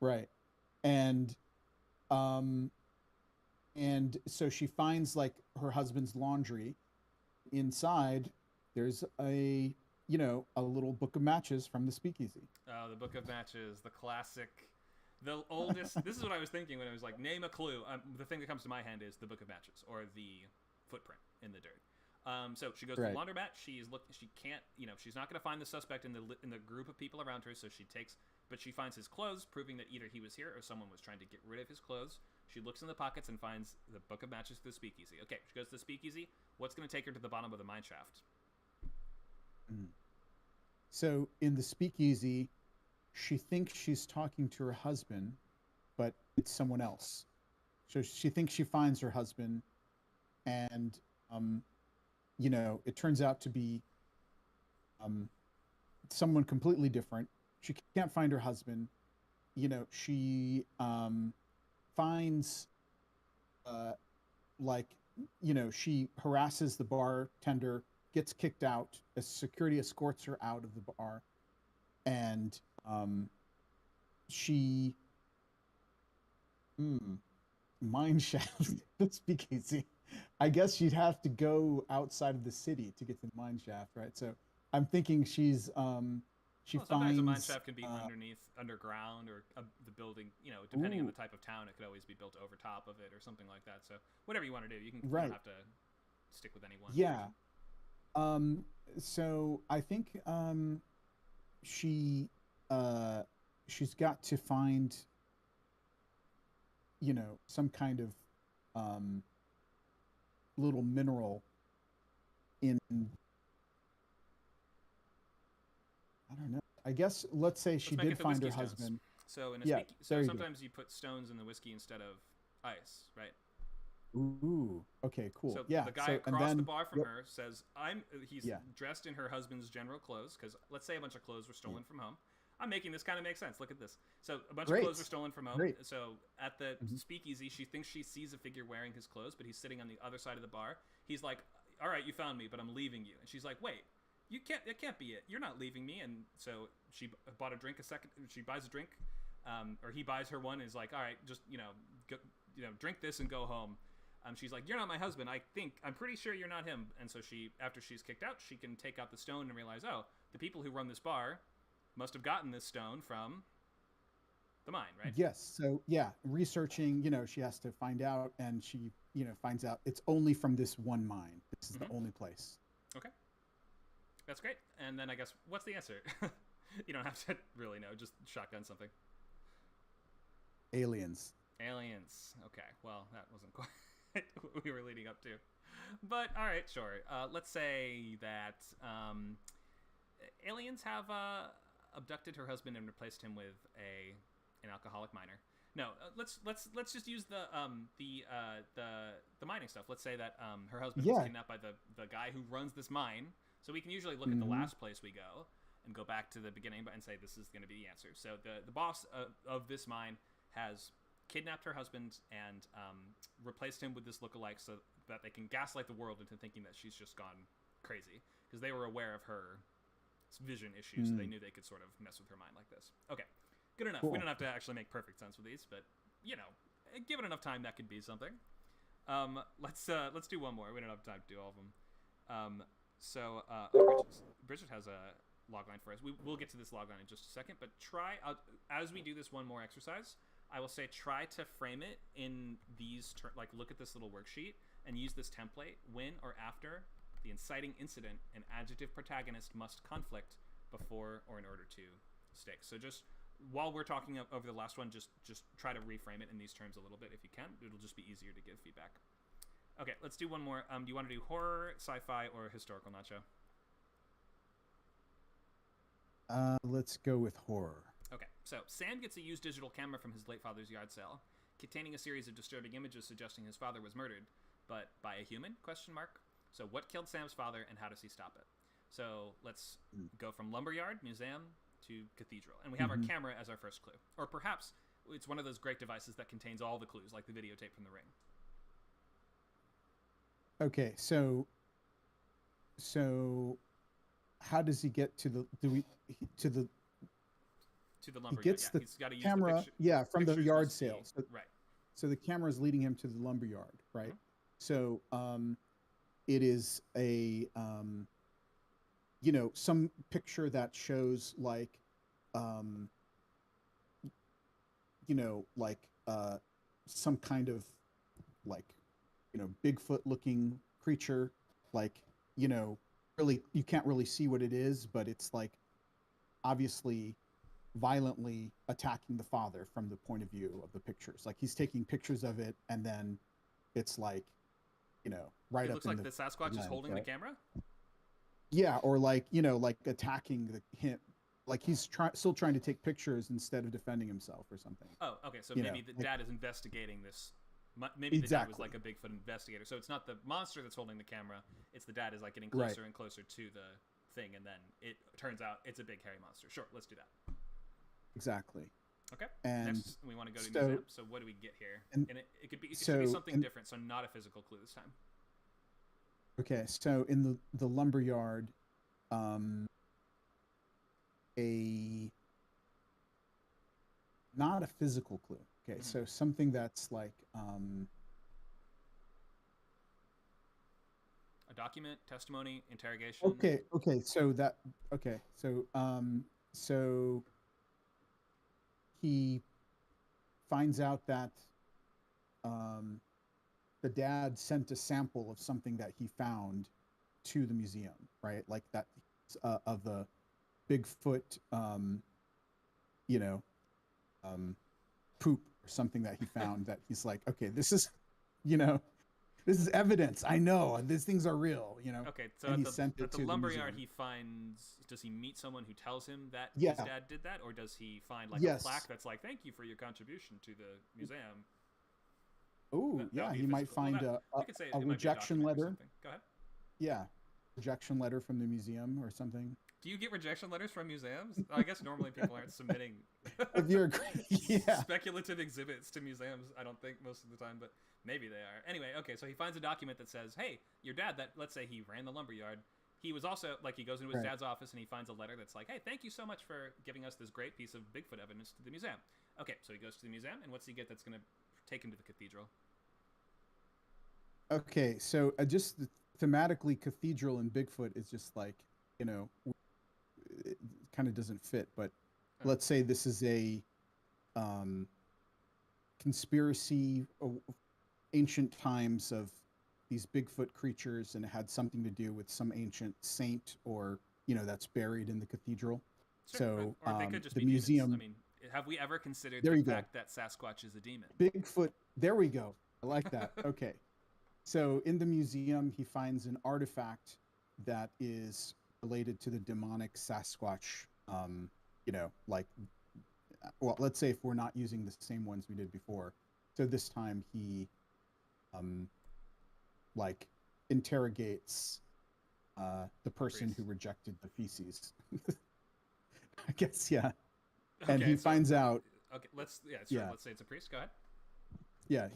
Right. And so she finds like her husband's laundry. Inside there's a little book of matches from the speakeasy. Oh, the book of matches, the classic, the oldest. This is what I was thinking when I was like, name a clue. The thing that comes to my hand is the book of matches or the footprint in the dirt. So she goes to the laundromat. She can't, she's not going to find the suspect in the group of people around her. So but she finds his clothes, proving that either he was here or someone was trying to get rid of his clothes. She looks in the pockets and finds the book of matches to the speakeasy. Okay, she goes to the speakeasy. What's going to take her to the bottom of the mine shaft? So in the speakeasy, she thinks she's talking to her husband, but it's someone else. So she thinks she finds her husband, and it turns out to be someone completely different. She can't find her husband. She finds she harasses the bartender, gets kicked out as security escorts her out of the bar, and she mine shaft. Speakeasy. I guess she'd have to go outside of the city to get to the mine shaft, right? So I'm thinking she's She Well, sometimes a mine finds shaft can be underground, or the building. Depending on the type of town, it could always be built over top of it or something like that. So whatever you want to do, you can. You don't have to stick with any one. Yeah. So I think she she's got to find some kind of little mineral in, I don't know. I guess let's say she did find her husband. So so sometimes you put stones in the whiskey instead of ice, right? Ooh, okay, cool. So yeah. the guy across the bar from her says, he's Yeah. dressed in her husband's general clothes, because let's say a bunch of clothes were stolen from home. I'm making this kind of make sense. Look at this. So a bunch of clothes were stolen from home. Great. So at the speakeasy, she thinks she sees a figure wearing his clothes, but he's sitting on the other side of the bar. He's like, all right, you found me, but I'm leaving you. And she's like, wait, it can't be it. You're not leaving me. And so she bought a drink she buys a drink, or he buys her one, and is like, all right, just, go, drink this and go home. She's like, you're not my husband. I'm pretty sure you're not him. And so after she's kicked out, she can take out the stone and realize, oh, the people who run this bar must have gotten this stone from the mine, right? Yes. So yeah, researching, she has to find out, and she, finds out it's only from this one mine. This is the only place. Okay. That's great. And then I guess, what's the answer? You don't have to really know, just shotgun something. Aliens. Okay. Well, that wasn't quite what we were leading up to. But all right, sure. Let's say that aliens have abducted her husband and replaced him with an alcoholic miner. No, let's just use the mining stuff. Let's say that her husband was kidnapped by the guy who runs this mine. So we can usually look at the last place we go and go back to the beginning and say this is going to be the answer. So the boss of this mine has kidnapped her husband and replaced him with this lookalike so that they can gaslight the world into thinking that she's just gone crazy, because they were aware of her vision issues, so they knew they could sort of mess with her mind like this. Okay, good enough. Cool. We don't have to actually make perfect sense with these, but give it enough time, that could be something. Let's do one more. We don't have time to do all of them. Bridget has a logline for us. We'll get to this logline in just a second, but as we do this one more exercise, I will say try to frame it in these look at this little worksheet and use this template when or after the inciting incident an adjective protagonist must conflict before or in order to stick. So just while we're talking over the last one, just try to reframe it in these terms a little bit if you can. It'll just be easier to give feedback. Okay, let's do one more. Do you want to do horror, sci-fi, or historical, Nacho? Let's go with horror. Okay, so Sam gets a used digital camera from his late father's yard sale, containing a series of disturbing images suggesting his father was murdered, but by a human? ? So what killed Sam's father, and how does he stop it? So let's go from lumberyard, museum, to cathedral, and we have our camera as our first clue. Or perhaps it's one of those great devices that contains all the clues, like the videotape from The Ring. Okay, so how does he get to the lumberyard? He gets the he's got to use camera, from the yard sale. So, right. So the camera is leading him to the lumberyard, right? So it is a some picture that shows some kind of Bigfoot looking creature, really you can't really see what it is, but it's obviously violently attacking the father from the point of view of the pictures. He's taking pictures of it, and then it's right it up looks in like the Sasquatch is holding the camera. Yeah, or attacking him, he's still trying to take pictures instead of defending himself or something. Oh, okay. So maybe the dad is investigating this. Maybe the dad was a Bigfoot investigator. So it's not the monster that's holding the camera. It's the dad is getting closer and closer to the thing, and then it turns out it's a big hairy monster. Sure, let's do that. Exactly. Okay. And next, we want to go to museum. So what do we get here? And it could be should be something different. So not a physical clue this time. Okay. So in the lumberyard, not a physical clue. Okay. So something that's a document, testimony, interrogation. Okay. So So he finds out that the dad sent a sample of something that he found to the museum, right? Like that of the Bigfoot, you know, poop or something that he found that he's like, okay, this is, you know, this is evidence. I know these things are real, you know. Okay, so and at he the, sent it at the to lumberyard, museum. he finds. Does he meet someone who tells him that Yeah. his dad did that, or does he find like Yes. a plaque that's like, "Thank you for your contribution to the museum"? Oh, That would yeah, be he might physical. Well, find we could say a it might be a rejection document or letter. something. Go ahead. Yeah, rejection letter from the museum or something. Do you get rejection letters from museums? I guess normally people aren't submitting If you're, yeah, speculative exhibits to museums. I don't think most of the time, but maybe they are. Anyway, okay, so he finds a document that says, "Hey, your dad." That let's say he ran the lumberyard. He was also like he goes into his Right. dad's office and he finds a letter that's like, "Hey, thank you so much for giving us this great piece of Bigfoot evidence to the museum." Okay, so he goes to the museum, and what's he get that's going to take him to the cathedral? okay. So just thematically, cathedral and Bigfoot is just like, you know, it kind of doesn't fit. But let's say this is a conspiracy, ancient times of these Bigfoot creatures, and it had something to do with some ancient saint or, you know, that's buried in the cathedral. Sure, So or they could just the be museum. demons. I mean, have we ever considered There the you go. fact that Sasquatch is a demon? Bigfoot. There we go. I like that. Okay. So in the museum, he finds an artifact that is related to the demonic Sasquatch. You know, like, well, let's say if we're not using the same ones we did before. So this time he, like, interrogates the person who rejected the feces. I guess, yeah. Okay, And he so- finds out. Okay, let's sure. Yeah. Let's say it's a priest. Go ahead. Yeah,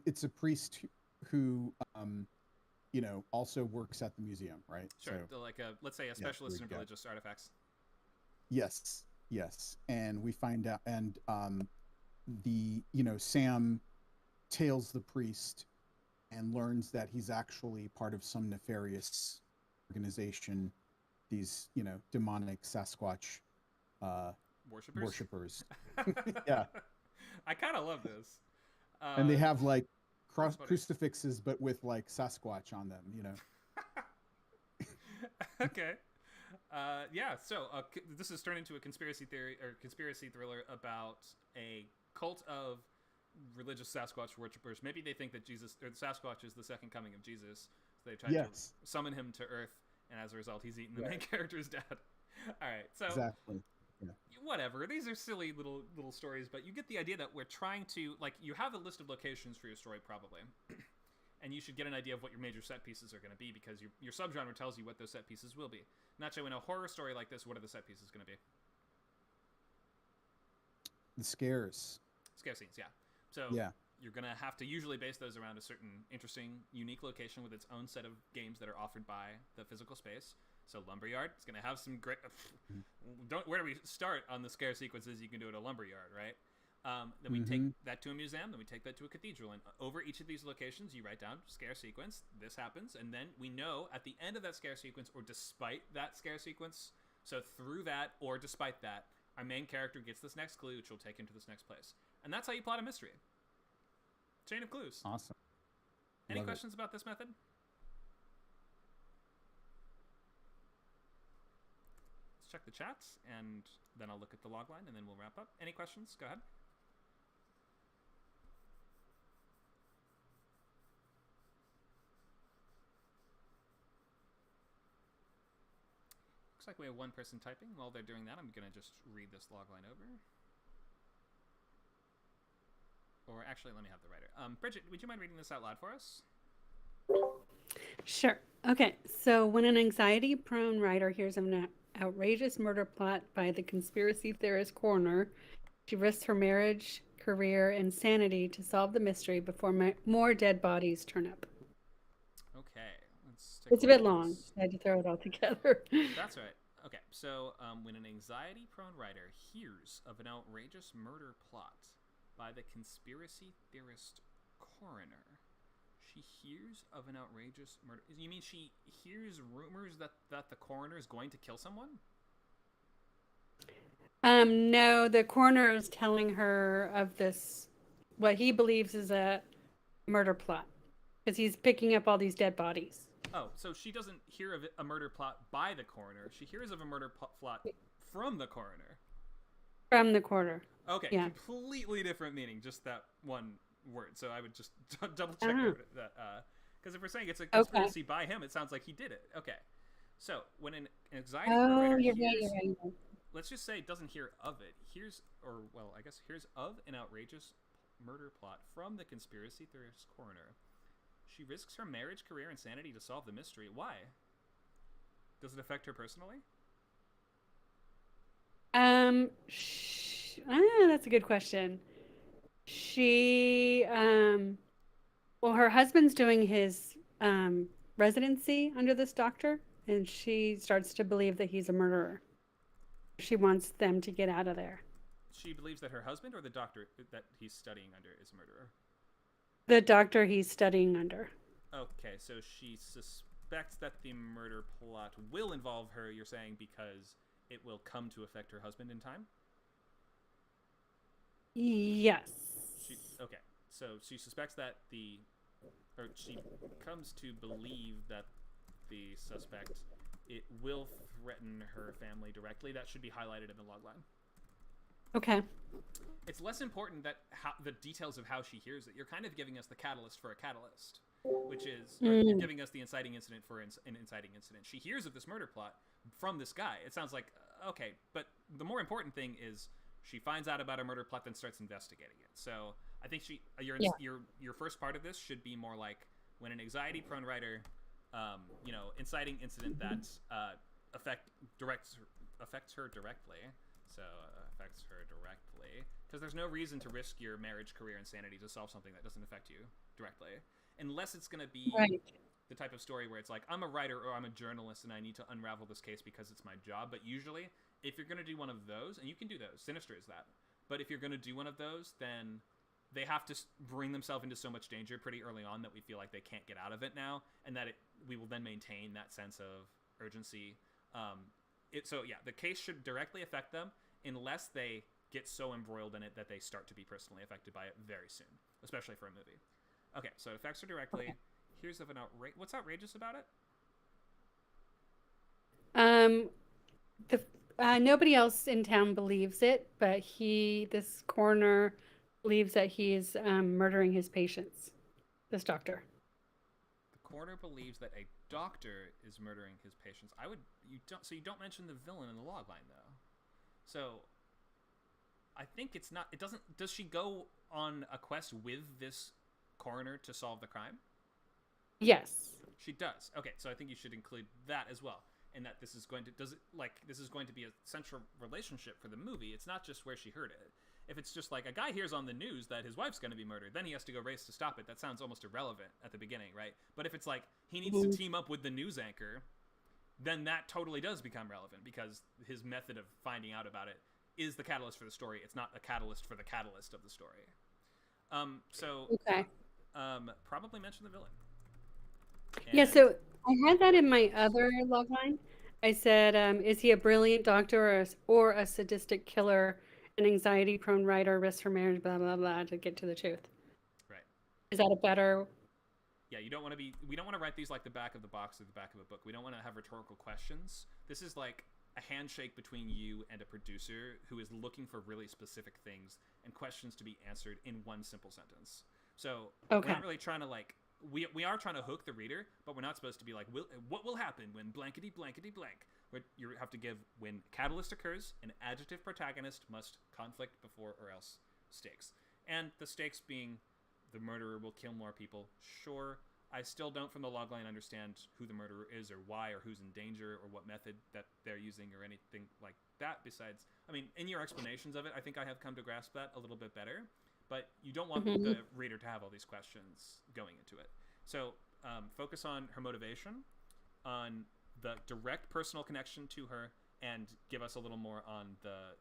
it's a priest who, you know, also works at the museum, right? Sure, So, like let's say a specialist in yeah. religious artifacts. yes, and we find out, and Sam tails the priest and learns that he's actually part of some nefarious organization, these, you know, demonic Sasquatch worshippers. Yeah. I kind of love this. And they have like crucifixes, but with like Sasquatch on them, you know. Okay. Yeah. So this has turned into a conspiracy theory or conspiracy thriller about a cult of religious Sasquatch worshippers. Maybe they think that Jesus or the Sasquatch is the second coming of Jesus. So they try to summon him to Earth, and as a result, he's eaten the main character's dad. All right. So exactly. Yeah. Whatever. These are silly little stories, but you get the idea that we're trying to, like, you have a list of locations for your story probably, and you should get an idea of what your major set pieces are going to be because your subgenre tells you what those set pieces will be. Nacho, in a horror story like this, what are the set pieces going to be? The scares. Scare scenes, yeah. So you're going to have to usually base those around a certain interesting, unique location with its own set of games that are offered by the physical space. So Lumberyard, it's going to have some great... Where do we start on the scare sequences you can do at a Lumberyard, right? Then we take that to a museum, then we take that to a cathedral, and over each of these locations, you write down scare sequence, this happens, and then we know at the end of that scare sequence, or despite that scare sequence, so through that, or despite that, our main character gets this next clue, which will take him to this next place. And that's how you plot a mystery. Chain of clues. Awesome. Any questions about this method? Let's check the chats, and then I'll look at the logline, and then we'll wrap up. Any questions? Go ahead. Looks like we have one person typing. While they're doing that, I'm going to just read this logline over. Or actually, let me have the writer. Bridget, would you mind reading this out loud for us? Sure. Okay. So when an anxiety-prone writer hears of an outrageous murder plot by the conspiracy theorist Conor, she risks her marriage, career, and sanity to solve the mystery before more dead bodies turn up. Okay. It's a bit long. I had to throw it all together. That's right. Okay. So when an anxiety-prone writer hears of an outrageous murder plot by the conspiracy theorist coroner, she hears of an outrageous murder. You mean she hears rumors that the coroner is going to kill someone? No, the coroner is telling her of this, what he believes is a murder plot, because he's picking up all these dead bodies. Oh, so she doesn't hear of a murder plot by the coroner. She hears of a murder plot from the coroner. From the coroner. Okay, yeah. Completely different meaning, just that one word. So I would just double check that. Because if we're saying it's a conspiracy by him, it sounds like he did it. Okay. So when an anxiety writer hears, you're right. Let's just say doesn't hear of it. Hears of an outrageous murder plot from the conspiracy theorist coroner. She risks her marriage, career, and sanity to solve the mystery. Why? Does it affect her personally? That's a good question. She, well, her husband's doing his residency under this doctor, and she starts to believe that he's a murderer. She wants them to get out of there. She believes that her husband or the doctor that he's studying under is a murderer? The doctor he's studying under. Okay, so she suspects that the murder plot will involve her, you're saying, because it will come to affect her husband in time? Yes. Okay, so she suspects that she comes to believe that the suspect, it will threaten her family directly. That should be highlighted in the logline. Okay. It's less important that the details of how she hears it. You're kind of giving us the catalyst for a catalyst, which is you're giving us the inciting incident for an inciting incident. She hears of this murder plot from this guy. It sounds like, okay, but the more important thing is she finds out about a murder plot, then starts investigating it. So I think your first part of this should be more like when an anxiety-prone writer, inciting incident that affects her directly. So affects her directly, because there's no reason to risk your marriage, career, and sanity to solve something that doesn't affect you directly, unless it's going to be the type of story where it's like, I'm a writer or I'm a journalist and I need to unravel this case because it's my job. But usually, if you're going to do one of those, and you can do those, Sinister is that, but if you're going to do one of those, then they have to bring themselves into so much danger pretty early on that we feel like they can't get out of it now, and that we will then maintain that sense of urgency. The case should directly affect them unless they get so embroiled in it that they start to be personally affected by it very soon, especially for a movie. Okay, so it affects her directly. Here's of an what's outrageous about it? Nobody else in town believes it, but this coroner believes that he's murdering his patients. This doctor. The coroner believes that a doctor is murdering his patients. You don't mention the villain in the logline though. So I think does she go on a quest with this coroner to solve the crime? Yes. She does. Okay, so I think you should include that as well. And that this is going to be a central relationship for the movie. It's not just where she heard it. If it's just like a guy hears on the news that his wife's going to be murdered, then he has to go race to stop it. That sounds almost irrelevant at the beginning, right? But if it's like he needs to team up with the news anchor, then that totally does become relevant, because his method of finding out about it is the catalyst for the story. It's not a catalyst for the catalyst of the story. Probably mention the villain. Yeah, so I had that in my other logline. I said, is he a brilliant doctor or a sadistic killer, an anxiety-prone writer, risks her marriage, blah, blah, blah, to get to the truth? Right. Is that a better... Yeah, we don't want to write these like the back of the box or the back of a book. We don't want to have rhetorical questions. This is like a handshake between you and a producer who is looking for really specific things and questions to be answered in one simple sentence. So we're not really trying to like... We are trying to hook the reader, but we're not supposed to be like, what will happen when blankety blankety blank? You have to give, when catalyst occurs, an adjective protagonist must conflict before or else stakes. And the stakes being the murderer will kill more people. Sure, I still don't from the logline understand who the murderer is or why or who's in danger or what method that they're using or anything like that besides, I mean, in your explanations of it, I think I have come to grasp that a little bit better. But you don't want the reader to have all these questions going into it. So focus on her motivation, on the direct personal connection to her, and give us a little more on the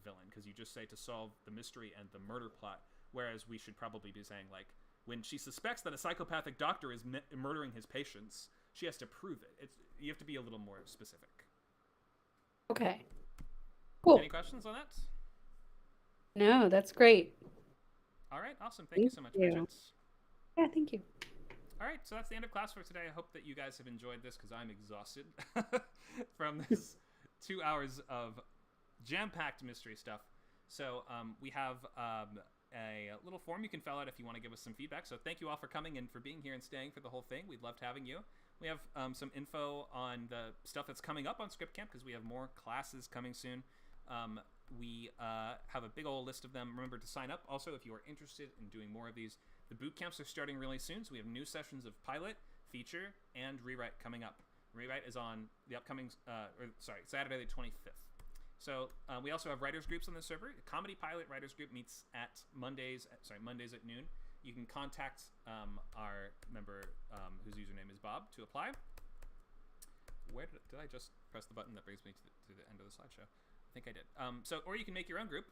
villain, because you just say to solve the mystery and the murder plot, whereas we should probably be saying, like, when she suspects that a psychopathic doctor is murdering his patients, she has to prove it. You have to be a little more specific. Okay. Cool. Any questions on that? No, that's great. All right, awesome. Thank you so much, you. Bridget. Yeah, thank you. All right, so that's the end of class for today. I hope that you guys have enjoyed this because I'm exhausted from this 2 hours of jam-packed mystery stuff. So we have a little form you can fill out if you want to give us some feedback. So thank you all for coming and for being here and staying for the whole thing. We'd loved having you. We have some info on the stuff that's coming up on Scriptcamp because we have more classes coming soon. We have a big old list of them. Remember to sign up. Also, if you are interested in doing more of these, the boot camps are starting really soon. So we have new sessions of pilot, feature, and rewrite coming up. Rewrite is on the upcoming, Saturday the 25th. So we also have writers groups on the server. The Comedy Pilot Writers Group meets at Mondays at noon. You can contact our member whose username is Bob to apply. Where did I just press the button that brings me to the end of the slideshow? I think I did. Or you can make your own group.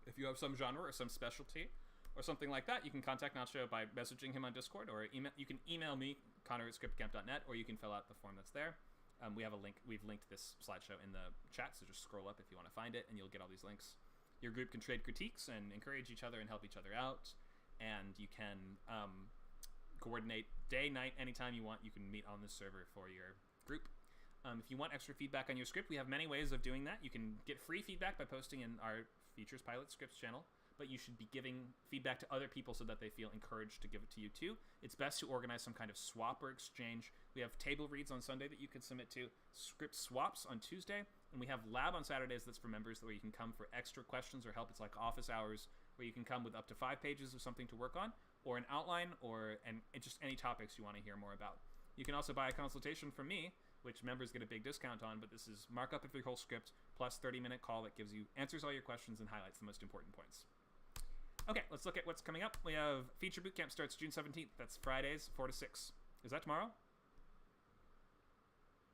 If you have some genre or some specialty or something like that, you can contact Nacho by messaging him on Discord, or you can email me, Conor@scriptcamp.net, or you can fill out the form that's there. We have a link. We've linked this slideshow in the chat, so just scroll up if you want to find it, and you'll get all these links. Your group can trade critiques and encourage each other and help each other out, and you can coordinate day, night, anytime you want. You can meet on this server for your group. If you want extra feedback on your script, we have many ways of doing that. You can get free feedback by posting in our Features Pilot Scripts channel, but you should be giving feedback to other people so that they feel encouraged to give it to you too. It's best to organize some kind of swap or exchange. We have table reads on Sunday that you can submit to, script swaps on Tuesday, and we have lab on Saturdays that's for members where you can come for extra questions or help. It's like office hours where you can come with up to 5 pages of something to work on, or an outline, and just any topics you want to hear more about. You can also buy a consultation from me, which members get a big discount on, but this is markup of your whole script plus 30-minute call that answers all your questions and highlights the most important points. Okay, let's look at what's coming up. We have Feature Bootcamp starts June 17th. That's Fridays, 4 to 6. Is that tomorrow?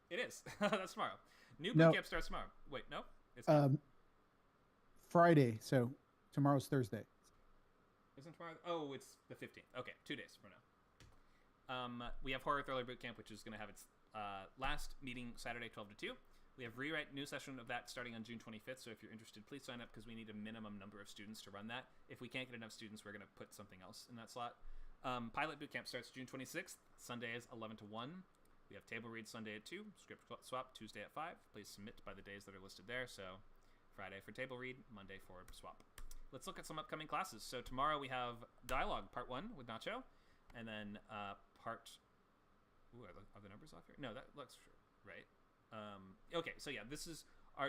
It is. That's tomorrow. New Bootcamp starts tomorrow. Wait, no? It's not. Friday, so tomorrow's Thursday. Isn't tomorrow? Oh, it's the 15th. Okay, 2 days from now. We have Horror Thriller Bootcamp, which is going to have its last meeting Saturday, 12 to 2. We have Rewrite new session of that starting on June 25th, so if you're interested, please sign up because we need a minimum number of students to run that. If we can't get enough students, we're going to put something else in that slot. Pilot Bootcamp starts June 26th. Sunday is 11 to 1. We have Table Read Sunday at 2, Script Swap Tuesday at 5. Please submit by the days that are listed there, so Friday for Table Read, Monday for Swap. Let's look at some upcoming classes. So tomorrow we have Dialogue Part 1 with Nacho, and then Part... Ooh, are the numbers off here? No, that looks right. Okay, so yeah, this is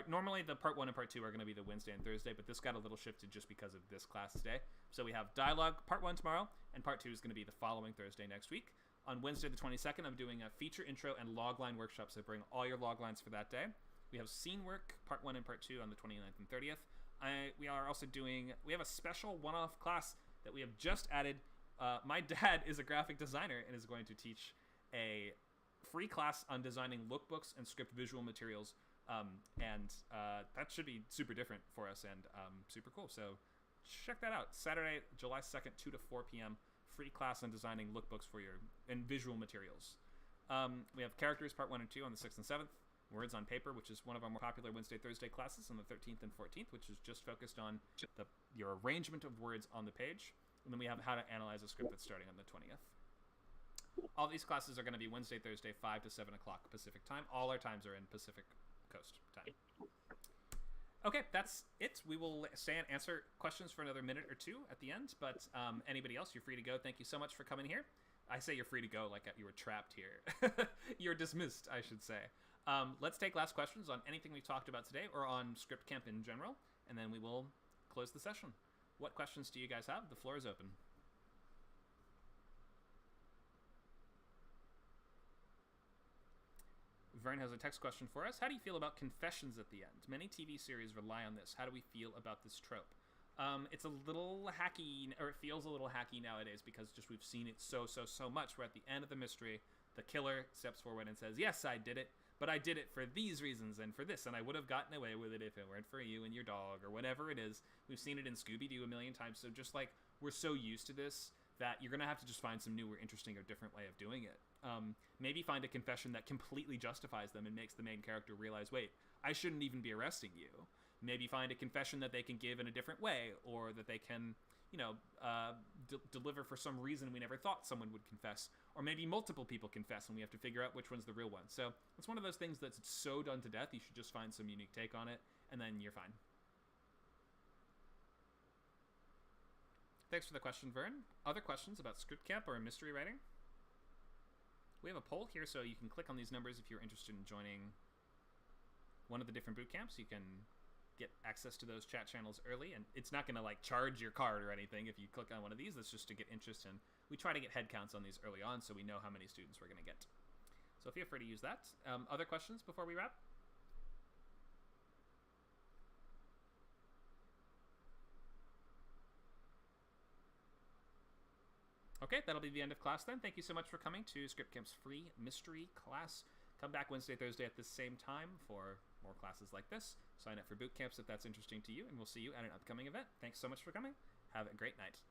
normally the Part 1 and Part 2 are going to be the Wednesday and Thursday, but this got a little shifted just because of this class today. So we have Dialogue Part 1 tomorrow, and Part 2 is going to be the following Thursday next week. On Wednesday the 22nd, I'm doing a feature intro and logline workshop, so bring all your loglines for that day. We have Scene Work Part 1 and Part 2 on the 29th and 30th. We have a special one-off class that we have just added. My dad is a graphic designer and is going to teach a free class on designing lookbooks and script visual materials, and that should be super different for us and super cool, so check that out. Saturday, July 2nd, 2 to 4 p.m. free class on designing lookbooks and visual materials. We have Characters Part 1 and 2 on the 6th and 7th. Words on Paper, which is one of our more popular Wednesday, Thursday classes, on the 13th and 14th, which is just focused on your arrangement of words on the page. And then we have How to Analyze a Script that's starting on the 20th. All these classes are going to be Wednesday, Thursday, 5 to 7 o'clock Pacific time. All our times are in Pacific Coast time. Okay, that's it. We will stay and answer questions for another minute or two at the end, but anybody else, you're free to go. Thank you so much for coming here. I say you're free to go like you were trapped here. You're dismissed, I should say. Let's take last questions on anything we talked about today or on Scriptcamp in general, and then we will close the session. What questions do you guys have? The floor is open. Vern has a text question for us. How do you feel about confessions at the end? Many TV series rely on this. How do we feel about this trope? It's a little hacky, or it feels a little hacky nowadays because just we've seen it so much, where at the end of the mystery, the killer steps forward and says, yes, I did it, but I did it for these reasons and for this, and I would have gotten away with it if it weren't for you and your dog, or whatever it is. We've seen it in Scooby-Doo a million times, so just like we're so used to this that you're going to have to just find some new or interesting or different way of doing it. Maybe find a confession that completely justifies them and makes the main character realize, wait, I shouldn't even be arresting you. Maybe find a confession that they can give in a different way, or that they can, deliver for some reason we never thought someone would confess. Or maybe multiple people confess and we have to figure out which one's the real one. So it's one of those things that's so done to death, you should just find some unique take on it, and then you're fine. Thanks for the question, Vern. Other questions about Scriptcamp or mystery writing? We have a poll here, so you can click on these numbers if you're interested in joining one of the different boot camps. You can get access to those chat channels early, and it's not going to charge your card or anything if you click on one of these. That's just to get interest in. We try to get head counts on these early on so we know how many students we're going to get. So feel free to use that. Other questions before we wrap? Okay, that'll be the end of class then. Thank you so much for coming to Scriptcamp's free mystery class. Come back Wednesday, Thursday at the same time for more classes like this. Sign up for boot camps if that's interesting to you, and we'll see you at an upcoming event. Thanks so much for coming. Have a great night.